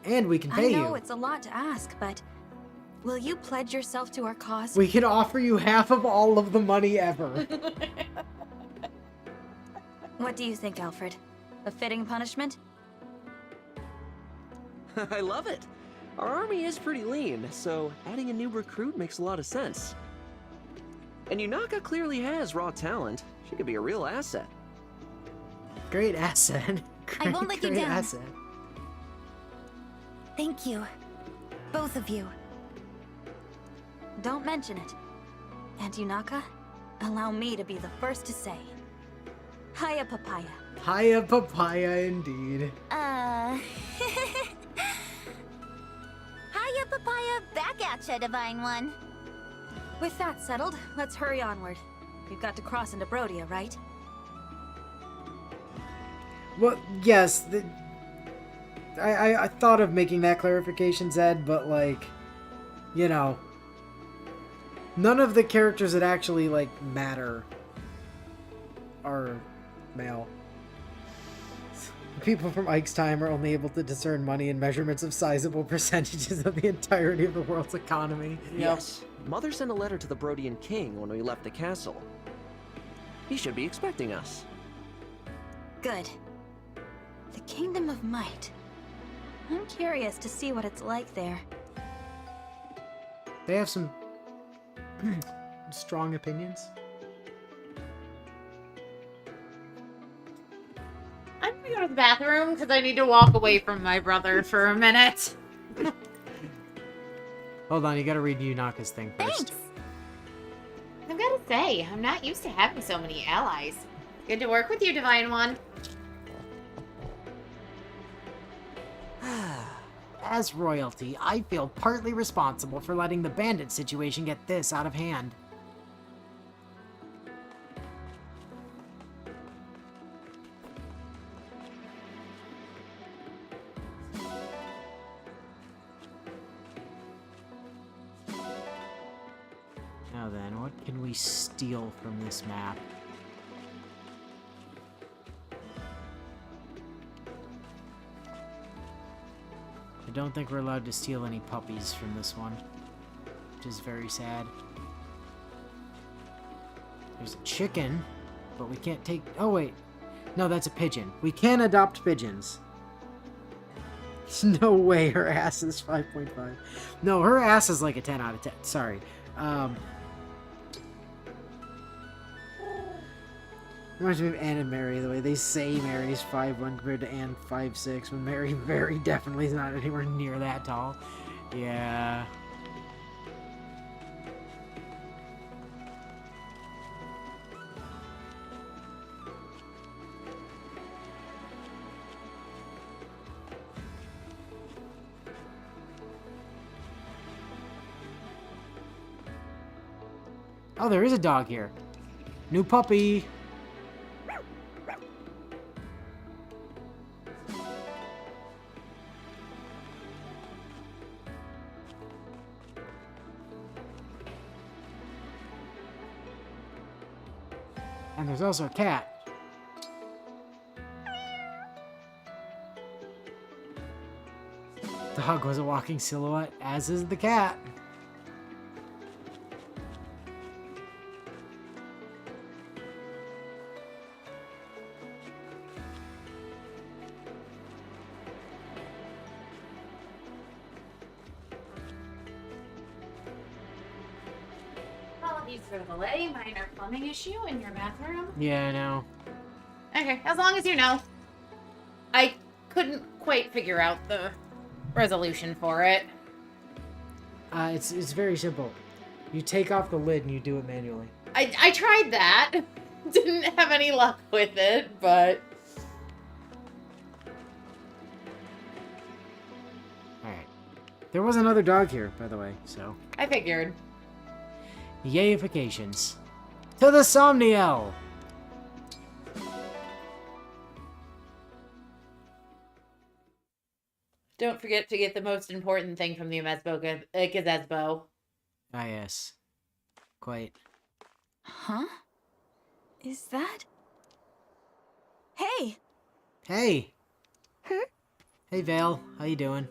And we can pay you. I know it's a lot to ask, but will you pledge yourself to our cause? We can offer you half of all of the money ever. What do you think, Alfred? A fitting punishment? I love it. Our army is pretty lean, so adding a new recruit makes a lot of sense. And Yunaka clearly has raw talent. She could be a real asset. Great asset. I won't let you Great down. asset. Thank you. Both of you. Don't mention it. And Yunaka, allow me to be the first to say. Hiya, Papaya. Hiya, Papaya, indeed. Hiya, Papaya, back at ya, Divine One. With that settled, let's hurry onward. We've got to cross into Brodia, right? Well, yes. I thought of making that clarification, Zed, but none of the characters that actually matter are male. People from Ike's time are only able to discern money in measurements of sizable percentages of the entirety of the world's economy. Yes. Mother sent a letter to the Brodian king when we left the castle. He should be expecting us. Good. The Kingdom of Might. I'm curious to see what it's like there. They have some strong opinions. I'm gonna go to the bathroom because I need to walk away from my brother for a minute. Hold on, you gotta read Yunaka's thing first. Thanks! I've gotta say, I'm not used to having so many allies. Good to work with you, Divine One. As royalty, I feel partly responsible for letting the bandit situation get this out of hand. Now then, what can we steal from this map? I don't think we're allowed to steal any puppies from this one, which is very sad. There's a chicken, but we can't take... Oh, wait. No, that's a pigeon. We can adopt pigeons. No way her ass is 5.5. No, her ass is like a 10 out of 10. Sorry. Reminds me of Anne and Mary, the way they say Mary's 5'1" compared to Anne 5'6", when Mary very definitely is not anywhere near that tall. Yeah. Oh, there is a dog here. New puppy. And there's also a cat. Dog was a walking silhouette, as is the cat. Apologies for the delay. Minor plumbing issue in your bathroom. Yeah, I know. Okay, as long as you know. I couldn't quite figure out the resolution for it. It's very simple. You take off the lid and you do it manually. I tried that. Didn't have any luck with it, but... Alright. There was another dog here, by the way, so... I figured. Yayifications. To the Somniel! Don't forget to get the most important thing from the gazebo. Ah, yes. Quite. Huh? Is that... Hey! Hey! Hey, Vale. How you doing?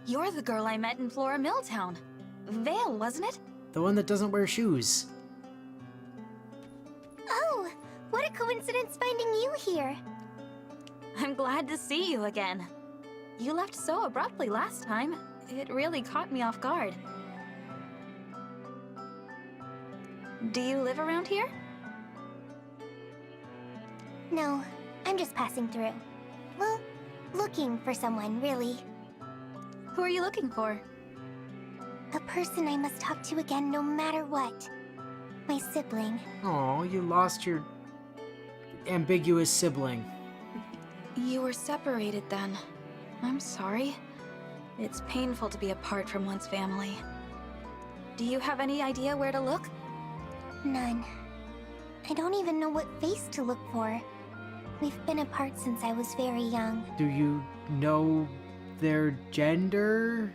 You're the girl I met in Flora Milltown. Vale, wasn't it? The one that doesn't wear shoes. Oh, what a coincidence finding you here. I'm glad to see you again. You left so abruptly last time. It really caught me off guard. Do you live around here? No, I'm just passing through. Well, looking for someone, really. Who are you looking for? A person I must talk to again no matter what. My sibling. Oh, you lost your ambiguous sibling. You were separated then. I'm sorry. It's painful to be apart from one's family. Do you have any idea where to look? None. I don't even know what face to look for. We've been apart since I was very young. Do you know their gender?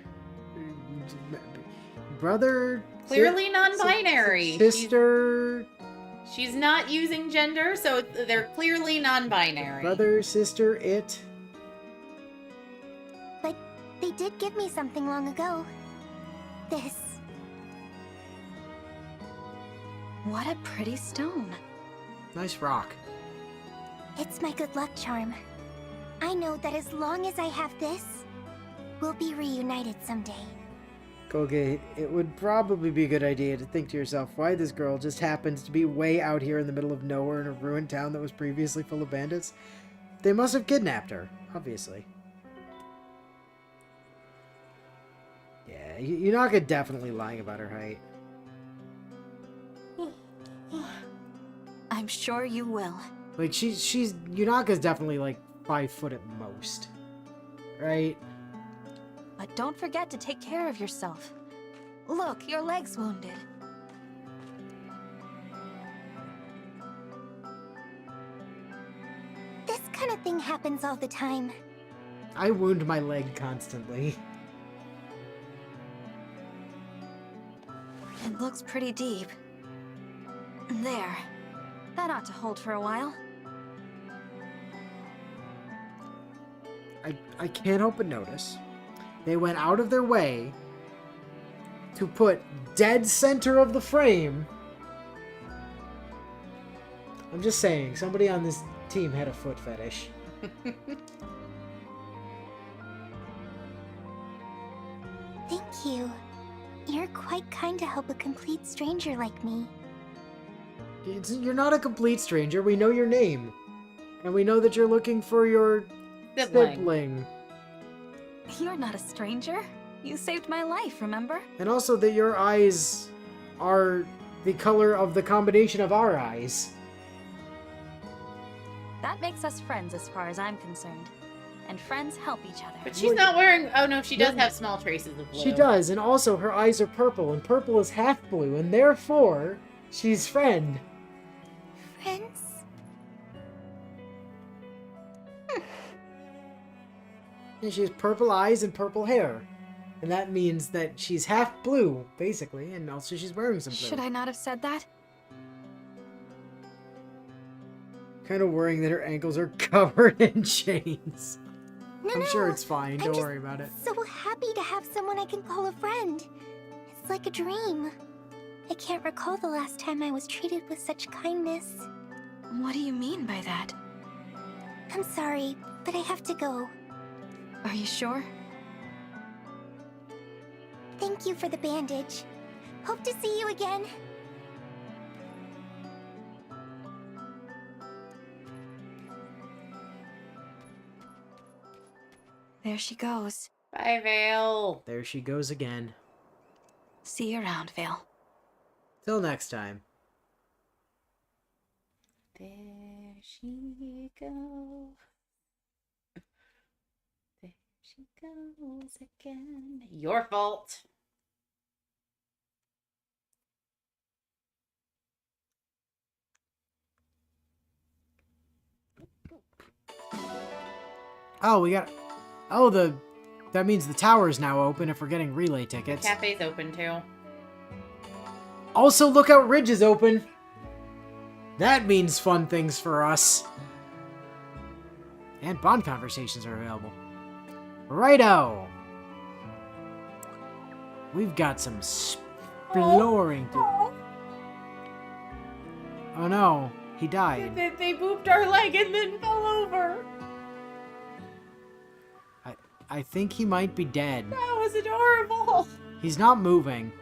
Brother? Clearly non-binary. Sister? She's not using gender, so they're clearly non-binary. Brother, sister, it. But they did give me something long ago. This. What a pretty stone. Nice rock. It's my good luck charm. I know that as long as I have this, we'll be reunited someday. Colgate, it would probably be a good idea to think to yourself why this girl just happens to be way out here in the middle of nowhere in a ruined town that was previously full of bandits. They must have kidnapped her, obviously. Yeah, Yunaka definitely lying about her height. I'm sure you will. Like, Yunaka's definitely like 5 foot at most. Right? But don't forget to take care of yourself. Look, your leg's wounded. This kind of thing happens all the time. I wound my leg constantly. It looks pretty deep. There. That ought to hold for a while. I can't help but notice they went out of their way to put dead center of the frame. I'm just saying, somebody on this team had a foot fetish. Thank you. You're quite kind to help a complete stranger like me. You're not a complete stranger. We know your name. And we know that you're looking for your sibling. You're not a stranger. You saved my life, remember? And also that your eyes are the color of the combination of our eyes. That makes us friends as far as I'm concerned. And friends help each other. But she's not wearing... Oh, no, she does have small traces of blue. She does, and also her eyes are purple, and purple is half blue, and therefore, she's friend. Friends? And she has purple eyes and purple hair. And that means that she's half blue, basically, and also she's wearing some blue. Should I not have said that? Kind of worrying that her ankles are covered in chains. I'm No, sure it's fine, I'm don't just worry about it. So happy to have someone I can call a friend. It's like a dream. I can't recall the last time I was treated with such kindness. What do you mean by that? I'm sorry, but I have to go. Are you sure? Thank you for the bandage. Hope to see you again. There she goes. Bye, Vale. There she goes again. See you around, Vale. Till next time. There she goes. There she goes again. Your fault. Oh, we got... Oh, that means the tower's now open if we're getting relay tickets. The cafe's open, too. Also, Lookout Ridge is open. That means fun things for us. And bond conversations are available. Righto. We've got some exploring to... Oh no, he died. They booped our leg and then fell over. I think he might be dead. That was adorable. He's not moving.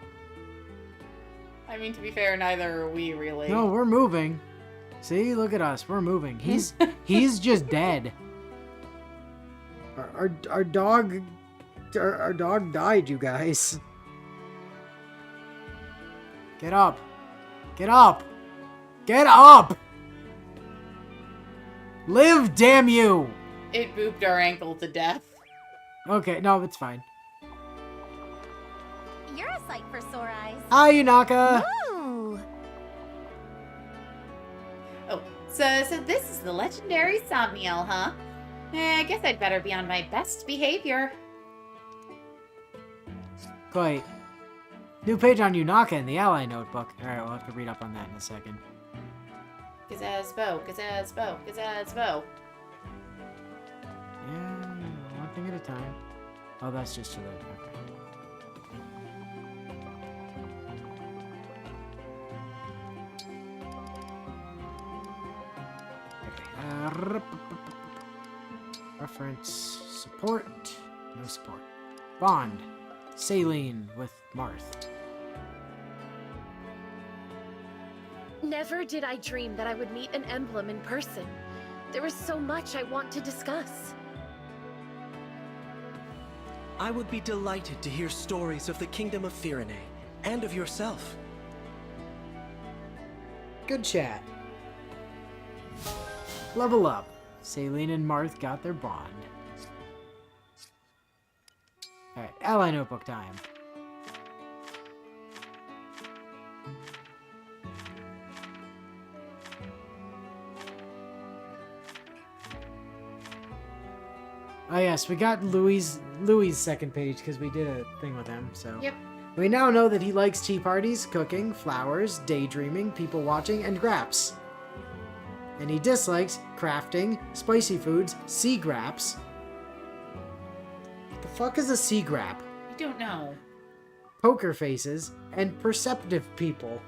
I mean, to be fair, neither are we, really. No, we're moving. See, look at us. We're moving. He's just dead. Our dog died, you guys. Get up. Get up. Get up. Live, damn you. It booped our ankle to death. Okay, no, it's fine. You're a sight for sore eyes. Hi, Yunaka. Ooh. Oh, so this is the legendary Somniel, huh? I guess I'd better be on my best behavior. Wait. New page on Yunaka in the Ally Notebook. Alright, we'll have to read up on that in a second. Gazazbo, Gazazbo, Gazazbo. Yeah, one thing at a time. Oh, that's just to the... Okay. Reference. Support. No support. Bond. Saline with Marth. Never did I dream that I would meet an Emblem in person. There is so much I want to discuss. I would be delighted to hear stories of the Kingdom of Firene, and of yourself. Good chat. Level up. Saline and Marth got their bond. Alright, ally notebook time. Oh yes, we got Louis' second page because we did a thing with him, so. Yep. We now know that he likes tea parties, cooking, flowers, daydreaming, people watching, and graps. And he dislikes crafting, spicy foods, sea graps. What the fuck is a sea grap? I don't know. Poker faces, and perceptive people.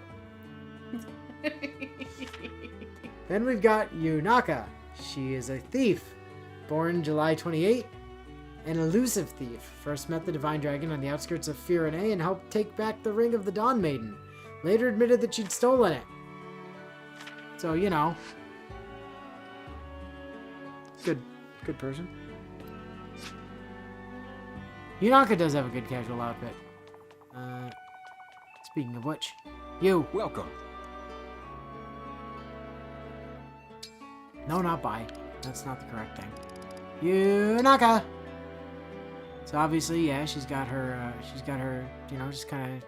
Then we've got Yunaka. She is a thief. Born July 28, an elusive thief. First met the Divine Dragon on the outskirts of Firene and helped take back the Ring of the Dawn Maiden. Later admitted that she'd stolen it. So, you know. Good person. Yunaka does have a good casual outfit. Speaking of which, you. Welcome. No, not bye. That's not the correct thing. Yunaka! So obviously, yeah, she's got her, you know, just kind of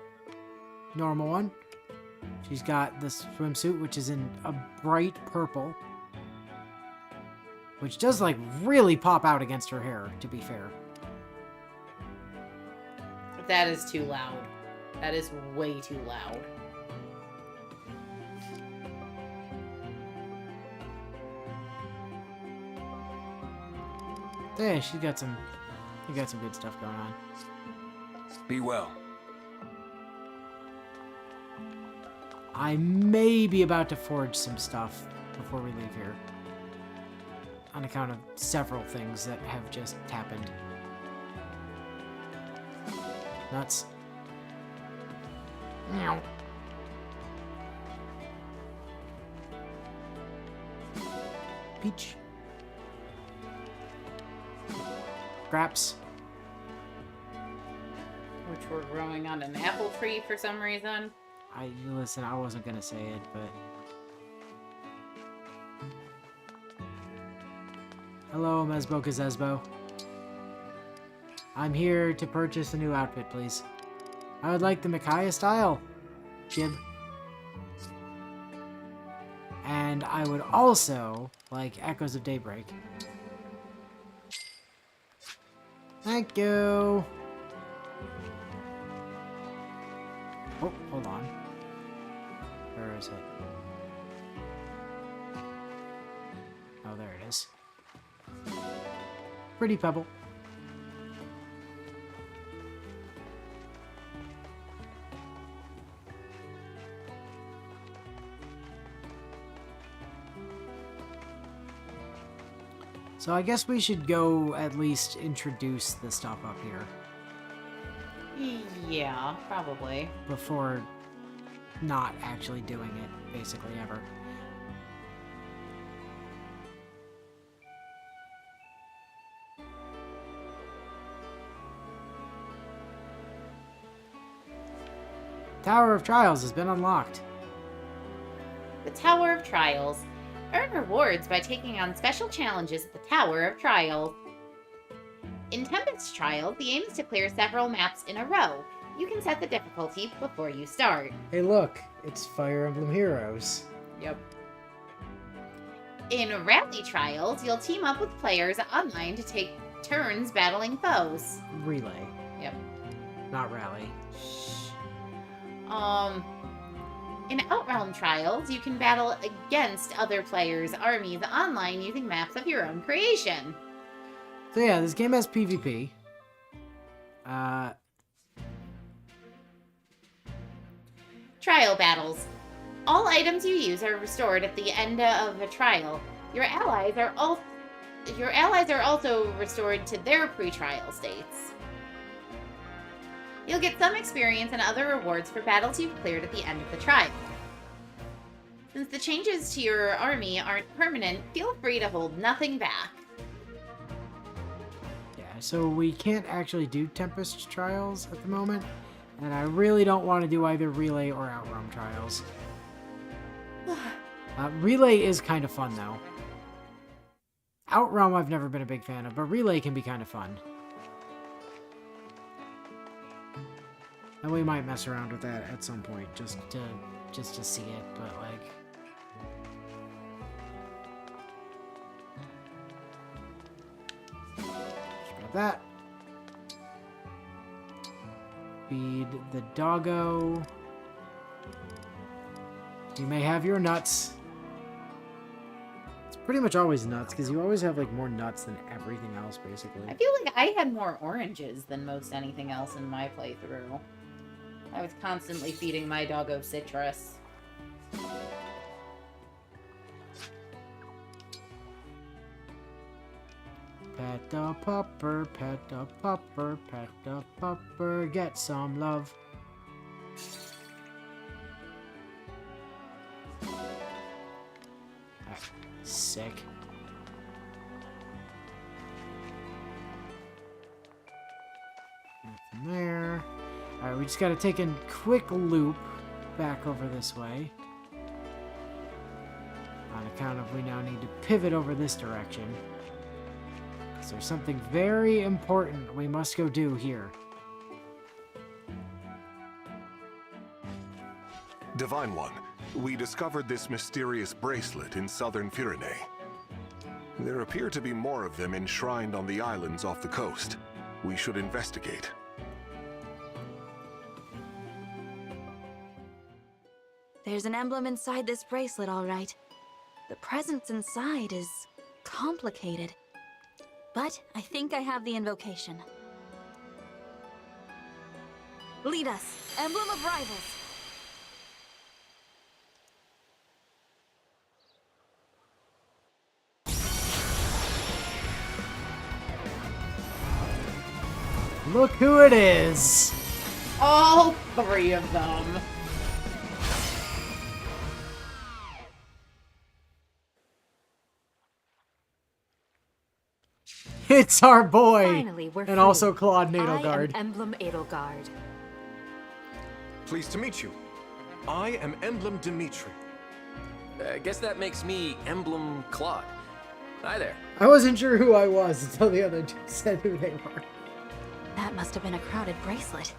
normal one. She's got the swimsuit, which is in a bright purple. Which does, like, really pop out against her hair, to be fair. That is too loud. That is way too loud. Yeah, she got some good stuff going on. Be well. I may be about to forge some stuff before we leave here. On account of several things that have just happened. Nuts. Meow. Peach. Graps. Which were growing on an apple tree for some reason. Listen, I wasn't gonna say it, but... Hello, Mesbo Kazesbo. I'm here to purchase a new outfit, please. I would like the Micaiah style. Jib. And I would also like Echoes of Daybreak. Thank you. Oh, hold on. Where is it? Oh, there it is. Pretty pebble. So I guess we should go at least introduce the stuff up here. Yeah, probably. Before not actually doing it, basically, ever. Tower of Trials has been unlocked. The Tower of Trials. Earn rewards by taking on special challenges at the Tower of Trials. In Tempest Trials, the aim is to clear several maps in a row. You can set the difficulty before you start. Hey look, it's Fire Emblem Heroes. Yep. In Rally Trials, you'll team up with players online to take turns battling foes. Relay. Yep. Not Rally. In Outrealm Trials, you can battle against other players' armies online using maps of your own creation. So yeah, this game has PvP. Trial battles. All items you use are restored at the end of a trial. Your allies are also restored to their pre-trial states. You'll get some experience and other rewards for battles you've cleared at the end of the trial. Since the changes to your army aren't permanent, feel free to hold nothing back. Yeah, so we can't actually do Tempest trials at the moment, and I really don't want to do either Relay or Outrealm trials. Relay is kind of fun, though. Outrealm I've never been a big fan of, but Relay can be kind of fun. And we might mess around with that at some point, just to see it, but like... Got that. Feed the doggo. You may have your nuts. It's pretty much always nuts, because you always have like more nuts than everything else, basically. I feel like I had more oranges than most anything else in my playthrough. I was constantly feeding my doggo citrus. Pet a pupper, pet a pupper, pet a pupper, get some love. Sick. Nothing there. Alright, we just gotta take a quick loop back over this way. On account of we now need to pivot over this direction. Because there's something very important we must go do here. Divine One, we discovered this mysterious bracelet in southern Firene. There appear to be more of them enshrined on the islands off the coast. We should investigate. There's an emblem inside this bracelet, all right. The presence inside is complicated. But I think I have the invocation. Lead us, Emblem of Rivals. Look who it is! All three of them. It's our boy! Finally, we're and free. Also Claude I Nadelgard. am Emblem Edelgard. Pleased to meet you. I am Emblem Dimitri. I guess that makes me Emblem Claude. Hi there. I wasn't sure who I was until the other two said who they were. That must have been a crowded bracelet.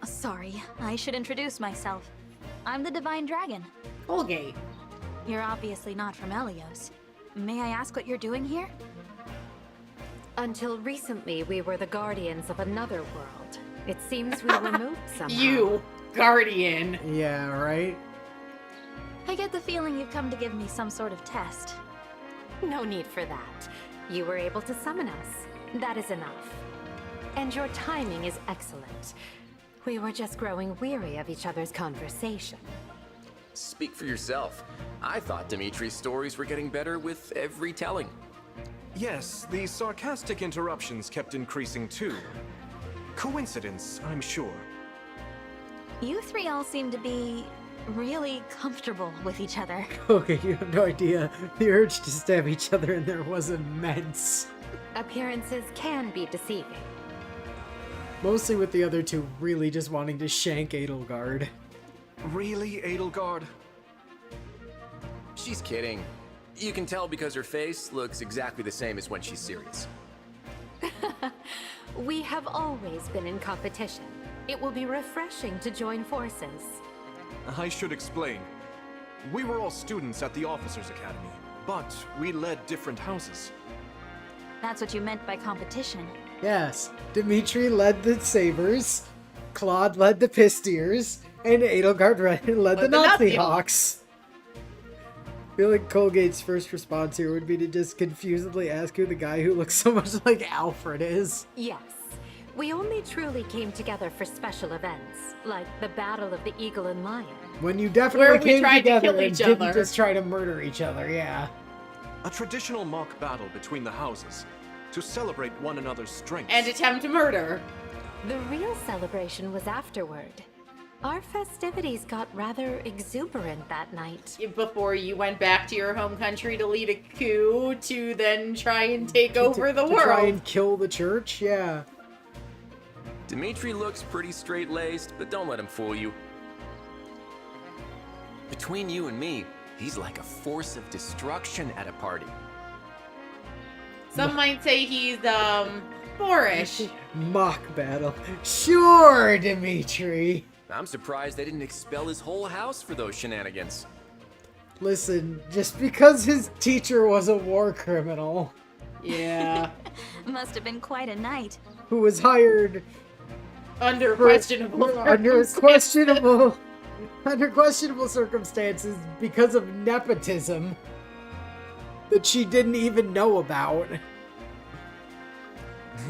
Sorry, I should introduce myself. I'm the Divine Dragon. Holgate. You're obviously not from Elios. May I ask what you're doing here? Until recently, we were the guardians of another world. It seems we were moved somehow. You, guardian. Yeah, right? I get the feeling you've come to give me some sort of test. No need for that. You were able to summon us. That is enough. And your timing is excellent. We were just growing weary of each other's conversation. Speak for yourself. I thought Dimitri's stories were getting better with every telling. Yes, the sarcastic interruptions kept increasing too. Coincidence, I'm sure. You three all seem to be really comfortable with each other. Okay, you have no idea. The urge to stab each other in there was immense. Appearances can be deceiving. Mostly with the other two really just wanting to shank Edelgard. Really, Edelgard? She's kidding. You can tell because her face looks exactly the same as when she's serious. We have always been in competition. It will be refreshing to join forces. I should explain. We were all students at the Officers' Academy, but we led different houses. That's what you meant by competition. Yes, Dimitri led the Sabers, Claude led the Pistiers, And Edelgard led the Nazi Hawks. I feel like Colgate's first response here would be to just confusedly ask who the guy who looks so much like Alfred is. Yes. We only truly came together for special events, like the Battle of the Eagle and Lion. When you definitely came together kill and each didn't other. just try to murder each other, yeah. A traditional mock battle between the houses to celebrate one another's strengths. And attempt murder. The real celebration was afterward. Our festivities got rather exuberant that night. Before you went back to your home country to lead a coup to then try and take over the world. To try and kill the church, yeah. Dimitri looks pretty straight-laced, but don't let him fool you. Between you and me, he's like a force of destruction at a party. Some might say he's, boorish. Mock battle. Sure, Dimitri. I'm surprised they didn't expel his whole house for those shenanigans. Listen, just because his teacher was a war criminal. Yeah. Must have been quite a night. Who was hired under questionable circumstances because of nepotism that she didn't even know about.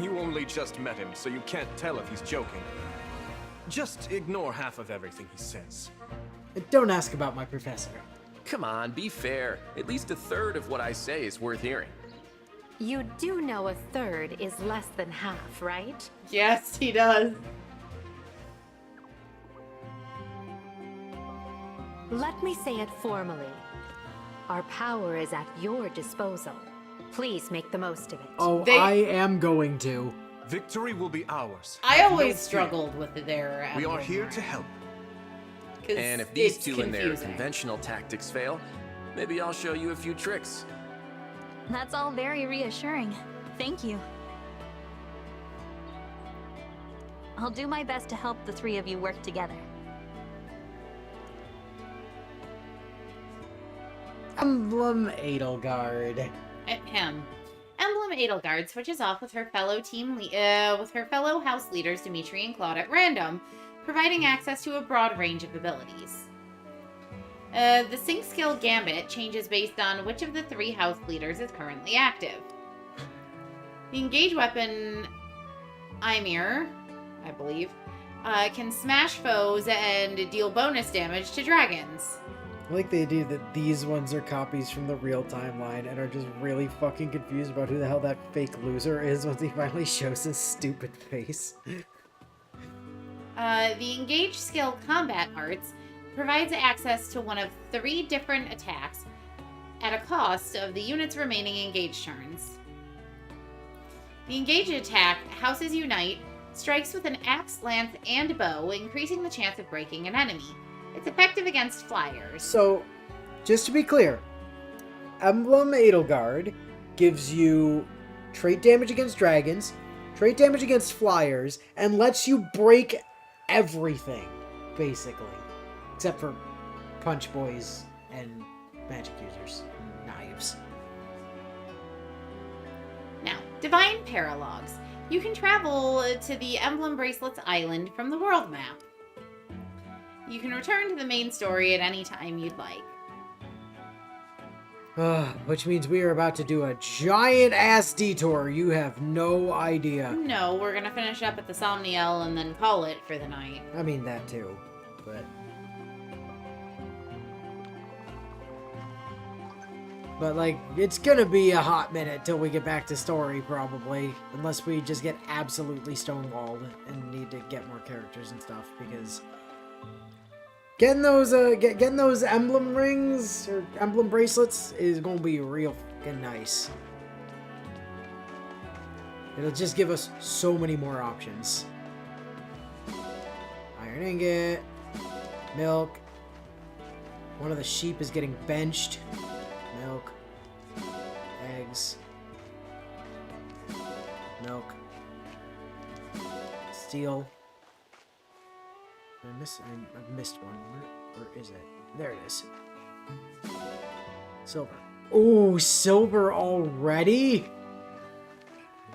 You only just met him, so you can't tell if he's joking. Just ignore half of everything he says. Don't ask about my professor. Come on, be fair. At least a third of what I say is worth hearing. You do know a third is less than half, right? Yes, he does. Let me say it formally. Our power is at your disposal. Please make the most of it. Oh, I am going to. Victory will be ours. I always struggled with their We are here to help. And if these two and their conventional tactics fail, maybe I'll show you a few tricks. That's all very reassuring. Thank you. I'll do my best to help the three of you work together. Emblem Edelgard. Ahem. Emblem Edelgard switches off with her fellow house leaders Dimitri and Claude at random, providing access to a broad range of abilities. The sync skill Gambit changes based on which of the three house leaders is currently active. The engage weapon Ymir, I believe, can smash foes and deal bonus damage to dragons. I like the idea that these ones are copies from the real timeline and are just really fucking confused about who the hell that fake loser is once he finally shows his stupid face. The engage skill Combat Arts provides access to one of 3 different attacks at a cost of the unit's remaining engaged turns. The engaged attack, Houses Unite, strikes with an axe, lance, and bow, increasing the chance of breaking an enemy. It's effective against flyers. So, just to be clear, Emblem Edelgard gives you trait damage against dragons, trait damage against flyers, and lets you break everything, basically. Except for punch boys and magic users and knives. Now, Divine Paralogs. You can travel to the Emblem Bracelets Island from the world map. You can return to the main story at any time you'd like. Which means we are about to do a giant-ass detour. You have no idea. No, we're gonna finish up at the Somniel and then call it for the night. I mean, that too, but... But, like, it's gonna be a hot minute till we get back to story, probably. Unless we just get absolutely stonewalled and need to get more characters and stuff, because... Getting those emblem rings, or emblem bracelets, is gonna be real fucking nice. It'll just give us so many more options. Iron ingot, milk. One of the sheep is getting benched. Milk. Eggs. Milk. Steel. I missed one. Where is it? There it is. Silver. Ooh, silver already?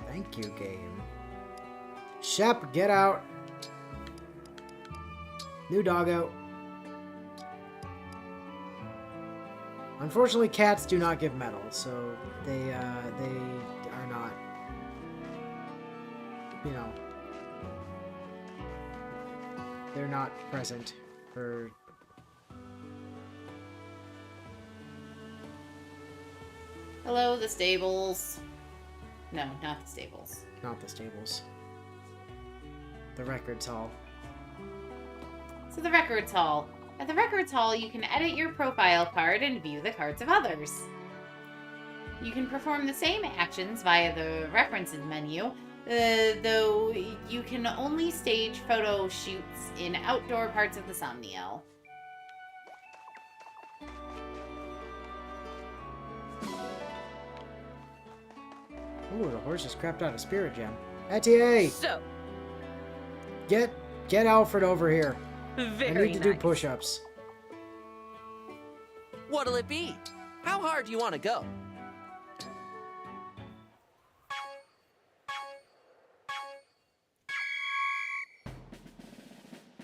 Thank you, game. Shep, get out. New doggo. Unfortunately, cats do not give medals, so they are not, you know, they're not present for... Hello, the stables. No, not the stables. Not the stables. The records hall. So the records hall. At the records hall, you can edit your profile card and view the cards of others. You can perform the same actions via the references menu, though you can only stage photo shoots in outdoor parts of the Somniel. Ooh, the horse has crapped out a spirit gem. Etier! So, Get Alfred over here. very I need to do nice. push-ups. What'll it be? How hard do you want to go?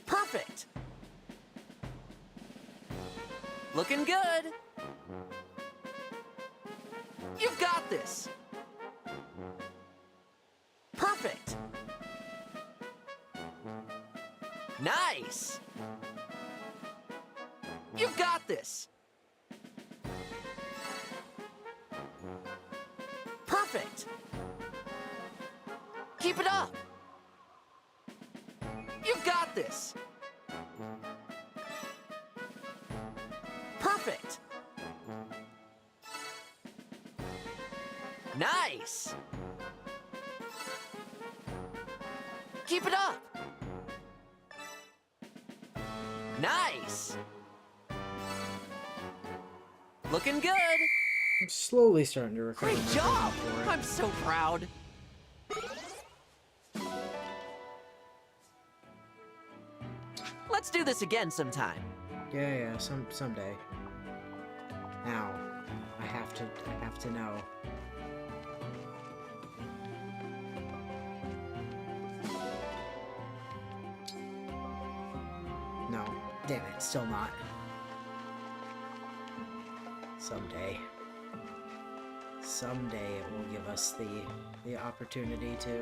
Perfect! Looking good! You've got this! Perfect! Nice! You've got this! Perfect! Keep it up! You've got this! Perfect! Nice! Keep it up! Nice! Looking good! I'm slowly starting to recover. Great my job! vision for it. I'm so proud! Let's do this again sometime. Yeah, someday. Now, I have to know. No, damn it, still not. Someday. Someday it will give us the opportunity to,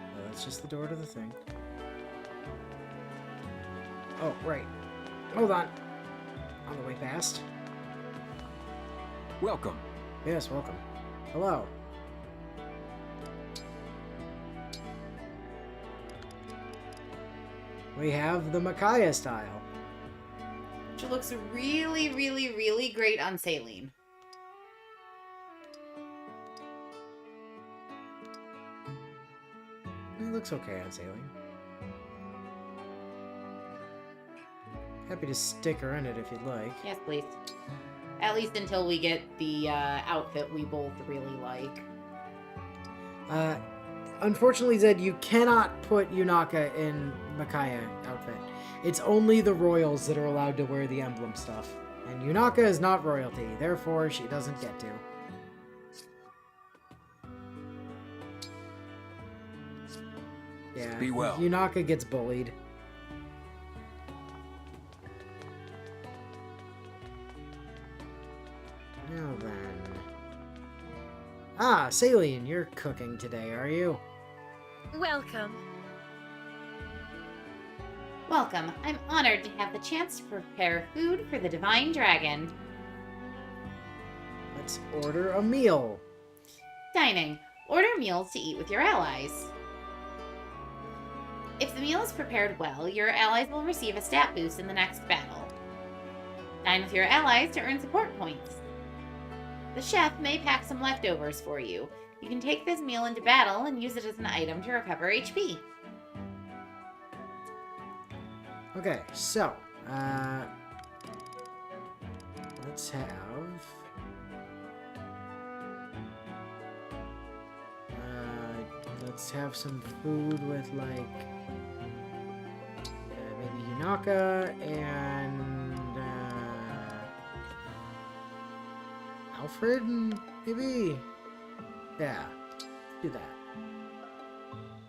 oh, that's just the door to the thing. Oh, right. Hold on. On the way past. Welcome. Yes, welcome. Hello. We have the Micaiah style. Which looks really, really, really great on Saline. It looks okay on sailing. Happy to stick her in it if you'd like. Yes, please. At least until we get the outfit we both really like. Unfortunately, Zed, you cannot put Yunaka in Micaiah outfit. It's only the royals that are allowed to wear the emblem stuff. And Yunaka is not royalty, therefore she doesn't get to. Yeah, Be well. Yunaka gets bullied. Now then... Ah, Saline, you're cooking today, are you? Welcome. Welcome. I'm honored to have the chance to prepare food for the Divine Dragon. Let's order a meal. Dining. Order meals to eat with your allies. If the meal is prepared well, your allies will receive a stat boost in the next battle. Dine with your allies to earn support points. The chef may pack some leftovers for you. You can take this meal into battle and use it as an item to recover HP. Okay, so, let's have, some food with, like, maybe Yunaka and, Alfred, maybe? Yeah, do that.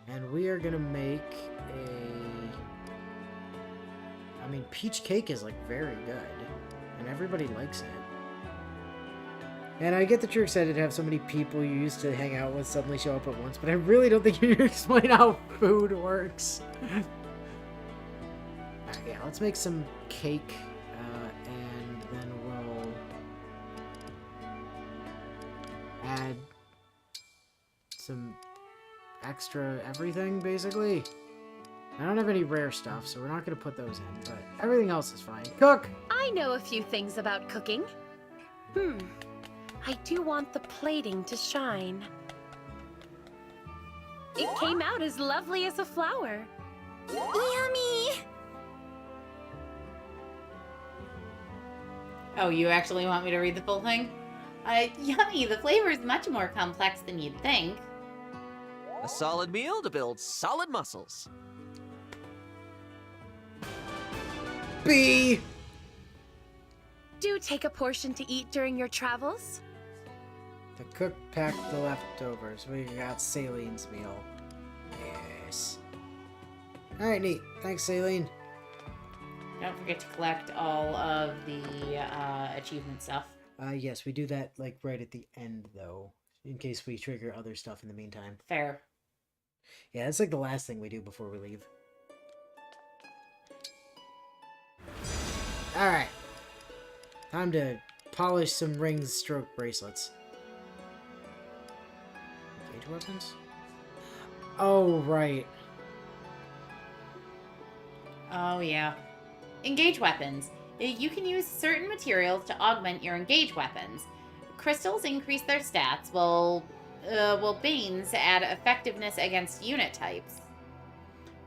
And we are gonna make I mean, peach cake is like very good, and everybody likes it. And I get that you're excited to have so many people you used to hang out with suddenly show up at once, but I really don't think you can explain how food works. Alright, yeah, let's make some cake, and then we'll add some extra everything, basically. I don't have any rare stuff, so we're not going to put those in, but everything else is fine. Cook! I know a few things about cooking. I do want the plating to shine. It came out as lovely as a flower. Yummy! Oh, you actually want me to read the full thing? Yummy, the flavor is much more complex than you'd think. A solid meal to build solid muscles. B! Do take a portion to eat during your travels. The cook packed the leftovers. We got Salene's meal. Yes. Alright, neat. Thanks, Salene. Don't forget to collect all of the achievement stuff. Yes, we do that, like, right at the end, though. In case we trigger other stuff in the meantime. Fair. Yeah, that's like the last thing we do before we leave. Alright. Time to polish some rings stroke bracelets. Engage weapons? Oh, right. Oh, yeah. Engage weapons. You can use certain materials to augment your engage weapons. Crystals increase their stats, while Banes add effectiveness against unit types.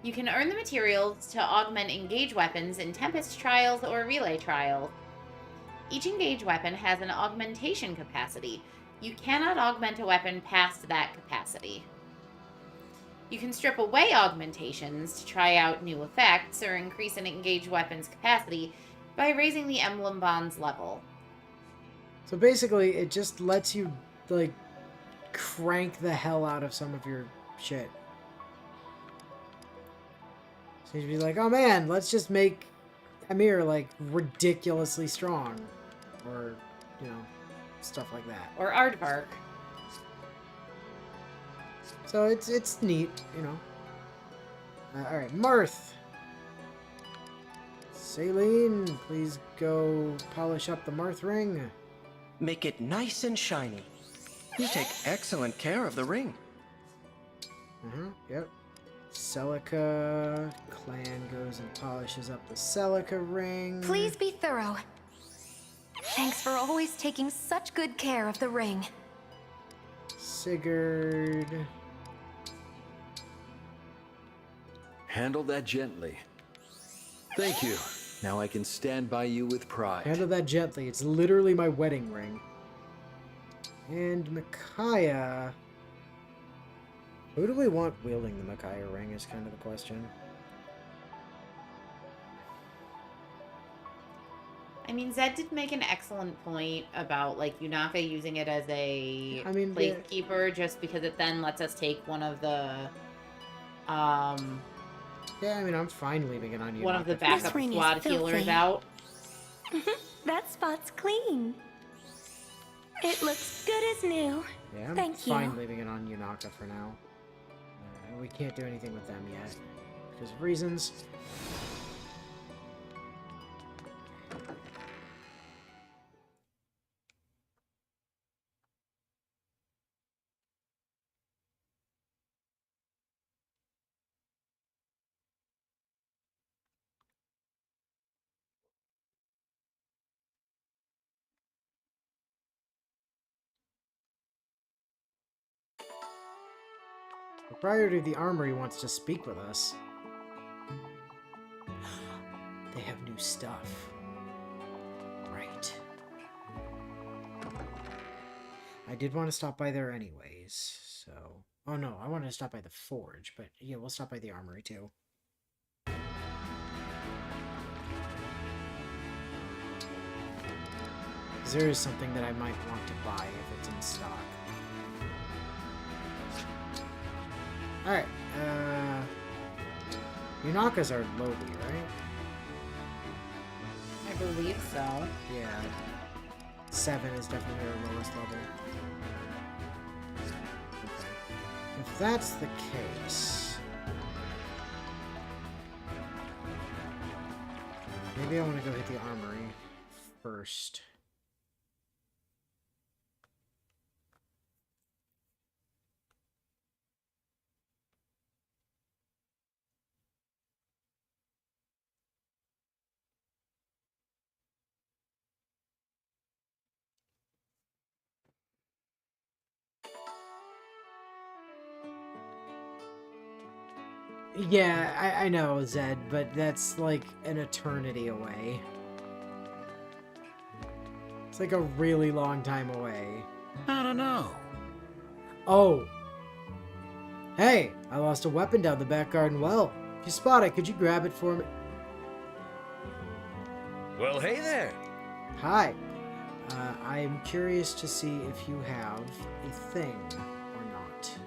You can earn the materials to augment engage weapons in Tempest Trials or Relay Trials. Each engage weapon has an augmentation capacity. You cannot augment a weapon past that capacity. You can strip away augmentations to try out new effects or increase an engaged weapon's capacity by raising the emblem bond's level. So basically, it just lets you, like, crank the hell out of some of your shit. So you'd be like, oh man, let's just make Amir, like, ridiculously strong. Or, you know, stuff like that. Or Aardvark. So it's neat, you know. Alright, Marth. Salene, please go polish up the Marth ring. Make it nice and shiny. You take excellent care of the ring. Yep. Celica. Clan goes and polishes up the Celica ring. Please be thorough. Thanks for always taking such good care of the ring. Sigurd. Handle that gently. Thank you. Now I can stand by you with pride. Handle that gently. It's literally my wedding ring. And Micaiah. Who do we want wielding the Micaiah ring is kind of the question. I mean, Zed did make an excellent point about, like, Yunaka using it as a placekeeper, just because it then lets us take one of the, Yeah, I mean, I'm fine leaving it on you. one of the backup squad healers out. That spot's clean. It looks good as new. Yeah, I'm Thank fine you. leaving it on Yunaka for now. We can't do anything with them yet. Because of reasons. The proprietor of the armory wants to speak with us. They have new stuff. Right. I did want to stop by there anyways, so... Oh no, I wanted to stop by the forge, but yeah, we'll stop by the armory too. There is something that I might want to buy if it's in stock. Yunakas are lowly, right? I believe so. Yeah. 7 is definitely our lowest level. Okay. If that's the case... maybe I want to go hit the armory first. Yeah, I know, Zed, but that's like an eternity away. It's like a really long time away. I don't know. Oh. Hey, I lost a weapon down the back garden well. If you spot it, could you grab it for me? Well, hey there. Hi. I'm curious to see if you have a thing or not.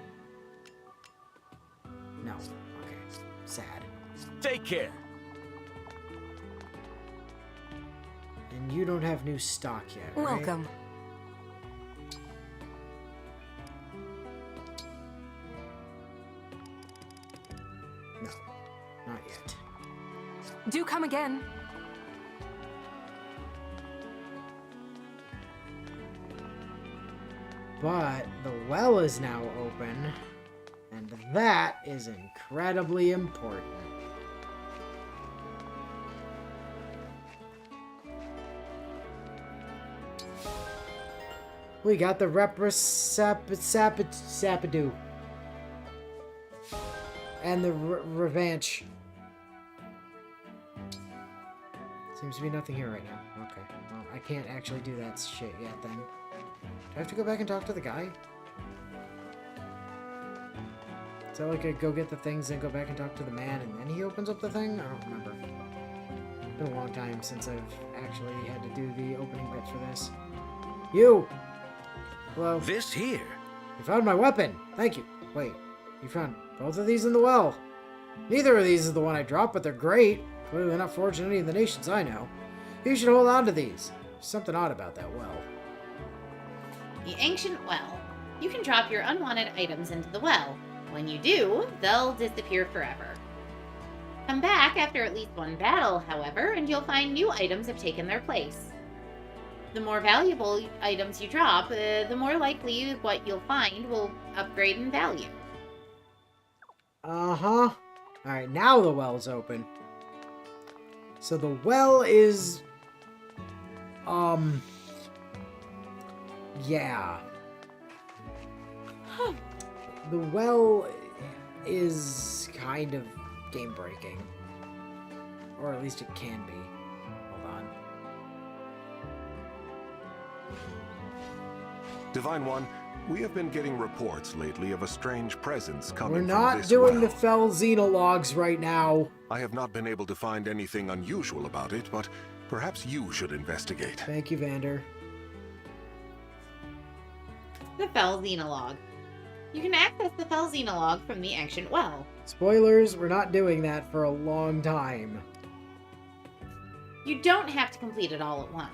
No. Okay. Sad. Take care. And you don't have new stock yet, right? Welcome. No. Not yet. Do come again. But the well is now open, and that is incredibly important. We got the Sapidoo. And the Revanche. Seems to be nothing here right now. Okay, well, I can't actually do that shit yet then. Do I have to go back and talk to the guy? Is that like a go get the things and go back and talk to the man and then he opens up the thing? I don't remember. It's been a long time since I've actually had to do the opening bit for this. You! Hello? This here? You found my weapon! Thank you. Wait, you found both of these in the well? Neither of these is the one I dropped, but they're great. Clearly not forged in any of the nations I know. You should hold on to these. There's something odd about that well. The Ancient Well. You can drop your unwanted items into the well. When you do, they'll disappear forever. Come back after at least one battle, however, and you'll find new items have taken their place. The more valuable items you drop, the more likely what you'll find will upgrade in value. Uh-huh. Alright, now the well's open. So the well is... yeah. The well is kind of game-breaking. Or at least it can be. Hold on. Divine One, we have been getting reports lately of a strange presence coming We're from not this doing well. the Fell Xenologues right now. I have not been able to find anything unusual about it, but perhaps you should investigate. Thank you, Vander. The Fell Xenologue. You can access the Fell Xenologue from the Ancient Well. Spoilers, we're not doing that for a long time. You don't have to complete it all at once.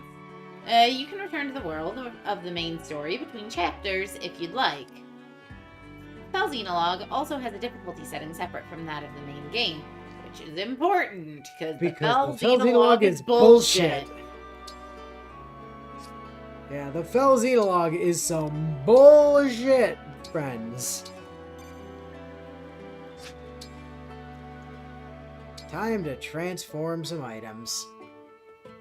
You can return to the world of the main story between chapters if you'd like. Fell Xenologue also has a difficulty setting separate from that of the main game, which is important because the Fell Xenologue is bullshit. Yeah, the Fell Xenologue is some bullshit, friends. Time to transform some items.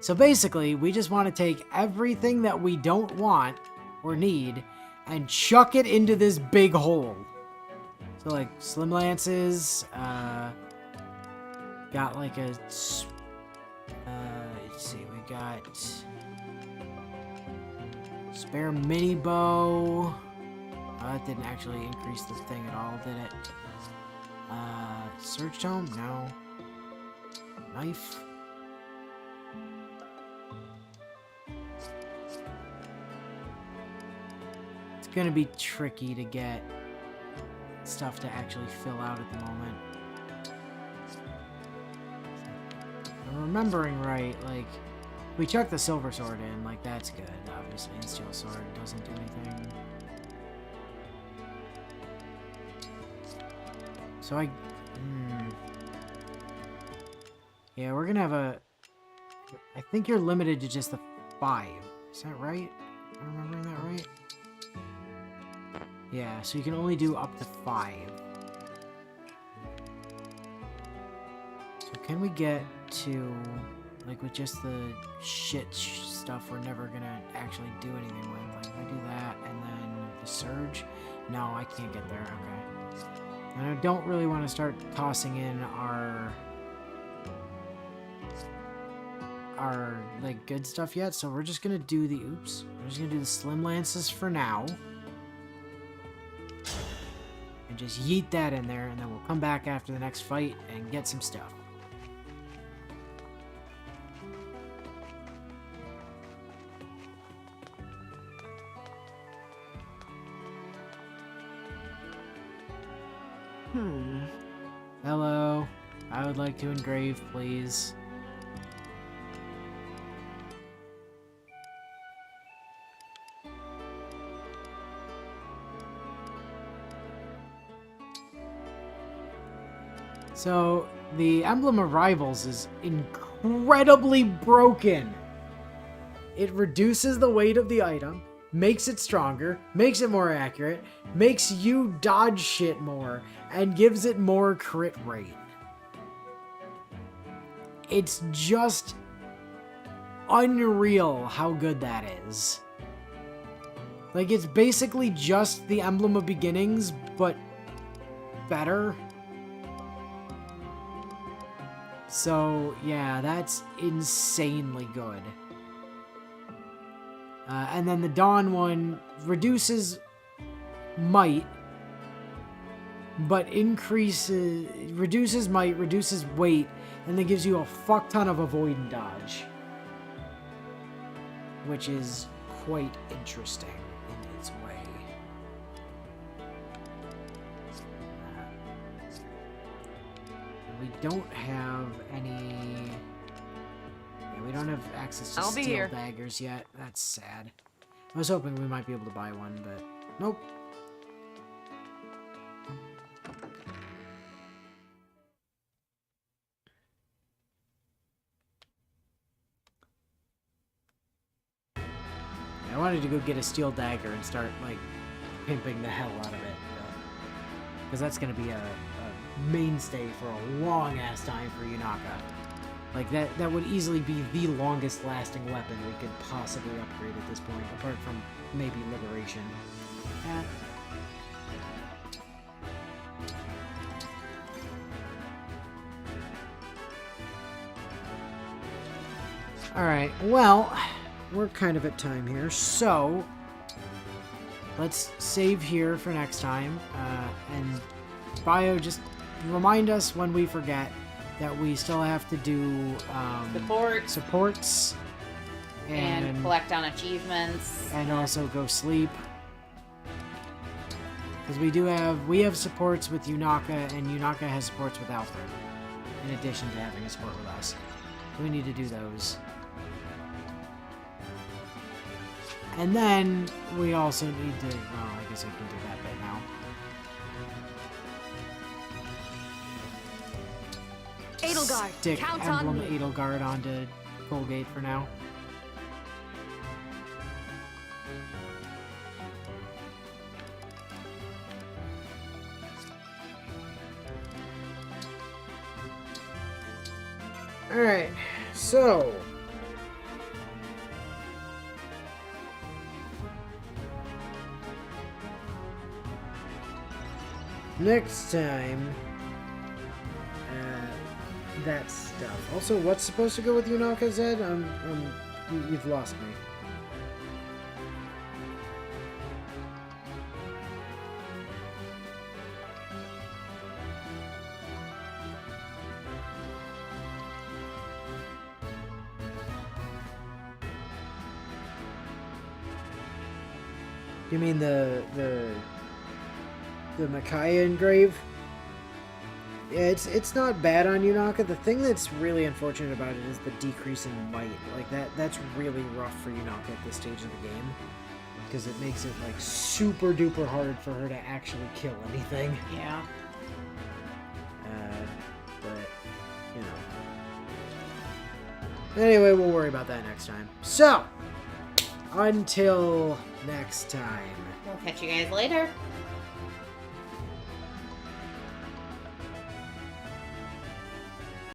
So basically, we just want to take everything that we don't want or need and chuck it into this big hole. So like Slim Lances, got like a, let's see, we got spare mini bow. That didn't actually increase the thing at all, did it? Search tome? No. Knife? It's gonna be tricky to get stuff to actually fill out at the moment. I'm remembering right, like, we chuck the silver sword in, like, that's good, obviously, and steel sword doesn't do anything. So yeah, we're gonna have a... I think you're limited to just the 5. Is that right? Am I remembering that right? Yeah, so you can only do up to 5. So can we get to... Like, with just the shit stuff we're never gonna actually do anything with. Like, if I do that, and then the surge... No, I can't get there. Okay. And I don't really want to start tossing in our, like, good stuff yet, so we're just gonna do the... Oops. We're just gonna do the Slim Lances for now. And just yeet that in there, and then we'll come back after the next fight and get some stuff. Hello. I would like to engrave, please. So, the Emblem of Rivals is incredibly broken. It reduces the weight of the item, makes it stronger, makes it more accurate, makes you dodge shit more, and gives it more crit rate. It's just unreal how good that is. Like, it's basically just the Emblem of Beginnings, but better. So, yeah, that's insanely good. And then the Dawn one reduces might, but reduces might, reduces weight, and then gives you a fuck ton of avoid and dodge. Which is quite interesting in its way. We don't have any... Yeah, we don't have access to steel daggers yet. That's sad. I was hoping we might be able to buy one, but nope. I wanted to go get a steel dagger and start, like, pimping the hell out of it. Because that's going to be a mainstay for a long-ass time for Yunaka. Like, that would easily be the longest-lasting weapon we could possibly upgrade at this point, apart from maybe Liberation. Yeah. Alright, well, we're kind of at time here, so let's save here for next time, and Bio, just remind us when we forget that we still have to do supports and collect on achievements and also go sleep, because we have supports with Yunaka, and Yunaka has supports with Alfred in addition to having a support with us. We need to do those. And then we also need to, well, I guess I can do that bit now. Edelgard, Stick count Emblem on me. Edelgard onto Colgate for now. Alright, so next time, that stuff. Also, what's supposed to go with Yunaka, Zed? You've lost me. You mean the Micaiah engrave? Yeah, it's not bad on Yunaka. The thing that's really unfortunate about it is the decrease in might. Like that's really rough for Yunaka at this stage of the game. Because it makes it like super duper hard for her to actually kill anything. Yeah. But, you know. Anyway, we'll worry about that next time. So, until next time. We'll catch you guys later.